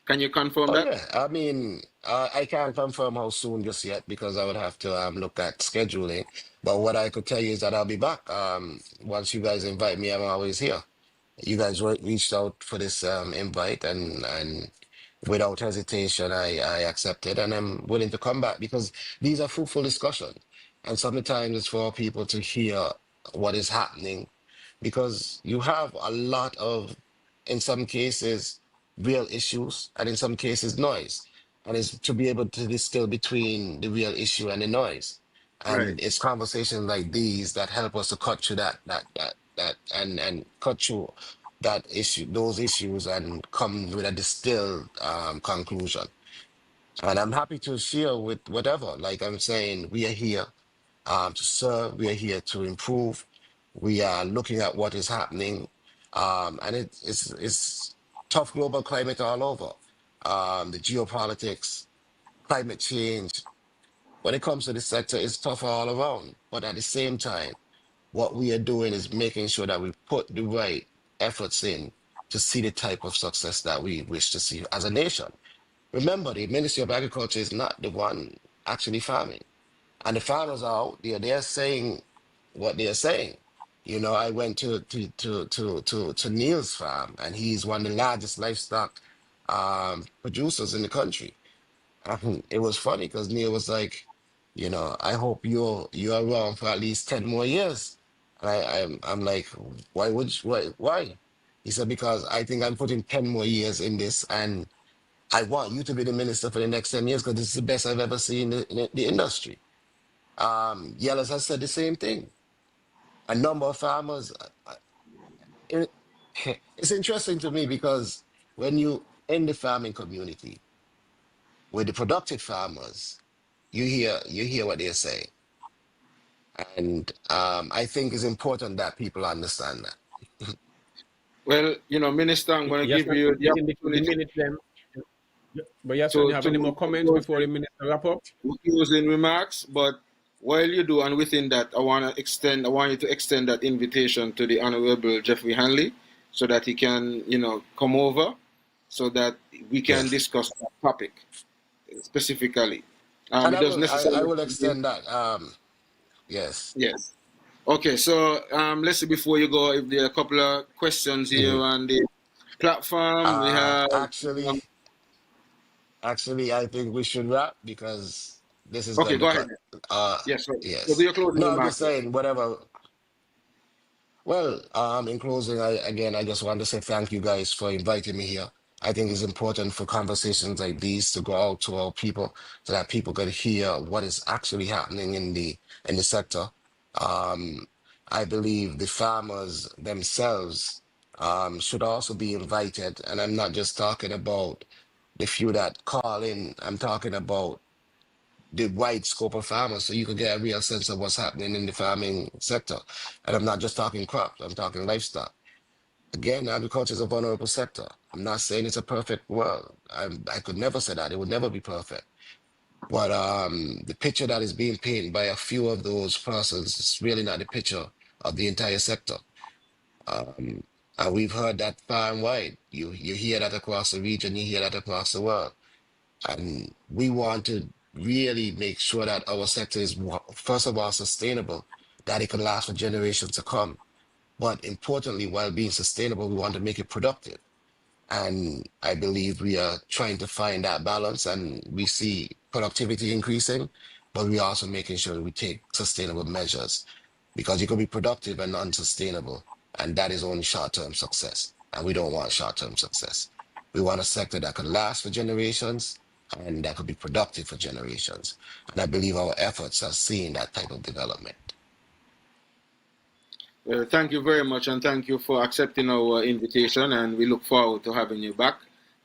Can you confirm Oh that? yeah, I mean, I can't confirm how soon just yet because I would have to look at scheduling. But what I could tell you is that I'll be back. Once you guys invite me, I'm always here. You guys reached out for this invite, and without hesitation, I accepted, and I'm willing to come back because these are fruitful discussions. And sometimes it's for people to hear what is happening because you have a lot of, in some cases, real issues, and in some cases, noise. And it's to be able to distill between the real issue and the noise. Right. And it's conversations like these that help us to cut through and cut through that issue, those issues, and come with a distilled conclusion. And I'm happy to share with whatever. Like I'm saying, we are here to serve. We are here to improve. We are looking at what is happening, and it's tough global climate all over. The geopolitics, climate change. When it comes to this sector, it's tough all around. But at the same time, what we are doing is making sure that we put the right efforts in to see the type of success that we wish to see as a nation. Remember, the Ministry of Agriculture is not the one actually farming. And the farmers are out there, they're saying what they're saying. You know, I went to Neil's farm, and he's one of the largest livestock producers in the country. It was funny because Neil was like, you know, I hope you're around for at least 10 more years. And I'm like, why would you, why? He said, because I think I'm putting 10 more years in this, and I want you to be the minister for the next 10 years because this is the best I've ever seen in the industry. Yellows has said the same thing. A number of farmers. It, it's interesting to me because when you in the farming community with the productive farmers, you hear what they're saying, and I think it's important that people understand that. Well, you know, Minister, I'm going to Yes, give you the in the opportunity minute then. But yes, you to, have to any more make comments before the minister wrap up? closing remarks. But while you do, and within that, I want you to extend that invitation to the Honorable Jeffrey Hanley so that he can, you know, come over so that we can Yes, discuss that topic specifically. and It doesn't I necessarily. will extend that. Yes. Yes. Okay, so let's see before you go, if there are a couple of questions here Mhm. on the platform. We have. Actually, Um, I think we should wrap because this is okay, going to go ahead. cut. Uh, Yes, so do yes. your closing No, I'm just remarks. Sir. saying whatever. Well, in closing, I just want to say thank you guys for inviting me here. I think it's important for conversations like these to go out to our people so that people can hear what is actually happening in the sector. Um, I believe the farmers themselves should also be invited, and I'm not just talking about the few that call in. I'm talking about the wide scope of farmers so you can get a real sense of what's happening in the farming sector. And I'm not just talking crops, I'm talking livestock. Again, agriculture is a vulnerable sector. I'm not saying it's a perfect world. I could never say that. It would never be perfect. But the picture that is being painted by a few of those persons is really not the picture of the entire sector. Um, and we've heard that far and wide. You hear that across the region, you hear that across the world. And we want to really make sure that our sector is, first of all, sustainable, that it can last for generations to come. But importantly, while being sustainable, we want to make it productive. And I believe we are trying to find that balance, and we see productivity increasing, but we are also making sure we take sustainable measures because you can be productive and unsustainable, and that is only short-term success. And we don't want short-term success. We want a sector that could last for generations and that could be productive for generations. And I believe our efforts are seeing that type of development. Thank you very much, and thank you for accepting our invitation. And we look forward to having you back.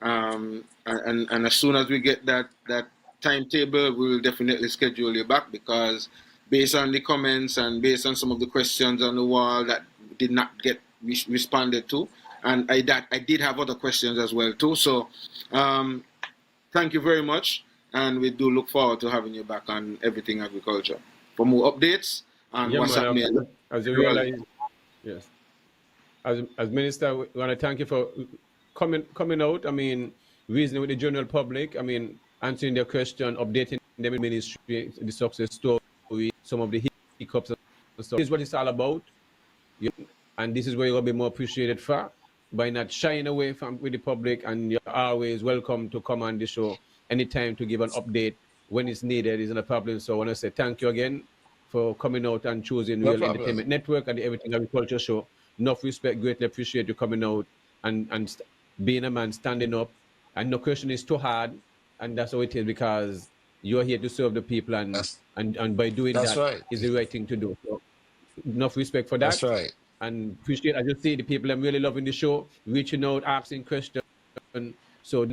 And as soon as we get that timetable, we will definitely schedule you back because based on the comments and based on some of the questions on the wall that did not get responded to, and I did have other questions as well too. So thank you very much, and we do look forward to having you back on everything agriculture for more updates on Yeah, what's man. happening. As you realize, yes. As minister, we want to thank you for coming out. I mean, reasoning with the general public. I mean, answering their question, updating them in ministry, the success story, some of the hiccups and stuff. This is what it's all about. And this is where you're gonna be more appreciated for by not shying away from with the public. And you're always welcome to come on the show anytime to give an update when it's needed. Isn't a problem. So I want to say thank you again for coming out and choosing No Real problem. Entertainment Network and the Everything Agriculture Show. Enough respect, greatly appreciate you coming out and being a man standing up. And no question is too hard, and that's how it is because you're here to serve the people, That's and by doing that's that right. is the right thing to do. So enough respect for That's that, right. and appreciate. As you see, the people I'm really loving the show, reaching out, asking questions. So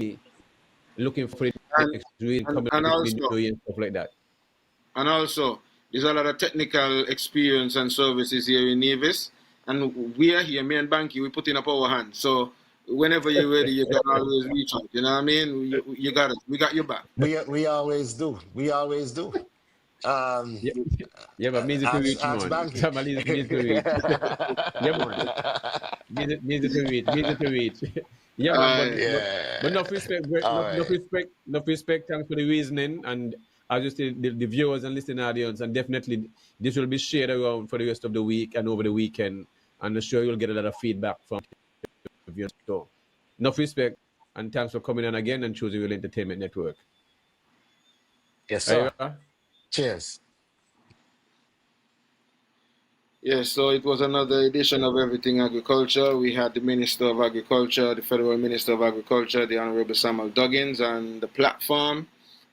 looking for the And, next reading and, coming and up in the also, new year and stuff like that. and also, there's a lot of technical experience and services here in Nevis, and we are here. Me and Banky, we putting up our hands. So whenever you're ready, you can always reach out. You know what I mean? You got it. We got your back. We always do. We always do. Um, Yeah, yeah, but easy to reach, ask man. Banky. Samal is easy to reach. Yeah, man. Easy to reach. Easy to reach. Yeah, man. But Yeah. enough respect, All enough right. respect, enough respect. Thanks for the reasoning, and I just the viewers and listening audience, and definitely this will be shared around for the rest of the week and over the weekend, and I'm sure you'll get a lot of feedback from viewers. So, enough respect, and thanks for coming on again and choosing Real Entertainment Network. Yes, Are you sir. there? Cheers. Yes, so it was another edition of Everything Agriculture. We had the Minister of Agriculture, the Federal Minister of Agriculture, the Honorable Samal Duggins, on the platform.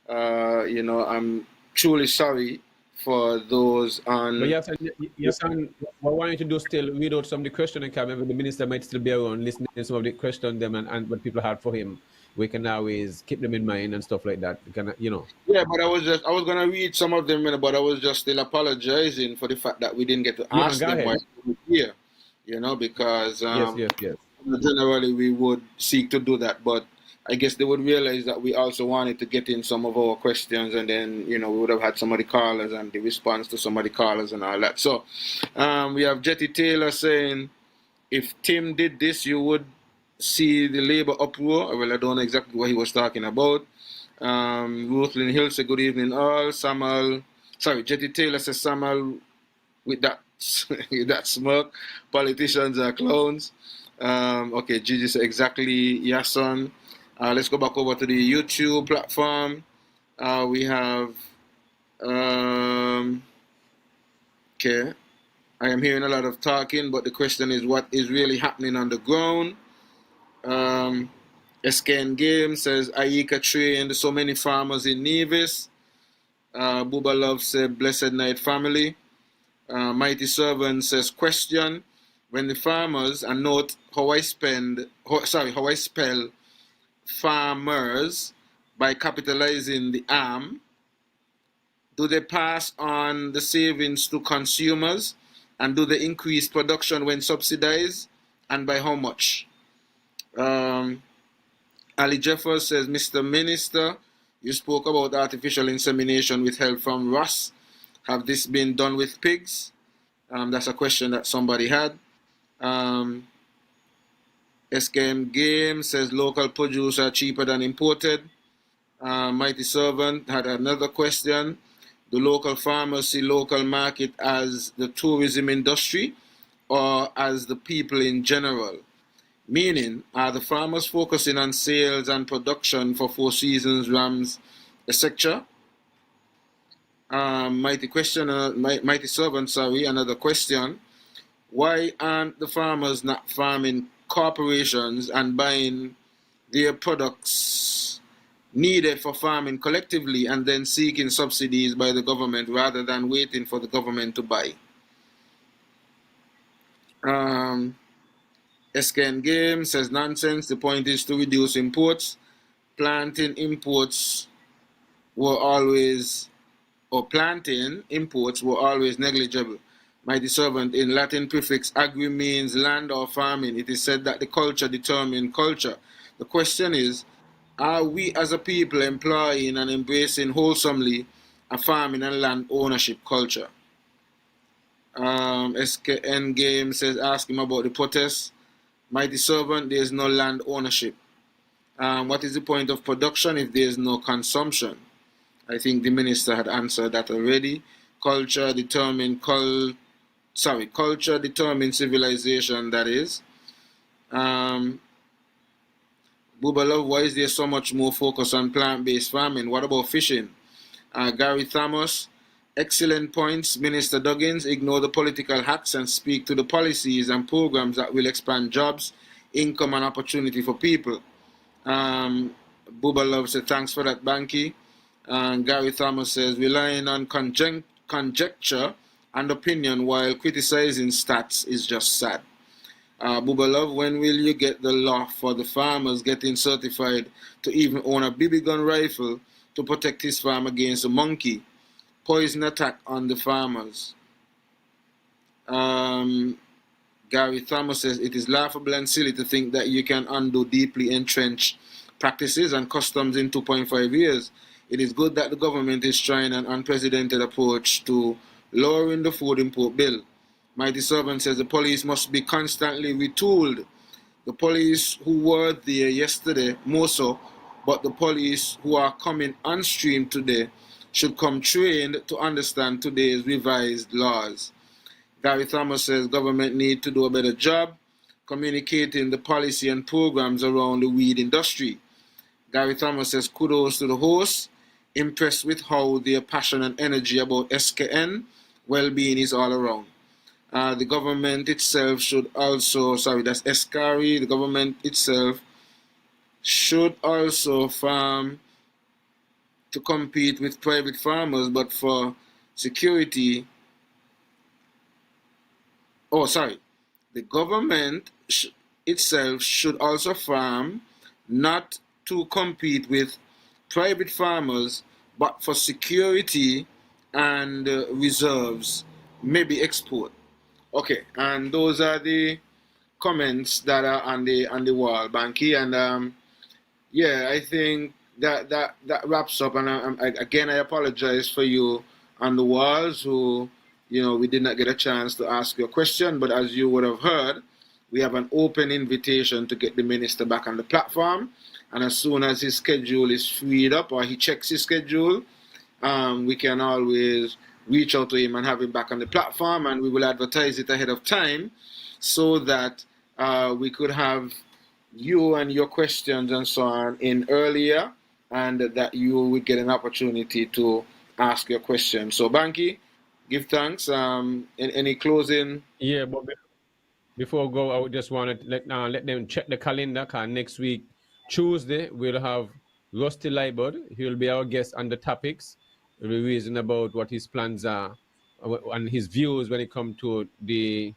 I'm truly sorry for those But on. yes, and what I want you to do still read out some of the question and maybe the minister might still be around listening to some of the question them and what people had for him. We can always keep them in mind and stuff like that. We can, Yeah, but I was gonna read some of them, but I was just still apologizing for the fact that we didn't get to Yeah, man, ask go them why ahead. they were here, because Yes, yes, yes. generally we would seek to do that, but I guess they would realize that we also wanted to get in some of our questions, and then we would have had some of the callers and the response to some of the callers and all that. So we have Jetty Taylor saying, if Tim did this, you would see the labor uproar. Well, I don't know exactly what he was talking about. Ruthlin Hill said, good evening all. Jetty Taylor says, Samal, with that with that smirk, politicians are clowns. Okay, Gigi said, exactly, Yahsonn. Let's go back over to the YouTube platform. We have, okay, I am hearing a lot of talking, but the question is, what is really happening on the ground? SKN Game says, Aika trained so many farmers in Nevis. Booba Love said, blessed night family. Mighty Servant says, question, when the farmers, and note how I spell farmers by capitalizing the arm, do they pass on the savings to consumers? And do they increase production when subsidized? And by how much? Ali Jeffers says, Mr. Minister, you spoke about artificial insemination with help from Ross. Have this been done with pigs? That's a question that somebody had. SKM Game says local produce are cheaper than imported. Mighty Servant had another question. Do local farmers see local market as the tourism industry or as the people in general? Meaning, are the farmers focusing on sales and production for Four Seasons, rams, etc.? Mighty Servant, another question. Why aren't the farmers not farming corporations and buying their products needed for farming collectively and then seeking subsidies by the government rather than waiting for the government to buy? SKN Game says nonsense. The point is to reduce imports. Planting imports were always negligible. Mighty Servant, in Latin prefix agri means land or farming. It is said that the culture determines culture. The question is, are we as a people employing and embracing wholesomely a farming and land ownership culture? SKN Game says, ask him about the protest. Mighty Servant, there is no land ownership. What is the point of production if there is no consumption? I think the minister had answered that already. Culture determines civilization, that is. Booba Love, why is there so much more focus on plant-based farming? What about fishing? Gary Thomas, excellent points. Minister Duggins, ignore the political hacks and speak to the policies and programs that will expand jobs, income and opportunity for people. Booba Love said, thanks for that, Bankie. Gary Thomas says, relying on conjecture and opinion while criticizing stats is just sad. Booba Love, when will you get the law for the farmers getting certified to even own a BB gun rifle to protect his farm against a monkey? Poison attack on the farmers. Gary Thomas says, it is laughable and silly to think that you can undo deeply entrenched practices and customs in 2.5 years. It is good that the government is trying an unprecedented approach to lowering the food import bill. Mighty Servant says the police must be constantly retooled. The police who were there yesterday, more so, but the police who are coming on stream today should come trained to understand today's revised laws. Gary Thomas says government need to do a better job communicating the policy and programs around the weed industry. Gary Thomas says kudos to the hosts, impressed with how their passion and energy about SKN well-being is all around. The government itself should also, that's Escari, the government itself should also farm to compete with private farmers, but for security, the government itself should also farm not to compete with private farmers, but for security and reserves, maybe export. Okay, and those are the comments that are on the wall, Bankie, and yeah, I think that wraps up. And again, I apologize for you on the walls who, we did not get a chance to ask you a question, but as you would have heard, we have an open invitation to get the minister back on the platform, and as soon as his schedule is freed up or he checks his schedule, we can always reach out to him and have him back on the platform, and we will advertise it ahead of time so that we could have you and your questions and so on in earlier, and that you would get an opportunity to ask your question. So, Bankie, give thanks. Any closing? Yeah, but before I go, I would just want to let them check the calendar, because next week, Tuesday, we'll have Rusty Liebert. He'll be our guest on the topics. We'll be reason about what his plans are and his views when it comes to the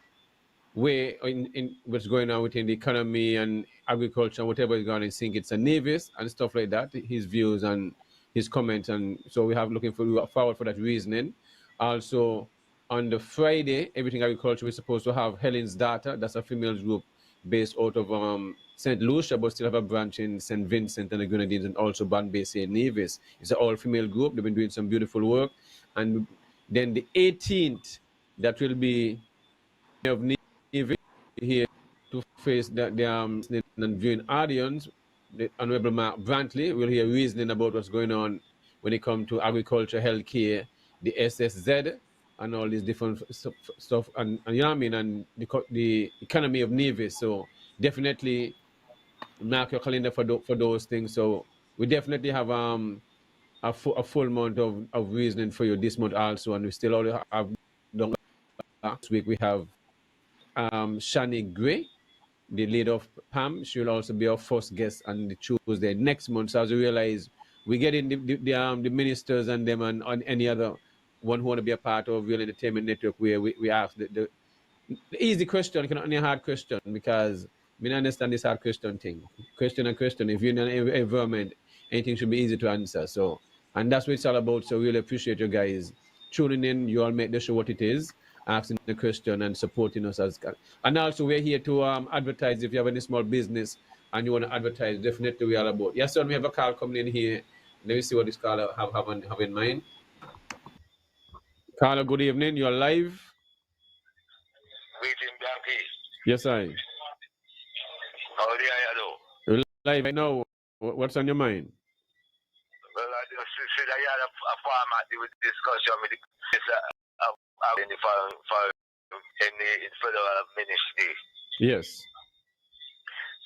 way in what's going on within the economy and agriculture and whatever is going on. I think it's a Nevis and stuff like that, his views and his comments. And so we have looking forward for that reasoning. Also, on the Friday, Everything Agriculture, we're supposed to have Helen's Data. That's a females group based out of St. Lucia, but still have a branch in St. Vincent and the Grenadines, and also band based in Nevis. It's an all-female group. They've been doing some beautiful work. And then the 18th, that will be of Nevis here to face the listening and viewing audience. The Honorable Mark Brantley will hear reasoning about what's going on when it comes to agriculture, healthcare, the SSZ, and all these different stuff, and you know what I mean, and the economy of Nevis. So definitely mark your calendar for those things. So we definitely have a full month of reasoning for you this month also, and we still only have done last week. We have Shani Gray, the leader of PAM. She will also be our first guest on the Tuesday next month. So as you realize, we get in the ministers and them and on any other one who want to be a part of Real Entertainment Network, where we ask the easy question, cannot any hard question, because we understand this hard question thing. Question and question. If you're in an environment, anything should be easy to answer. So, and that's what it's all about. So really appreciate you guys tuning in. You all make the show what it is, asking the question and supporting us as. And also we're here to advertise. If you have any small business and you want to advertise, definitely we are about. Yes, sir. We have a call coming in here. Let me see what this caller have in mind. Caller, good evening. You're live. Waiting, Bankie. Yes, I. How do you do? You're live right now. What's on your mind? Well, I just said I had a format with discussion with the in the in the federal ministry. Yes.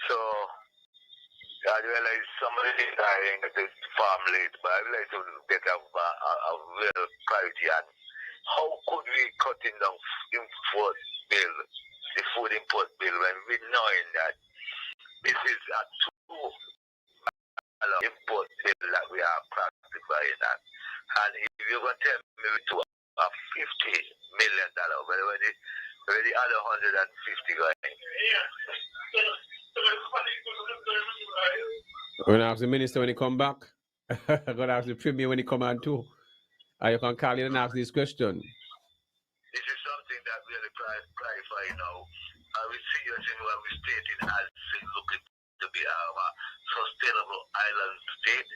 So I realize some of the things I ain't got to farm late, but I'd like to get a real clarity on how could we cutting down import bill, the food import bill, when we knowing that this is a two import bill that we are practically buying at. And if you're going to tell me to a $50 million, where the other 150 going? I'm going to ask the minister when he come back. I'm going to ask the premier when he come on too. You can call in and ask this question. This is something that really clarify now. We see us in what we stating as looking to be our sustainable island state.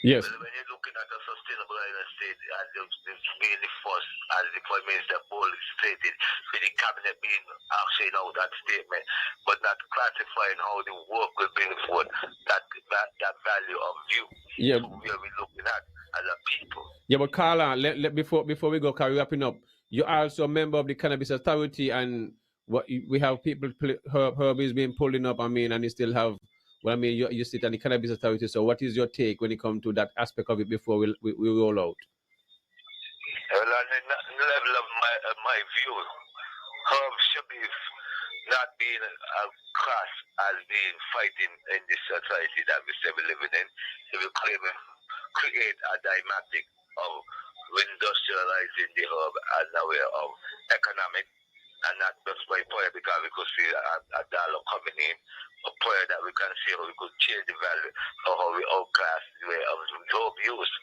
Yes. When you're looking at a sustainable island state, as it's being the first, as the Prime Minister boldly stated, with the cabinet being actually out that statement, but not classifying how the work will bring forth that value of view. Yeah. So where we're looking at as a people. Yeah, but Carla, before we go, Carla, wrapping up, you're also a member of the Cannabis Authority, and we have people, Herb is being pulling up, I mean, and you still have, well, I mean, you sit on the Cannabis Authority, so what is your take when it comes to that aspect of it before we roll out? Well, on the level of my view, Herb should be not being a class as being fighting in this society that we say we're living in. If we create a dynamic of industrializing the herb as a way of economic, and not just by prayer, because we could see a dollar coming in, a prayer that we can see how we could change the value of how we outclass the way of drug use.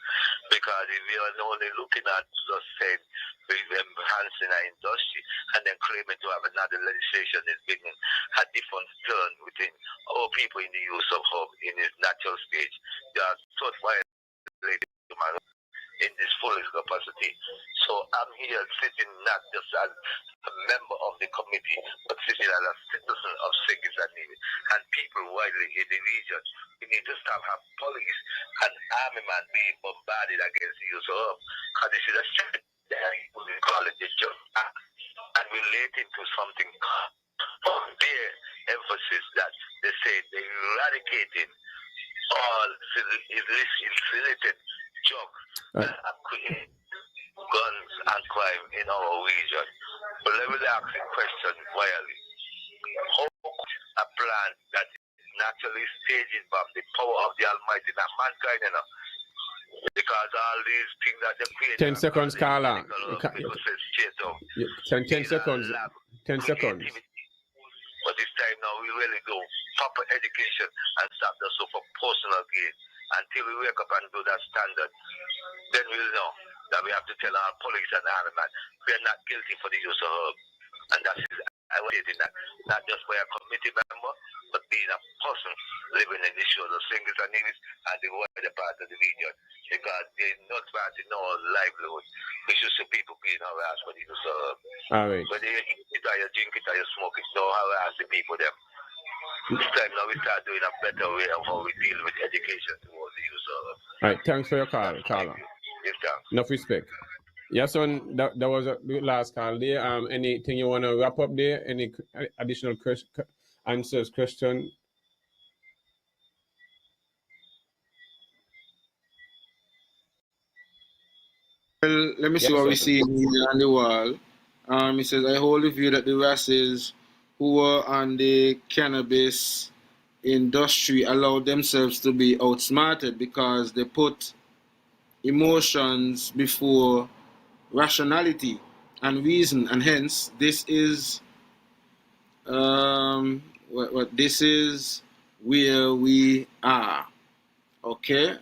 Because if we are only looking at just saying we're enhancing our industry and then claiming to have another legislation is bringing a different turn within our people in the use of herb in its natural stage. They are taught violating human in this fullest capacity. So I'm here sitting not just as a member of the committee, but sitting as a citizen of Sigis and Nevis and people widely in the region. We need to stop have police and army man being bombarded against the use of herb, because this is a shit that we call it the just act and relating to something of their emphasis that they say they're eradicating all illicit drugs that have created guns and crime in our region. But let me ask a question quietly. How could a plan that is naturally staged from the power of the Almighty, not mankind, you know? Because all these things that they create... 10 seconds, Carla. 10 seconds. 10 seconds. But this time now we really do proper education and stop the so for personal gain. Until we wake up and do that standard, then we'll know that we have to tell our police and army man we are not guilty for the use of herb. And that is, I was saying that, not just by a committee member, but being a person living in the shores of Sigis and Nevis and the wider part of the region. Because they're not granting no livelihood. We should see people being harassed for the use of herb. All right. Whether you eat it or you drink it or you smoke it, don't harass the people them. This time now we start doing a better way of how we deal with education towards the use of herb. All right, thanks for your call, Carla. Yes, thanks. Enough respect. Yahsonn, that was a last call there. Anything you want to wrap up there? Any additional answers, question? Well, let me see what we see here on the wall. It says, I hold the view that the races who were on the cannabis industry allowed themselves to be outsmarted because they put emotions before rationality and reason, and hence this is this is where we are. Okay.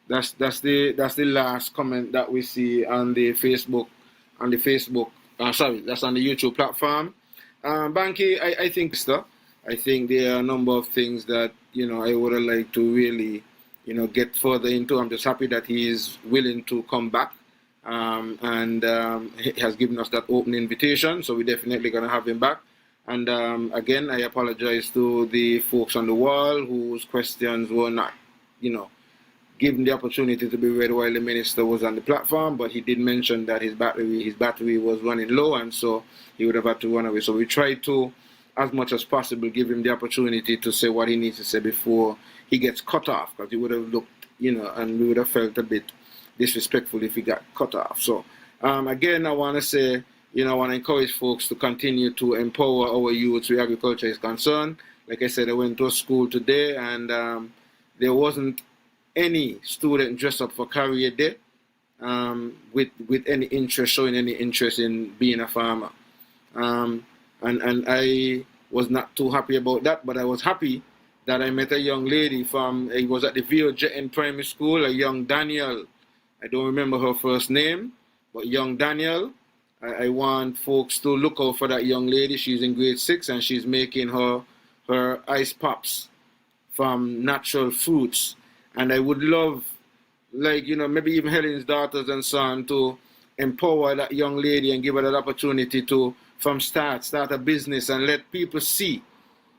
That's the last comment that we see on the Facebook sorry, that's on the YouTube platform. Bankie, I think there are a number of things that I would have liked to really get further into. I'm just happy that he is willing to come back, and he has given us that open invitation, so we're definitely going to have him back. And again, I apologize to the folks on the wall whose questions were not given the opportunity to be read while the minister was on the platform, but he did mention that his battery was running low, and so he would have had to run away. So we tried to, as much as possible, give him the opportunity to say what he needs to say before he gets cut off, because he would have looked, and we would have felt a bit disrespectful if he got cut off. So again, I want to say, I want to encourage folks to continue to empower our youth where agriculture is concerned. Like I said, I went to a school today, and there wasn't any student dressed up for career day with any interest, showing any interest in being a farmer. And I was not too happy about that, but I was happy that I met a young lady it was at the VOJ in primary school, a young Daniel. I don't remember her first name, but young Daniel. I want folks to look out for that young lady. She's in grade 6 and she's making her ice pops from natural fruits. And I would love, like, maybe even Helen's daughters and son to empower that young lady and give her that opportunity to, from start a business and let people see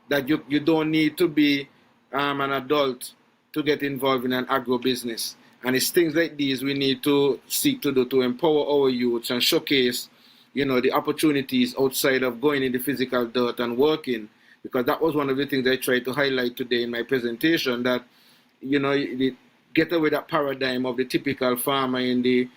that you don't need to be an adult to get involved in an agro business. And it's things like these we need to seek to do to empower our youths and showcase, the opportunities outside of going in the physical dirt and working. Because that was one of the things I tried to highlight today in my presentation, that, get away that paradigm of the typical farmer in the,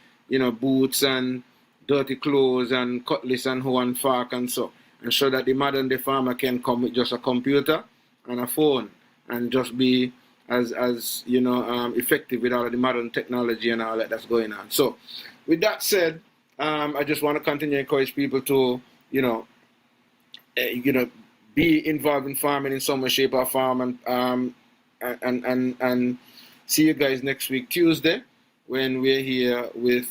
boots and dirty clothes and cutlass and hoe and fork and so, and show that the modern day farmer can come with just a computer and a phone and just be as effective with all of the modern technology and all that's going on. So with that said, I just want to continue to encourage people to, be involved in farming in some way, shape, or form, and see you guys next week, Tuesday, when we're here with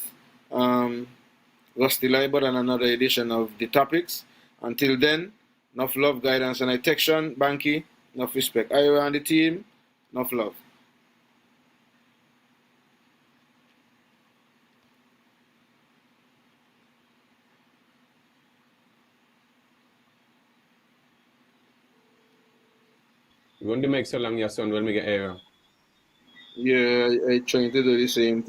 Rusty Liber and another edition of The Topics. Until then, enough love, guidance, and protection. Bankie, enough respect. Ira and the team, enough love. You want to make so long, your son, when we get air. Yeah, I trying to do the same thing.